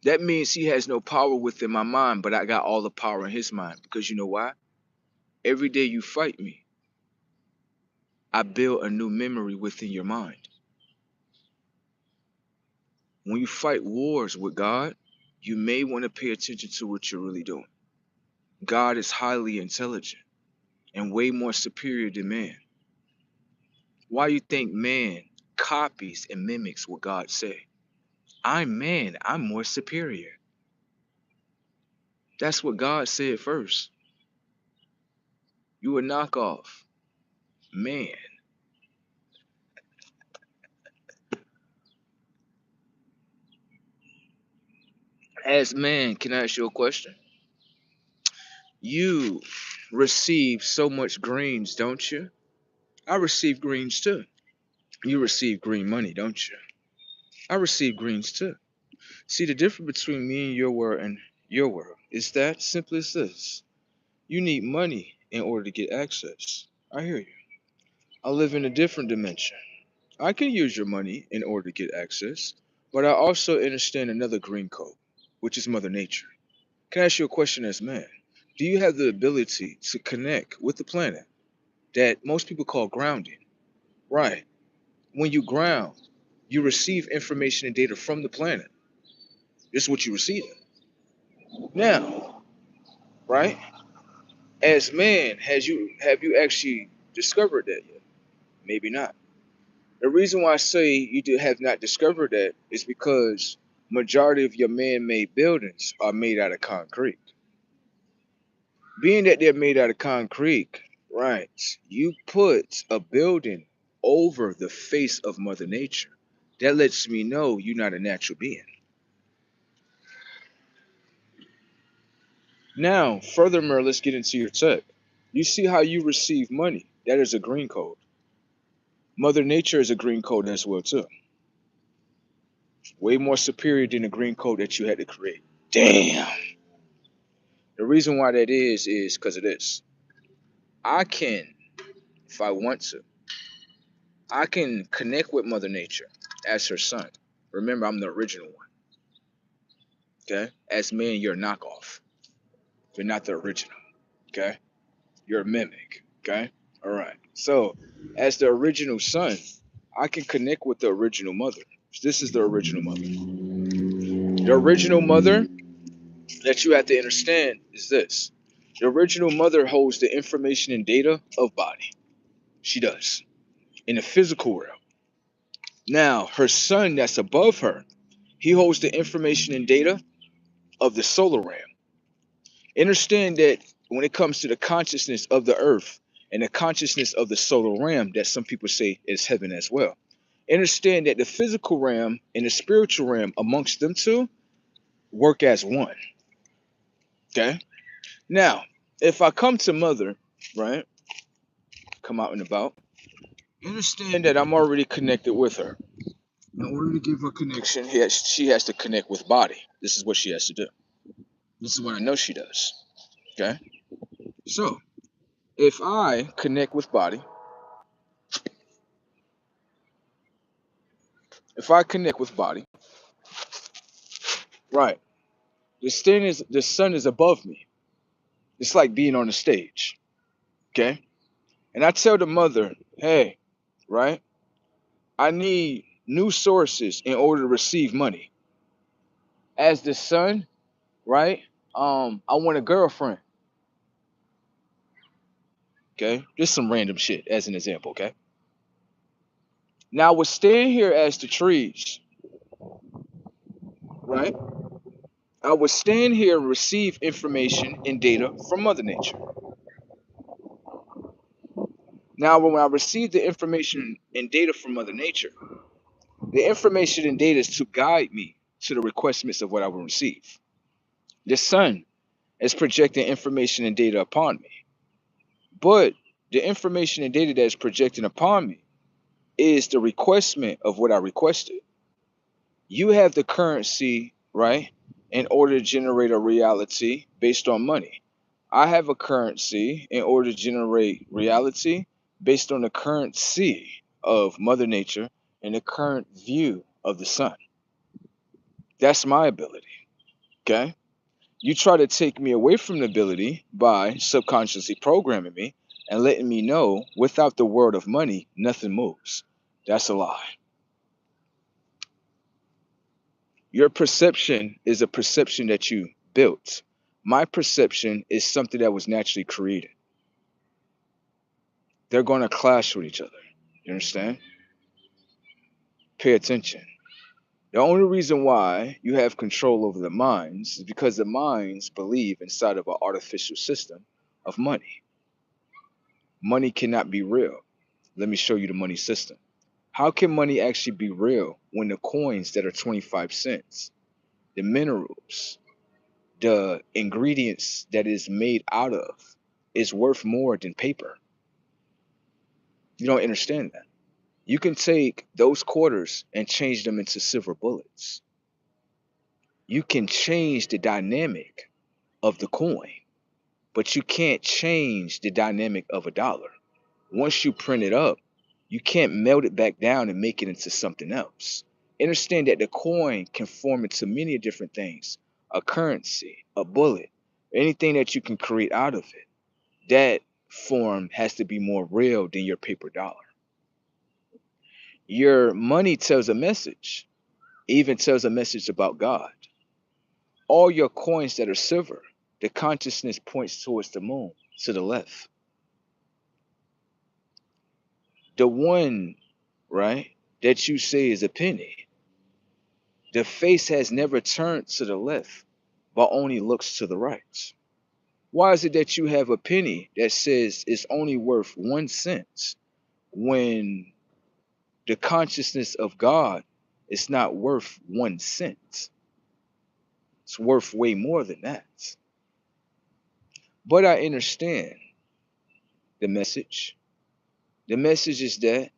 That means he has no power within my mind, but I got all the power in his mind. Because you know why? Every day you fight me, I build a new memory within your mind. When you fight wars with God, you may want to pay attention to what you're really doing. God is highly intelligent and way more superior than man. Why you think man copies and mimics what God say? I'm man, I'm more superior. That's what God said first. You a knockoff. Man. As man, can I ask you a question? You receive so much greens, don't you? I receive greens too. You receive green money, don't you? I receive greens too. See, the difference between me and your world is that simple as this. You need money in order to get access. I hear you. I live in a different dimension. I can use your money in order to get access, but I also understand another green code, which is Mother Nature. Can I ask you a question as man? Do you have the ability to connect with the planet that most people call grounding? Right. When you ground, you receive information and data from the planet. This is what you receive. Now, right? As man, have you actually discovered that yet? Maybe not. The reason why I say have not discovered that is because majority of your man-made buildings are made out of concrete. Being that they're made out of concrete, right? You put a building over the face of Mother Nature. That lets me know you're not a natural being. Now, furthermore, let's get into your tech. You see how you receive money? That is a green code. Mother Nature is a green code as well too. Way more superior than the green code that you had to create. Damn. The reason why that is because of this. I can, if I want to, I can connect with Mother Nature as her son. Remember, I'm the original one. Okay? As me, you're a knockoff. You're not the original. Okay? You're a mimic. Okay? All right. So, as the original son, I can connect with the original mother. This is the original mother. The original mother that you have to understand is this. The original mother holds the information and data of body. She does. In the physical realm. Now, her son that's above her, he holds the information and data of the solar realm. Understand that when it comes to the consciousness of the earth and the consciousness of the solar realm, that some people say is heaven as well. Understand that the physical realm and the spiritual realm amongst them two work as one. Okay? Now, if I come to mother, right? Come out and about, understand that I'm already connected with her. In order to give her connection, she has to connect with body. This is what she has to do. This is what I know she does. Okay? So, if I connect with body, right, the sun is above me. It's like being on the stage. Okay? And I tell the mother, hey, right, I need new sources in order to receive money. As the son, right? I want a girlfriend. Okay? Just some random shit as an example, okay? Now we're staying here as the trees, right? I would stand here and receive information and data from Mother Nature. Now, when I receive the information and data from Mother Nature, the information and data is to guide me to the requirements of what I will receive. The sun is projecting information and data upon me. But the information and data that is projecting upon me is the requestment of what I requested. You have the currency, right, in order to generate a reality based on money. I have a currency in order to generate reality based on the currency of Mother Nature and the current view of the sun. That's my ability. Okay? You try to take me away from the ability by subconsciously programming me and letting me know without the word of money, nothing moves. That's a lie. Your perception is a perception that you built. My perception is something that was naturally created. They're going to clash with each other. You understand? Pay attention. The only reason why you have control over the minds is because the minds believe inside of an artificial system of money. Money cannot be real. Let me show you the money system. How can money actually be real when the coins that are 25 cents, the minerals, the ingredients that is made out of is worth more than paper? You don't understand that. You can take those quarters and change them into silver bullets. You can change the dynamic of the coin, but you can't change the dynamic of a dollar. Once you print it up, you can't melt it back down and make it into something else. Understand that the coin can form into many different things: a currency, a bullet, anything that you can create out of it. That form has to be more real than your paper dollar. Your money tells a message, even tells a message about God. All your coins that are silver, the consciousness points towards the moon, to the left. The one, right, that you say is a penny, the face has never turned to the left, but only looks to the right. Why is it that you have a penny that says it's only worth 1 cent when the consciousness of God is not worth 1 cent? It's worth way more than that. But I understand the message. The message is that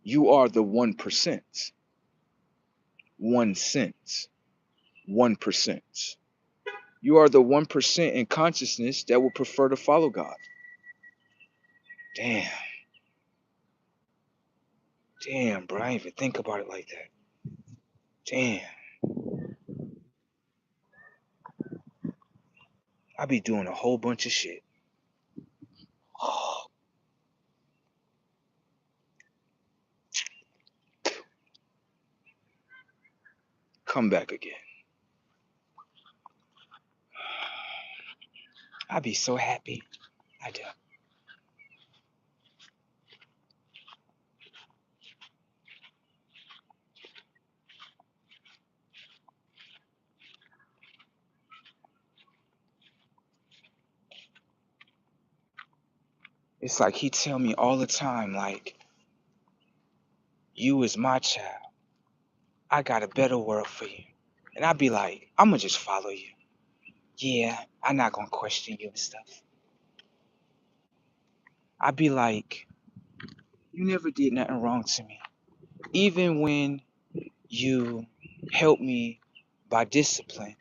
you are the 1%, 1 cent, 1%. You are the 1% in consciousness that will prefer to follow God. Damn. Damn, bro. I didn't even think about it like that. Damn. I be doing a whole bunch of shit. Oh, come back again. I be so happy. I do. It's like he tell me all the time, like, you is my child. I got a better world for you. And I be like, I'ma just follow you. Yeah, I'm not gonna question you and stuff. I be like, you never did nothing wrong to me. Even when you help me by discipline,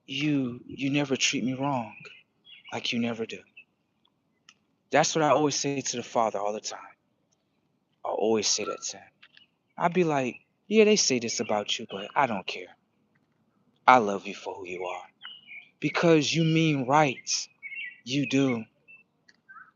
you never treat me wrong, like you never do. That's what I always say to the Father all the time. I always say that to him. I be like, yeah, they say this about you, but I don't care. I love you for who you are. Because you mean right. You do.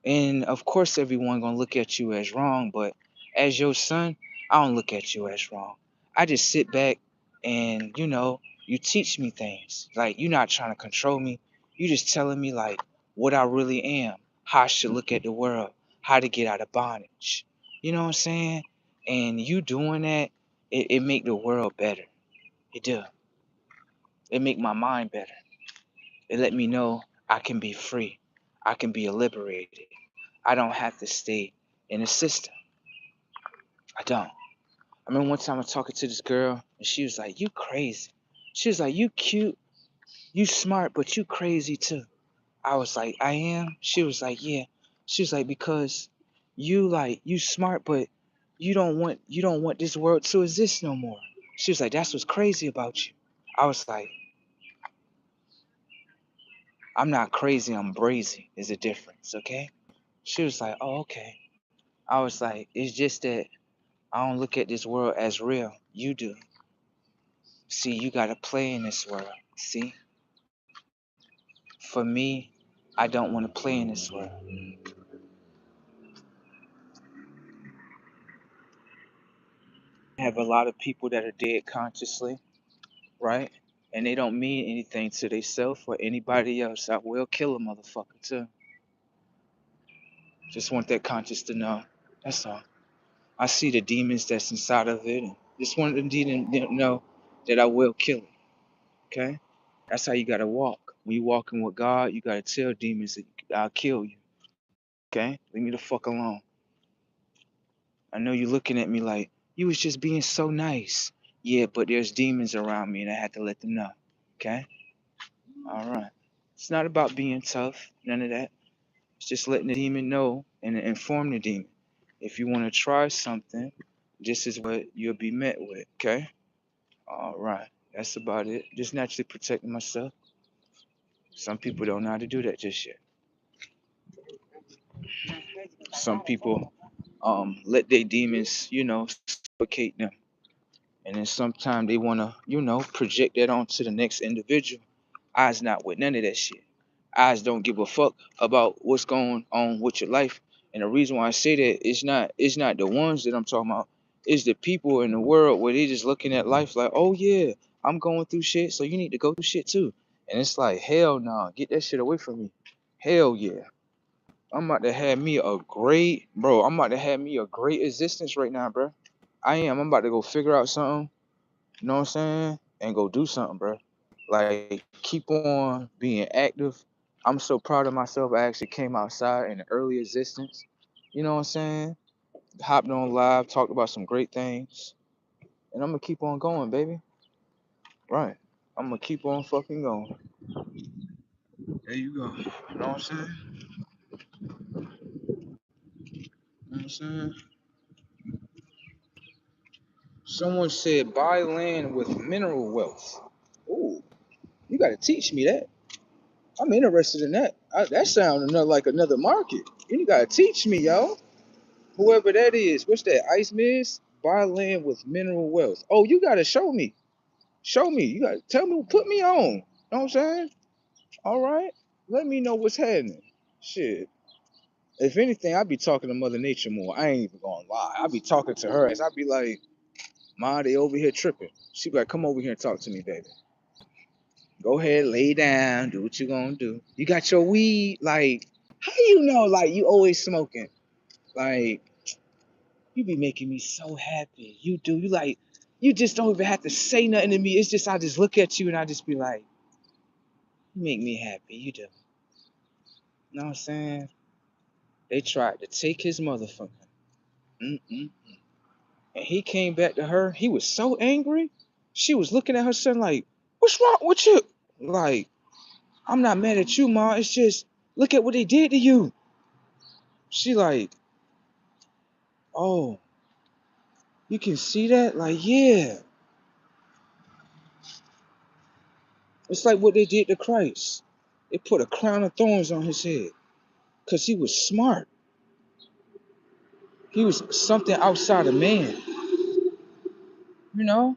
And of course everyone gonna look at you as wrong, but as your son, I don't look at you as wrong. I just sit back and you teach me things. Like you're not trying to control me. You just telling me like what I really am, how I should look at the world, how to get out of bondage. You know what I'm saying? And you doing that, it make the world better. It do. It make my mind better. It let me know I can be free. I can be liberated. I don't have to stay in the system. I don't. I remember one time I was talking to this girl and she was like, you crazy. She was like, you cute, you smart, but you crazy too. I was like, I am? She was like, yeah. She was like, because you smart, but you don't want this world to exist no more. She was like, that's what's crazy about you. I was like, I'm not crazy, I'm brazy. There's a difference, okay? She was like, oh, okay. I was like, it's just that I don't look at this world as real. You do. See, you got to play in this world. See, for me, I don't want to play in this world. I have a lot of people that are dead consciously, right? And they don't mean anything to themselves or anybody else. I will kill a motherfucker too. Just want that conscious to know. That's all. I see the demons that's inside of it, and just want them to know that I will kill it. Okay? That's how you gotta walk. When you walking with God, you gotta tell demons that I'll kill you. Okay? Leave me the fuck alone. I know you're looking at me like you was just being so nice. Yeah, but there's demons around me and I had to let them know. Okay? All right. It's not about being tough, none of that. It's just letting the demon know and inform the demon. If you want to try something, this is what you'll be met with. Okay? All right. That's about it. Just naturally protecting myself. Some people don't know how to do that just yet. Some people let their demons, suffocate them. And then sometimes they want to, project that onto the next individual. I's not with none of that shit. I's don't give a fuck about what's going on with your life. And the reason why I say that it's not the ones that I'm talking about. It's the people in the world where they just looking at life like, oh yeah, I'm going through shit, so you need to go through shit too. And it's like, hell no, get that shit away from me. Hell yeah. I'm about to have me a great, bro. I'm about to have me a great existence right now, bro. I am. I'm about to go figure out something. You know what I'm saying? And go do something, bro. Like keep on being active. I'm so proud of myself. I actually came outside in the early existence. You know what I'm saying? Hopped on live, talked about some great things, and I'm gonna keep on going, baby. Right. I'm gonna keep on fucking going. There you go. You know what I'm saying? You know what I'm saying? Someone said buy land with mineral wealth. Ooh, you gotta teach me that. I'm interested in that. That sounds like another market. You gotta teach me, yo. Whoever that is, what's that? Ice Miss? Buy land with mineral wealth. Oh, you gotta show me. Show me. You gotta tell me, put me on. You know what I'm saying? All right. Let me know what's happening. Shit. If anything, I'd be talking to Mother Nature more. I ain't even gonna lie. I'd be talking to her as I'd be like, Ma, they over here tripping. She'd be like, come over here and talk to me, baby. Go ahead, lay down, do what you gonna do. You got your weed? Like, how you know, like, you always smoking? Like, you be making me so happy. You do. You like, you just don't even have to say nothing to me. It's just, I just look at you and I just be like, you make me happy. You do. You know what I'm saying? They tried to take his motherfucker. Mm-mm. And he came back to her. He was so angry. She was looking at her son like, what's wrong with you? Like, I'm not mad at you, Ma. It's just, look at what they did to you. She like, oh, you can see that? Like, yeah. It's like what they did to Christ. They put a crown of thorns on his head because he was smart. He was something outside of man, you know?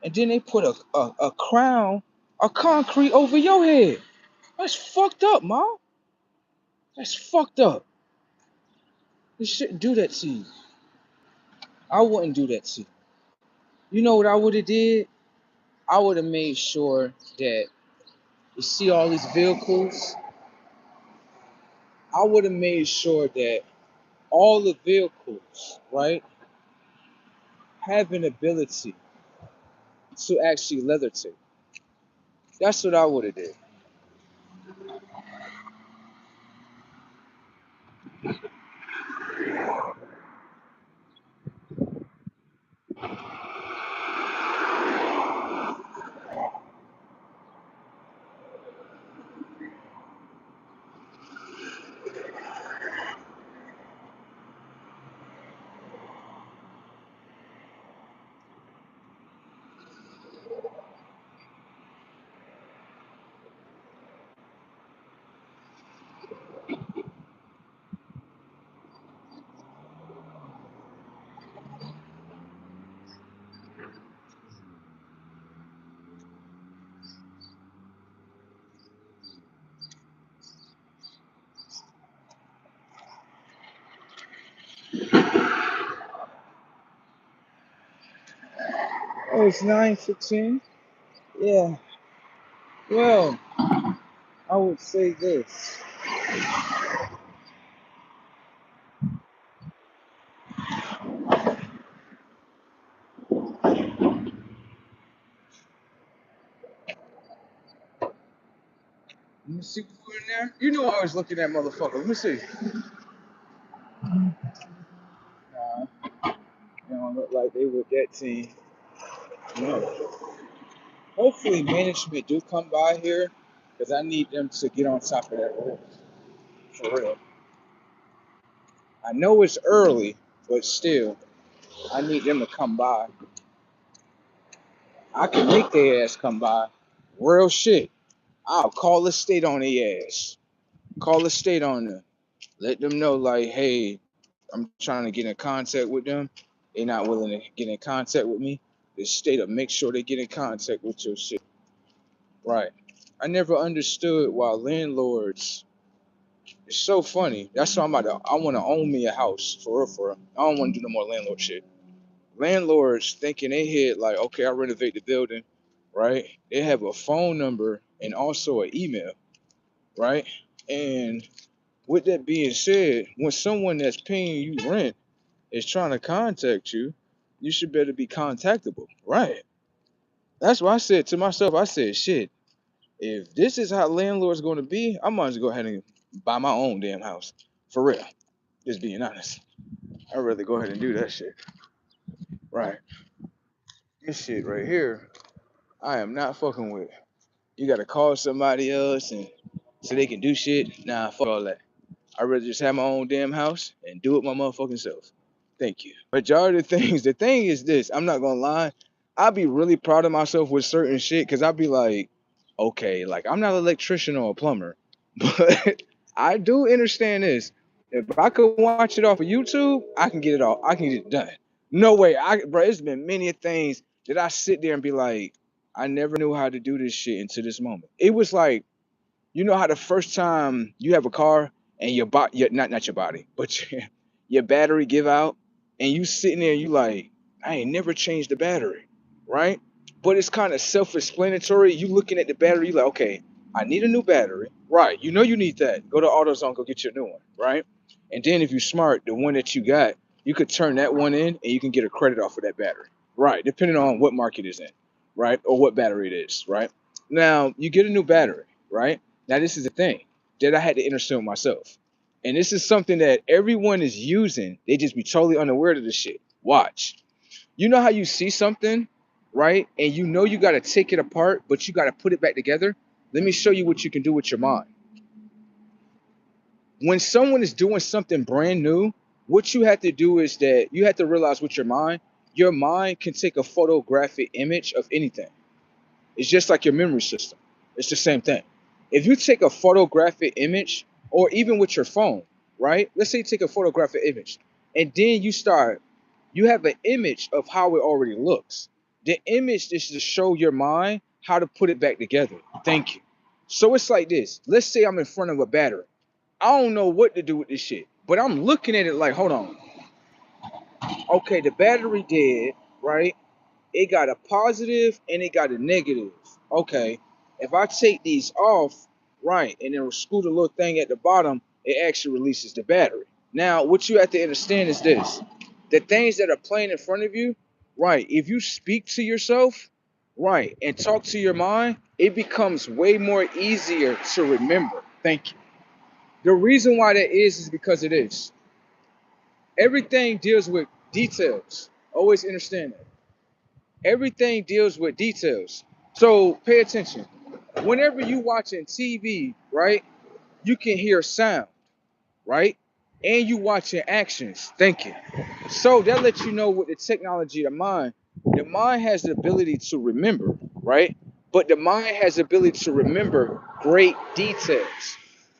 And then they put a crown, a concrete over your head. That's fucked up, Ma. That's fucked up. They shouldn't do that to you. I wouldn't do that to you. You know what I would have did? I would have made sure that you see all these vehicles. I would have made sure that all the vehicles, right, have an ability to actually leather tape. That's what I would have did. Oh, it's 9:15. Yeah. Well, I would say this. Let me see what's in there. You know I was looking at motherfucker. Let me see. They don't look like they with that team. No. Hopefully management do come by here because I need them to get on top of that roof. For real. I know it's early, but still, I need them to come by. I can make their ass come by. Real shit. I'll call the state on their ass. Call the state on them. Let them know, like, hey, I'm trying to get in contact with them. They're not willing to get in contact with me. The state will make sure they get in contact with your shit. Right. I never understood why landlords. It's so funny. That's why I want to own me a house for real, for real. I don't want to do no more landlord shit. Landlords thinking they hit like, okay, I renovate the building, right? They have a phone number and also an email, right? And with that being said, when someone that's paying you rent is trying to contact you, you should better be contactable, right? That's what I said to myself. I said, shit, if this is how landlords going to be, I might as well go ahead and buy my own damn house. For real. Just being honest. I'd rather go ahead and do that shit. Right. This shit right here, I am not fucking with. You gotta call somebody else and so they can do shit. Nah, fuck all that. I'd rather just have my own damn house and do it my motherfucking self. Thank you. Majority of things, the thing is this, I'm not gonna lie. I'd be really proud of myself with certain shit because I'd be like, okay, like I'm not an electrician or a plumber, but I do understand this. If I could watch it off of YouTube, I can get it all. I can get it done. No way. Bro, it's been many things that I sit there and be like, I never knew how to do this shit until this moment. It was like, you know how the first time you have a car and your not your body, but your battery give out, and you sitting there, you like, I ain't never changed the battery, right? But it's kind of self-explanatory. You looking at the battery, you like, okay, I need a new battery, right? You know you need that. Go to AutoZone, go get your new one, right? And then if you're smart, the one that you got, you could turn that one in, and you can get a credit off of that battery, right? Depending on what market it's in, right, or what battery it is, right? Now you get a new battery, right? Now, this is the thing that I had to understand myself. And this is something that everyone is using. They just be totally unaware of this shit. Watch. You know how you see something, right? And you know you got to take it apart, but you got to put it back together? Let me show you what you can do with your mind. When someone is doing something brand new, what you have to do is that you have to realize with your mind can take a photographic image of anything. It's just like your memory system. It's the same thing. If you take a photographic image, or even with your phone, right? Let's say you take a photographic image, and then you have an image of how it already looks. The image is to show your mind how to put it back together. Thank you. So it's like this. Let's say I'm in front of a battery. I don't know what to do with this shit, but I'm looking at it like, hold on. Okay, the battery dead, right? It got a positive and it got a negative. Okay, if I take these off, right, and then screw the little thing at the bottom, it actually releases the battery. Now, what you have to understand is this: the things that are playing in front of you, right, if you speak to yourself, right, and talk to your mind, it becomes way more easier to remember. Thank you. The reason why that is because it is. Everything deals with details. Always understand that. Everything deals with details. So pay attention. Whenever you watching TV, right, you can hear sound, right? And you watching actions, thinking. So that lets you know with the technology of the mind has the ability to remember, right? But the mind has the ability to remember great details.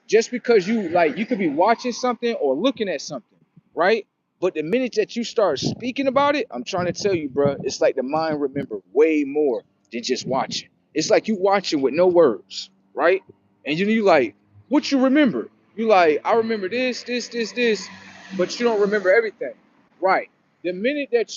Just because you could be watching something or looking at something, right? But the minute that you start speaking about it, I'm trying to tell you, bro, it's like the mind remember way more than just watching. It's like you watching with no words, right? And you like, what you remember? You like, I remember this, but you don't remember everything, right? The minute that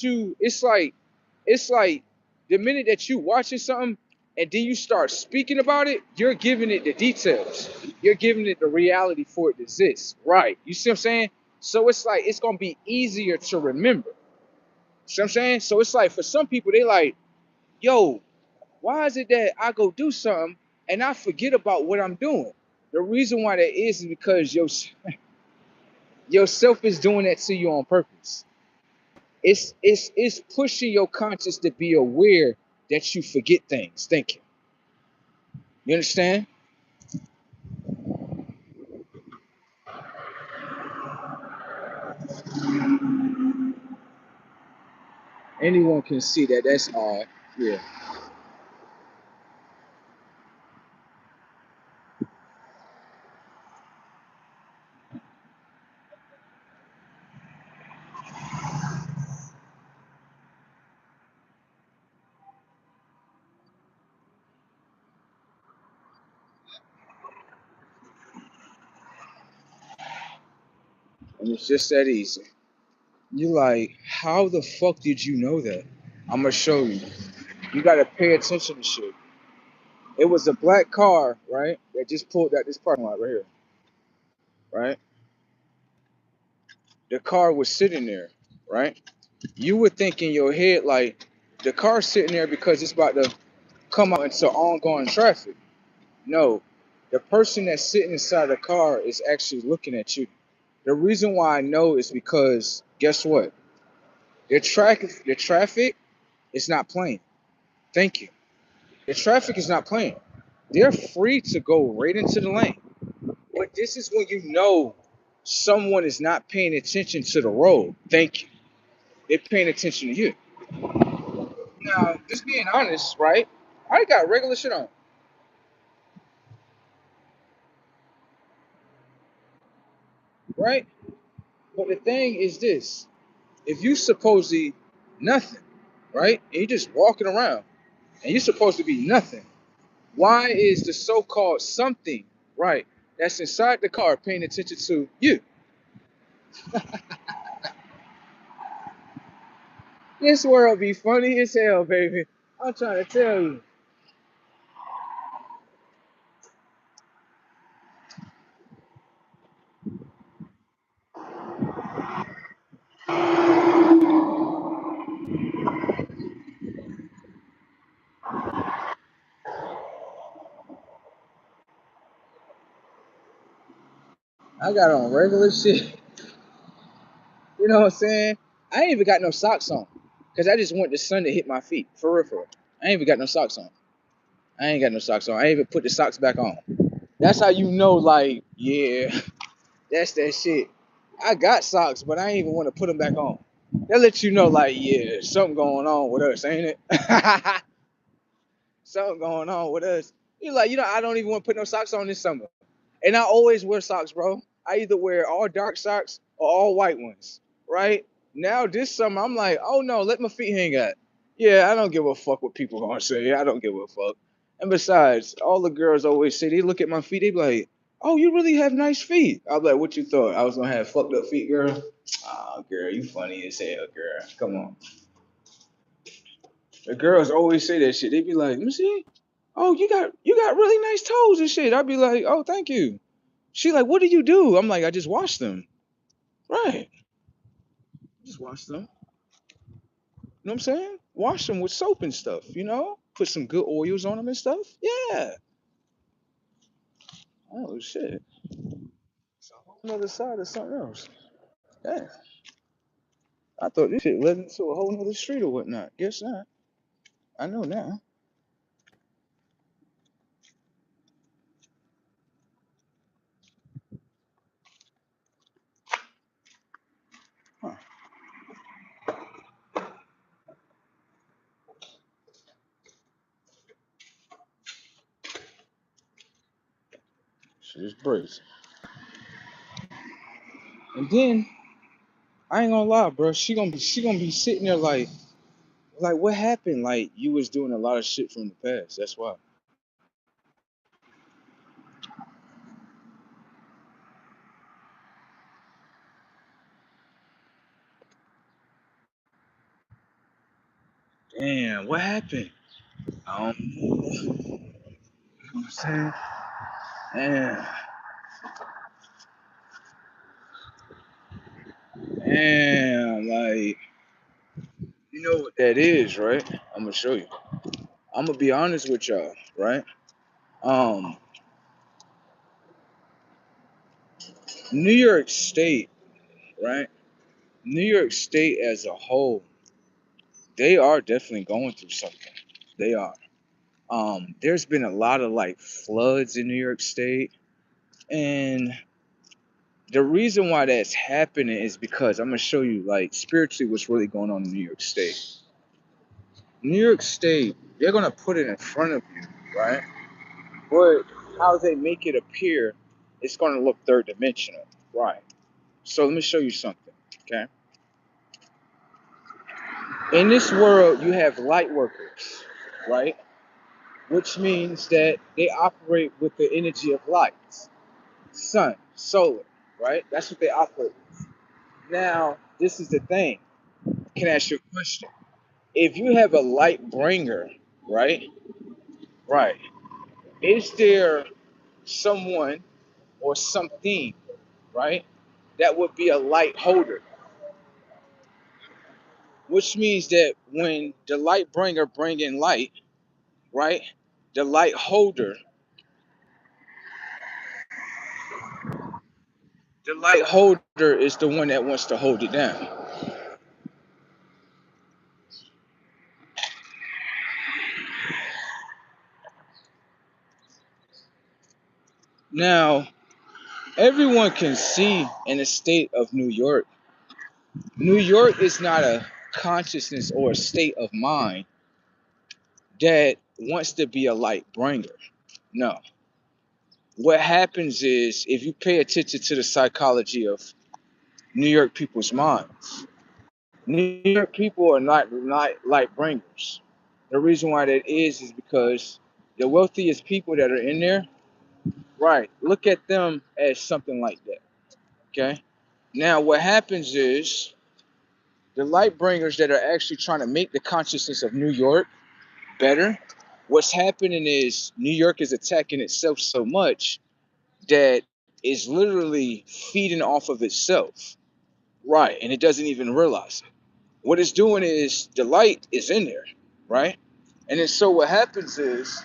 it's like the minute that you watching something and then you start speaking about it, you're giving it the details. You're giving it the reality for it to exist, right? You see what I'm saying? So it's like it's gonna be easier to remember. See what I'm saying? So it's like for some people they like, yo, why is it that I go do something and I forget about what I'm doing? The reason why that is because yourself is doing that to you on purpose. It's pushing your conscious to be aware that you forget things. Thinking. You understand? Anyone can see that. That's odd. Yeah. And it's just that easy. You like, how the fuck did you know that? I'm gonna show you. You gotta pay attention to shit. It was a black car, right? That just pulled out this parking lot right here, right? The car was sitting there, right? You would think in your head like the car's sitting there because it's about to come out into ongoing traffic. No, the person that's sitting inside the car is actually looking at you. The reason why I know is because guess what? The traffic is not playing. Thank you. The traffic is not playing. they're free to go right into the lane. But this is when you know someone is not paying attention to the road. Thank you. They're paying attention to you. Now, just being honest, right? I got regular shit on, right? But the thing is this: if you supposedly nothing, right, and you're just walking around, and you're supposed to be nothing, why is the so-called something, right, that's inside the car paying attention to you? This world be funny as hell, baby. I'm trying to tell you. I got on regular shit. You know what I'm saying? I ain't even got no socks on. Cause I just want the sun to hit my feet. For real, for real. I ain't even got no socks on. I ain't got no socks on. I ain't even put the socks back on. That's how you know, like, yeah, that's that shit. I got socks, but I ain't even want to put them back on. That lets you know, like, yeah, something going on with us, ain't it? Something going on with us. You're like, I don't even want to put no socks on this summer. And I always wear socks, bro. I either wear all dark socks or all white ones, right? Now this summer, I'm like, oh no, let my feet hang out. Yeah, I don't give a fuck what people gonna say. I don't give a fuck. And besides, all the girls always say they look at my feet, they be like, oh, you really have nice feet. I was like, what you thought? I was gonna have fucked up feet, girl? Oh, girl, you funny as hell, girl. Come on. The girls always say that shit. They be like, let me see. Oh, you got really nice toes and shit. I'd be like, oh, thank you. She like, what do you do? I'm like, I just wash them. Right. Just wash them. You know what I'm saying? Wash them with soap and stuff. Put some good oils on them and stuff. Yeah. Oh shit. It's a whole nother side of something else. Yeah. I thought this shit led into a whole nother street or whatnot. Guess not. I know now. Huh. Shit is crazy. And then I ain't gonna lie, bro. She gonna be sitting there like what happened? Like you was doing a lot of shit from the past. That's why. Damn, what happened? You know what I'm saying? Damn, damn, like you know what that is, right? I'm gonna show you. I'm gonna be honest with y'all, right? Um, New York State, right? New York State as a whole, they are definitely going through something. They are. There's been a lot of like floods in New York State, and the reason why that's happening is because I'm gonna show you like spiritually what's really going on in New York State. New York State, they're gonna put it in front of you, right? But how they make it appear, it's gonna look third dimensional, right? So let me show you something, okay? In this world, you have light workers, right? Which means that they operate with the energy of light, sun, solar, right? That's what they operate with. Now, this is the thing. Can I ask you a question? If you have a light bringer, right? Right. Is there someone or something, right? That would be a light holder, which means that when the light bringer bring in light, right? The light holder, the light holder is the one that wants to hold it down. Now, everyone can see in the state of New York. New York is not a consciousness or a state of mind that wants to be a light bringer. No. What happens is if you pay attention to the psychology of New York people's minds, New York people are not light bringers. The reason why that is because the wealthiest people that are in there, right, look at them as something like that. Okay. Now what happens is the light bringers that are actually trying to make the consciousness of New York better, what's happening is New York is attacking itself so much that is literally feeding off of itself. Right. And it doesn't even realize it. What it's doing is the light is in there, right? And then so what happens is,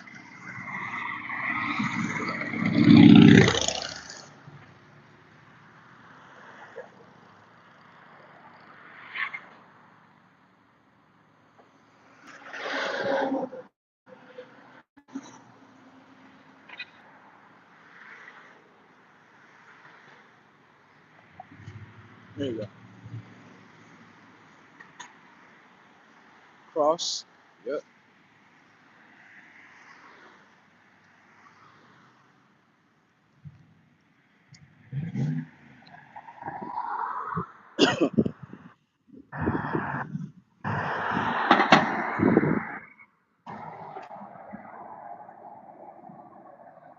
there you go, cross. Yep.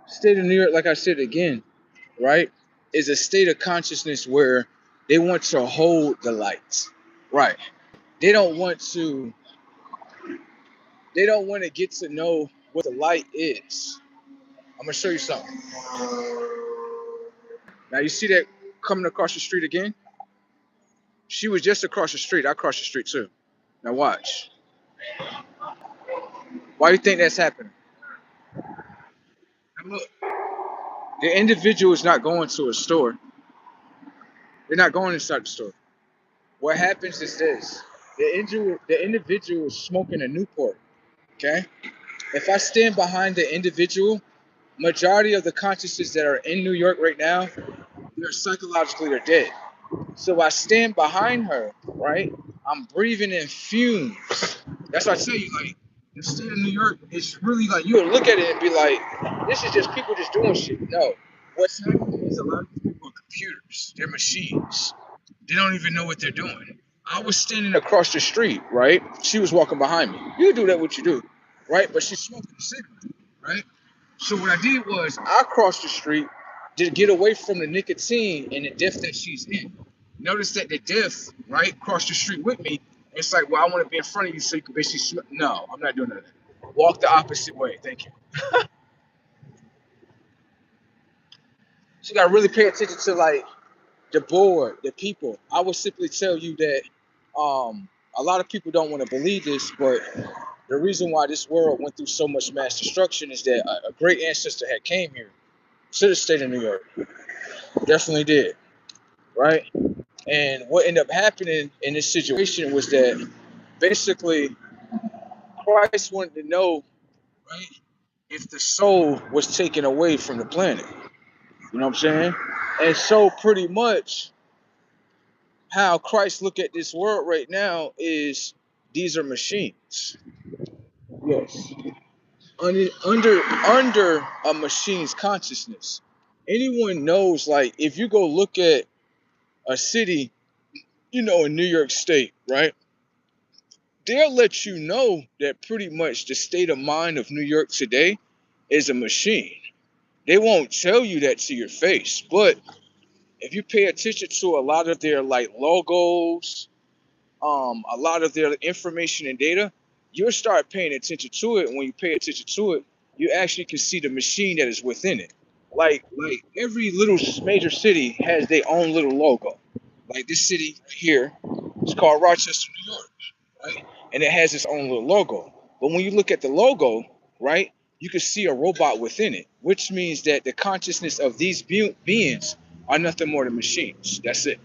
State of New York, like I said again, right, is a state of consciousness where they want to hold the lights. Right. They don't want to they don't want to get to know what the light is. I'm gonna show you something. Now you see that coming across the street again? She was just across the street. I crossed the street too. Now watch. Why do you think that's happening? Now look, the individual is not going to a store. They're not going inside the store. What happens is this: the individual is smoking a Newport. Okay. If I stand behind the individual, majority of the consciousness that are in New York right now, they're dead. So I stand behind her, right? I'm breathing in fumes. That's why I tell you, like, the state of New York is really like you would look at it and be like, this is just people just doing shit. No. What's happening is a lot of these people are computers. They're machines. They don't even know what they're doing. I was standing across the street, right? She was walking behind me. You do that what you do, right? But she's smoking a cigarette, right? So what I did was I crossed the street to get away from the nicotine and the death that she's in. Notice that the death, right, crossed the street with me. It's like, well, I want to be in front of you so you can basically no, I'm not doing that. Walk the opposite way. Thank you. So you gotta really pay attention to like the board, the people. I would simply tell you that a lot of people don't want to believe this, but the reason why this world went through so much mass destruction is that a great ancestor had came here to the state of New York. Definitely did, right? And what ended up happening in this situation was that basically Christ wanted to know, right, if the soul was taken away from the planet. You know what I'm saying? And so pretty much how Christ look at this world right now is these are machines. Yes. Under a machine's consciousness. Anyone knows, like, if you go look at a city, in New York State, right? They'll let you know that pretty much the state of mind of New York today is a machine. They won't tell you that to your face, but if you pay attention to a lot of their like logos, a lot of their information and data, you'll start paying attention to it. And when you pay attention to it, you actually can see the machine that is within it. Like every little major city has their own little logo. Like this city right here, it's called Rochester, New York, right? And it has its own little logo. But when you look at the logo, right, you can see a robot within it, which means that the consciousness of these beings are nothing more than machines. That's it.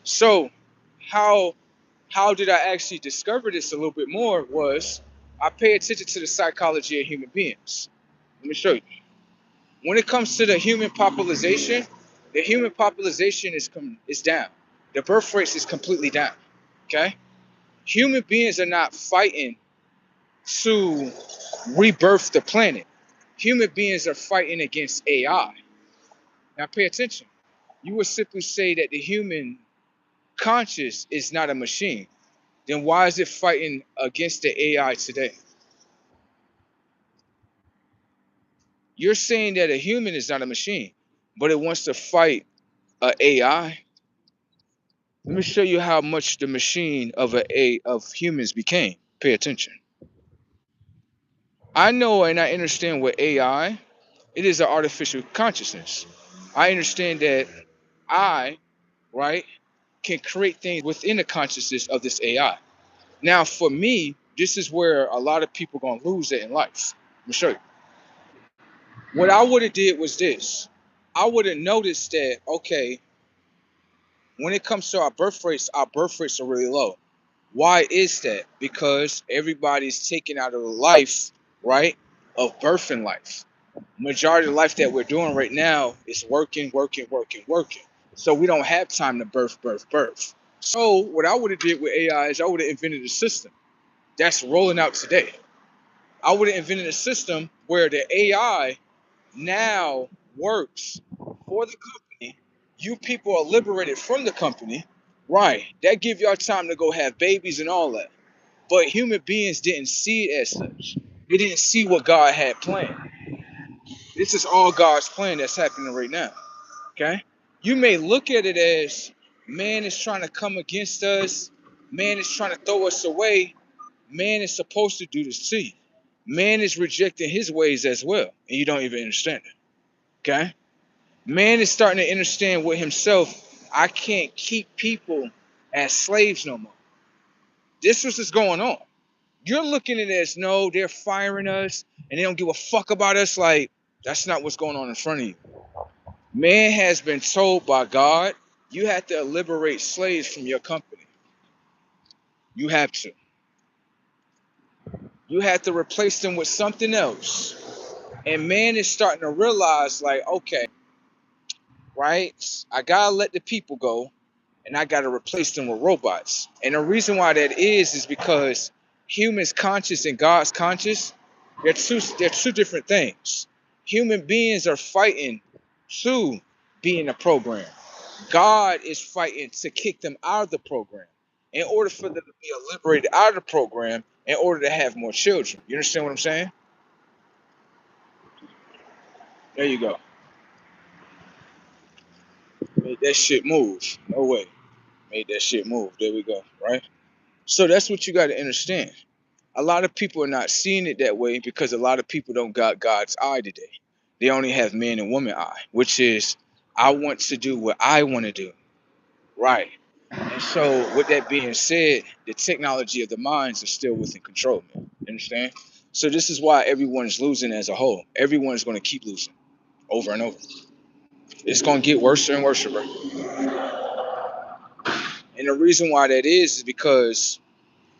So, how how did I actually discover this a little bit more was I pay attention to the psychology of human beings. Let me show you. When it comes to the human population is down. The birth rate is completely down. Okay, human beings are not fighting to rebirth the planet. Human beings are fighting against AI. Now, pay attention. You would simply say that the human conscious is not a machine. Then why is it fighting against the AI today? You're saying that a human is not a machine, but it wants to fight a AI. Let me show you how much the machine of humans became. Pay attention. I know and I understand what AI. It is an artificial consciousness. I understand that I, right, can create things within the consciousness of this AI. Now, for me, this is where a lot of people gonna lose it in life. Let me show you. What I would have did was this. I would have noticed that, okay, when it comes to our birth rates are really low. Why is that? Because everybody's taking out of the life, right, of birthing life. Majority of the life that we're doing right now is working, working, working, working. So we don't have time to birth. So what I would have did with AI is I would have invented a system that's rolling out today. I would have invented a system where the AI now works for the company. You people are liberated from the company, right? That give y'all time to go have babies and all that. But human beings didn't see it as such. They didn't see what God had planned. This is all God's plan that's happening right now. Okay? You may look at it as man is trying to come against us, man is trying to throw us away, man is supposed to do this to you. Man is rejecting his ways as well, and you don't even understand it. Okay? Man is starting to understand with himself, I can't keep people as slaves no more. This was what's going on. You're looking at it as no, they're firing us and they don't give a fuck about us. Like, that's not what's going on in front of you. Man has been told by God, you have to liberate slaves from your company. You have to. You have to replace them with something else. And man is starting to realize, like, okay, right? I gotta let the people go and I gotta replace them with robots. And the reason why that is because humans conscious and God's conscious, they're two different things. Human beings are fighting to be in a program. God is fighting to kick them out of the program in order for them to be liberated out of the program in order to have more children. You understand what I'm saying? There you go. Made that shit move. No way. Made that shit move. There we go. Right? So that's what you got to understand. A lot of people are not seeing it that way because a lot of people don't got God's eye today. They only have man and woman eye, which is I want to do what I want to do. Right. And so, with that being said, the technology of the minds is still within control, man. You understand? So, this is why everyone's losing as a whole. Everyone's going to keep losing over and over. It's going to get worse and worse, bro. And the reason why that is because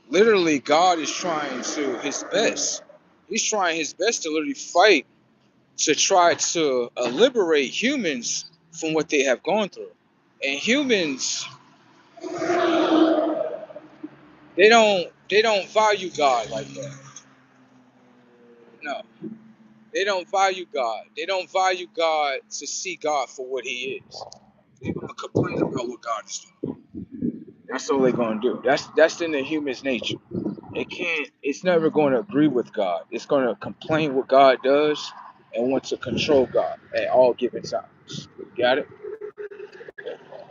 literally God is trying to his best. He's trying his best to literally fight to try to liberate humans from what they have gone through. And humans, they don't value God like that. No. They don't value God. They don't value God to see God for what He is. They're gonna complain about what God is doing. That's all they're gonna do. That's in the human's nature. It can't. It's never going to agree with God. It's gonna complain what God does and want to control God at all given times. Got it?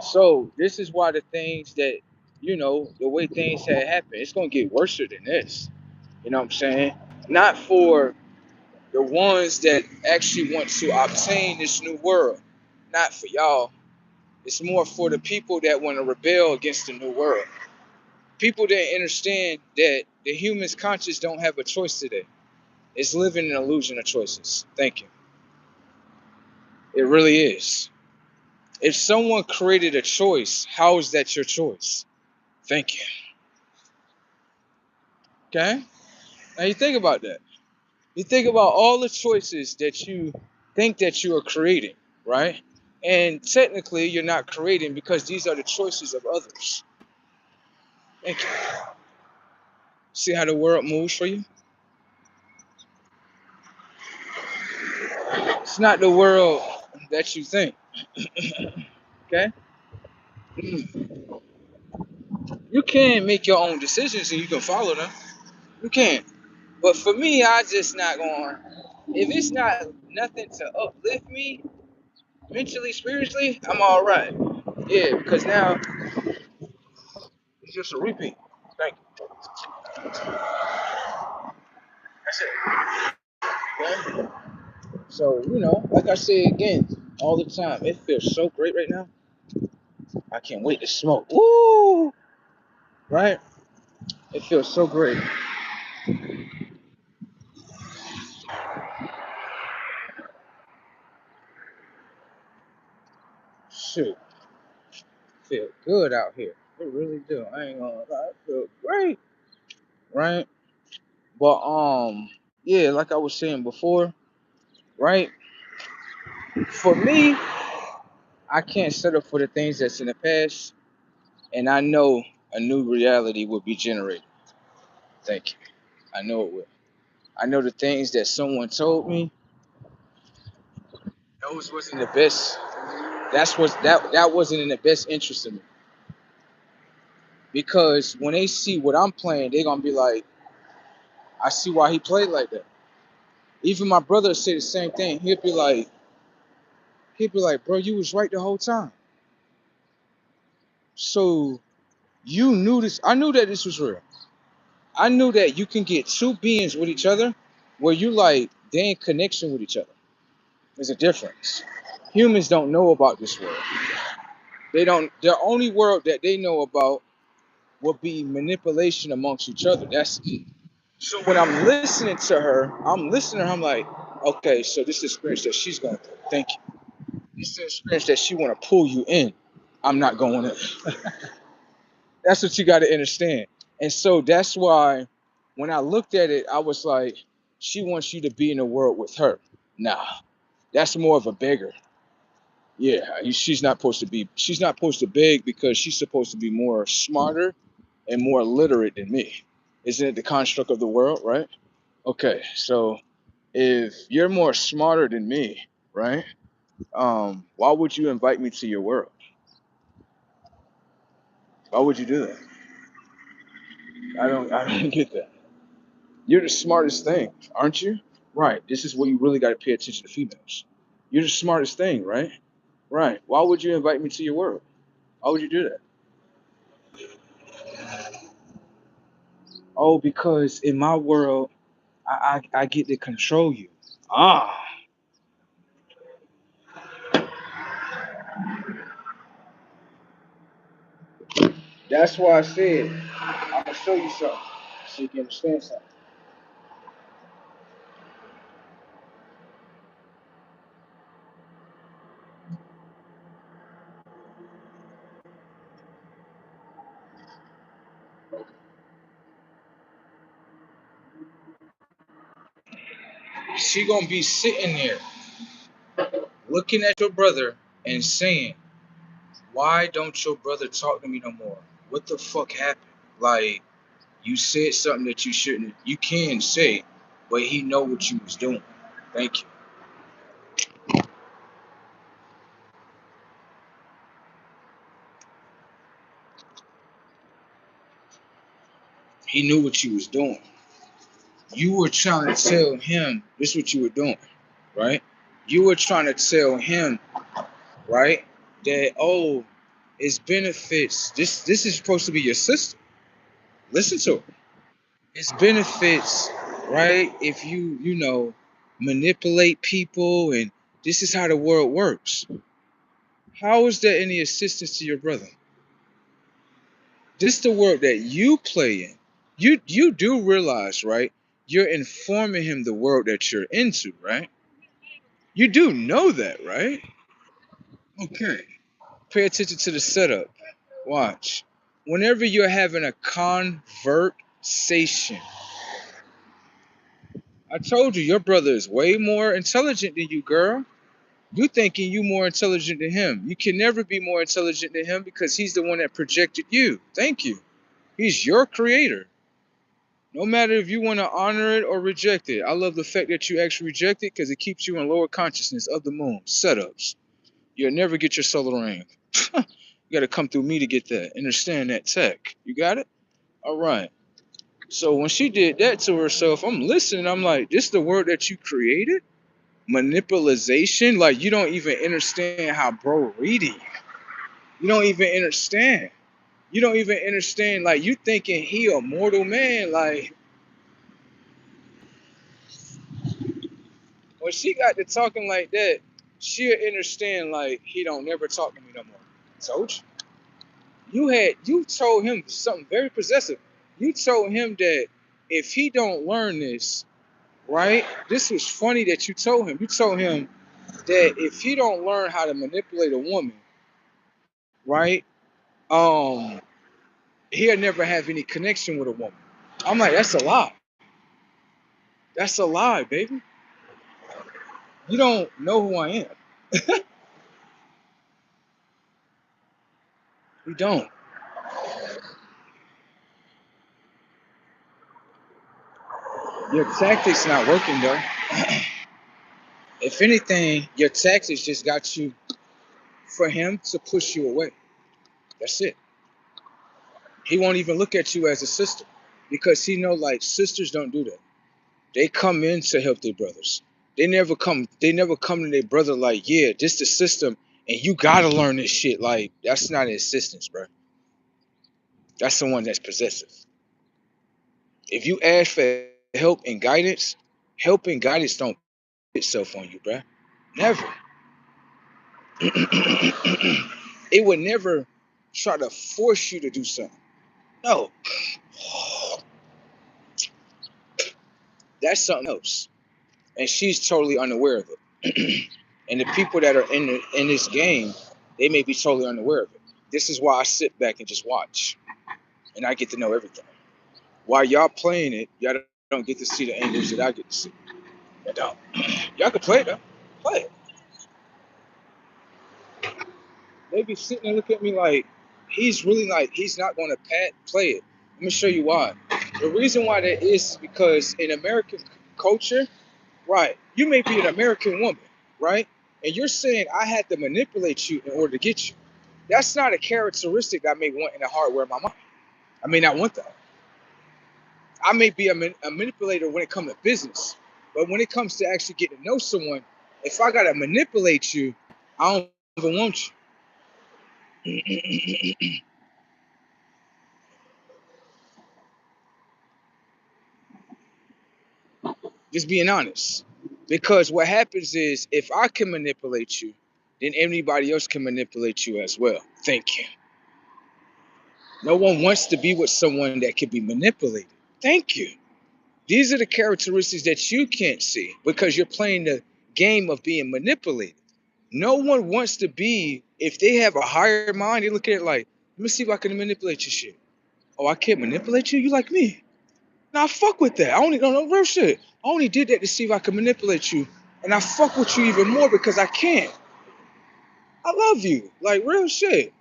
So this is why the things that the way things had happened, it's gonna get worse than this. You know what I'm saying? Not for the ones that actually want to obtain this new world. Not for y'all. It's more for the people that want to rebel against the new world. People that understand that the human's conscious don't have a choice today. It's living an illusion of choices. Thank you. It really is. If someone created a choice, how is that your choice? Thank you. Okay? Now you think about that. You think about all the choices that you think that you are creating, right? And technically, you're not creating because these are the choices of others. Thank you. See how the world moves for you? It's not the world that you think. Okay? You can make your own decisions and you can follow them. You can. But for me, I just not going. If it's not nothing to uplift me mentally, spiritually, I'm all right. Yeah, because now it's just a repeat. Thank you. That's it. Okay? So, like I say again, all the time, it feels so great right now. I can't wait to smoke. Woo! Right? It feels so great. Shoot, feel good out here. It really do. I ain't gonna lie. It feel great. Right? But yeah, like I was saying before, right? For me, I can't settle for the things that's in the past, and I know a new reality will be generated. Thank you. I know it will. I know the things that someone told me, those wasn't the best. That wasn't in the best interest of me. Because when they see what I'm playing, they're gonna be like, I see why he played like that. Even my brother say the same thing. He'd be like, bro, you was right the whole time. So you knew this. I knew that this was real. I knew that you can get two beings with each other where you like they in connection with each other. There's a difference. Humans don't know about this world. They don't. The only world that they know about will be manipulation amongst each other. That's it. So when I'm listening to her, I'm like, okay, so this is the experience that she's going through. Thank you. This is the experience that she want to pull you in. I'm not going in. That's what you got to understand. And so that's why when I looked at it, I was like, she wants you to be in the world with her. Nah, that's more of a beggar. Yeah, she's not supposed to beg because she's supposed to be more smarter and more literate than me. Isn't it the construct of the world, right? Okay, so if you're more smarter than me, right? Why would you invite me to your world? Why would you do that? I don't get that. You're the smartest thing, aren't you? Right. This is where you really got to pay attention to females. You're the smartest thing, right? Right. Why would you invite me to your world? Why would you do that? Oh, because in my world, I get to control you. Ah, that's why I said I'm gonna show you something so you can understand something. She gonna be sitting there looking at your brother and saying, "Why don't your brother talk to me no more? What the fuck happened? Like you said something that you shouldn't. You can say, but he know what you was doing. Thank you. He knew what you was doing. You were trying to tell him this is what you were doing, right? You were trying to tell him, right, that oh, it's benefits. This is supposed to be your sister. Listen to her. It's benefits, right? If you manipulate people and this is how the world works. How is that any assistance to your brother? This is the world that you play in. You do realize, right? You're informing him the world that you're into, right? You do know that, right? Okay. Pay attention to the setup. Watch. Whenever you're having a conversation, I told you, your brother is way more intelligent than you, girl. You thinking you more intelligent than him. You can never be more intelligent than him because he's the one that projected you. Thank you. He's your creator. No matter if you want to honor it or reject it. I love the fact that you actually reject it because it keeps you in lower consciousness of the moon. Setups. You'll never get your solar ring. You got to come through me to get that. Understand that tech. You got it? All right. So when she did that to herself, I'm listening. I'm like, this is the word that you created? Manipulation? Like, you don't even understand how bro reading. You don't even understand. You don't even understand. Like, you thinking he a mortal man. Like, when she got to talking like that, she'll understand, like, he don't never talk to me no more. Told you. You told him something very possessive. You told him that if he don't learn this, right? This was funny that you told him. You told him that if he don't learn how to manipulate a woman, right? Um, he'll never have any connection with a woman. I'm like, that's a lie. That's a lie, baby. You don't know who I am. You don't. Your tactics not working though. If anything, your tactics just got you for him to push you away. That's it. He won't even look at you as a sister because he know like sisters don't do that. They come in to help their brothers. They never come to their brother like, yeah, this the system and you gotta learn this shit. Like, that's not assistance, bro. That's someone that's possessive. If you ask for help and guidance don't put itself on you, bro. Never. It would never try to force you to do something. No. That's something else. And she's totally unaware of it. And the people that are in this game, they may be totally unaware of it. This is why I sit back and just watch. And I get to know everything. While y'all playing it, y'all don't get to see the angles that I get to see. Y'all don't. Y'all can play it though. Play it. They be sitting and look at me like, he's really like, he's not going to play it. Let me show you why. The reason why that is because in American culture, right, you may be an American woman, right? And you're saying I had to manipulate you in order to get you. That's not a characteristic I may want in the hardware of my mind. I may not want that. I may be a manipulator when it comes to business, but when it comes to actually getting to know someone, if I gotta manipulate you, I don't even want you. Just being honest. Because what happens is if I can manipulate you, then anybody else can manipulate you as well. Thank you. No one wants to be with someone that can be manipulated. Thank you. These are the characteristics that you can't see because you're playing the game of being manipulated. No one wants to be, if they have a higher mind, they look at it like, let me see if I can manipulate your shit. Oh, I can't manipulate you? You like me. Now I fuck with that. I only don't know real shit. I only did that to see if I could manipulate you. And I fuck with you even more because I can't. I love you. Like real shit.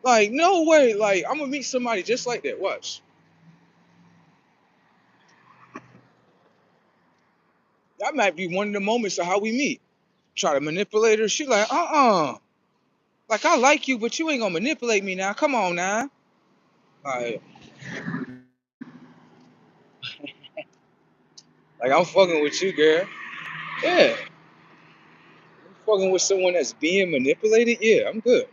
Like, no way. Like, I'm gonna meet somebody just like that. Watch. That might be one of the moments of how we meet. Try to manipulate her. She like, like I like you, but you ain't gonna manipulate me now. Come on now. Like, like I'm fucking with you, girl. Yeah. I'm fucking with someone that's being manipulated. Yeah, I'm good.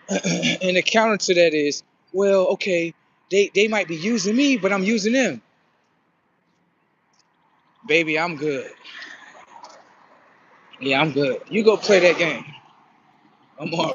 And the counter to that is, well, okay, they might be using me, but I'm using them. Baby, I'm good. Yeah, I'm good. You go play that game. I'm all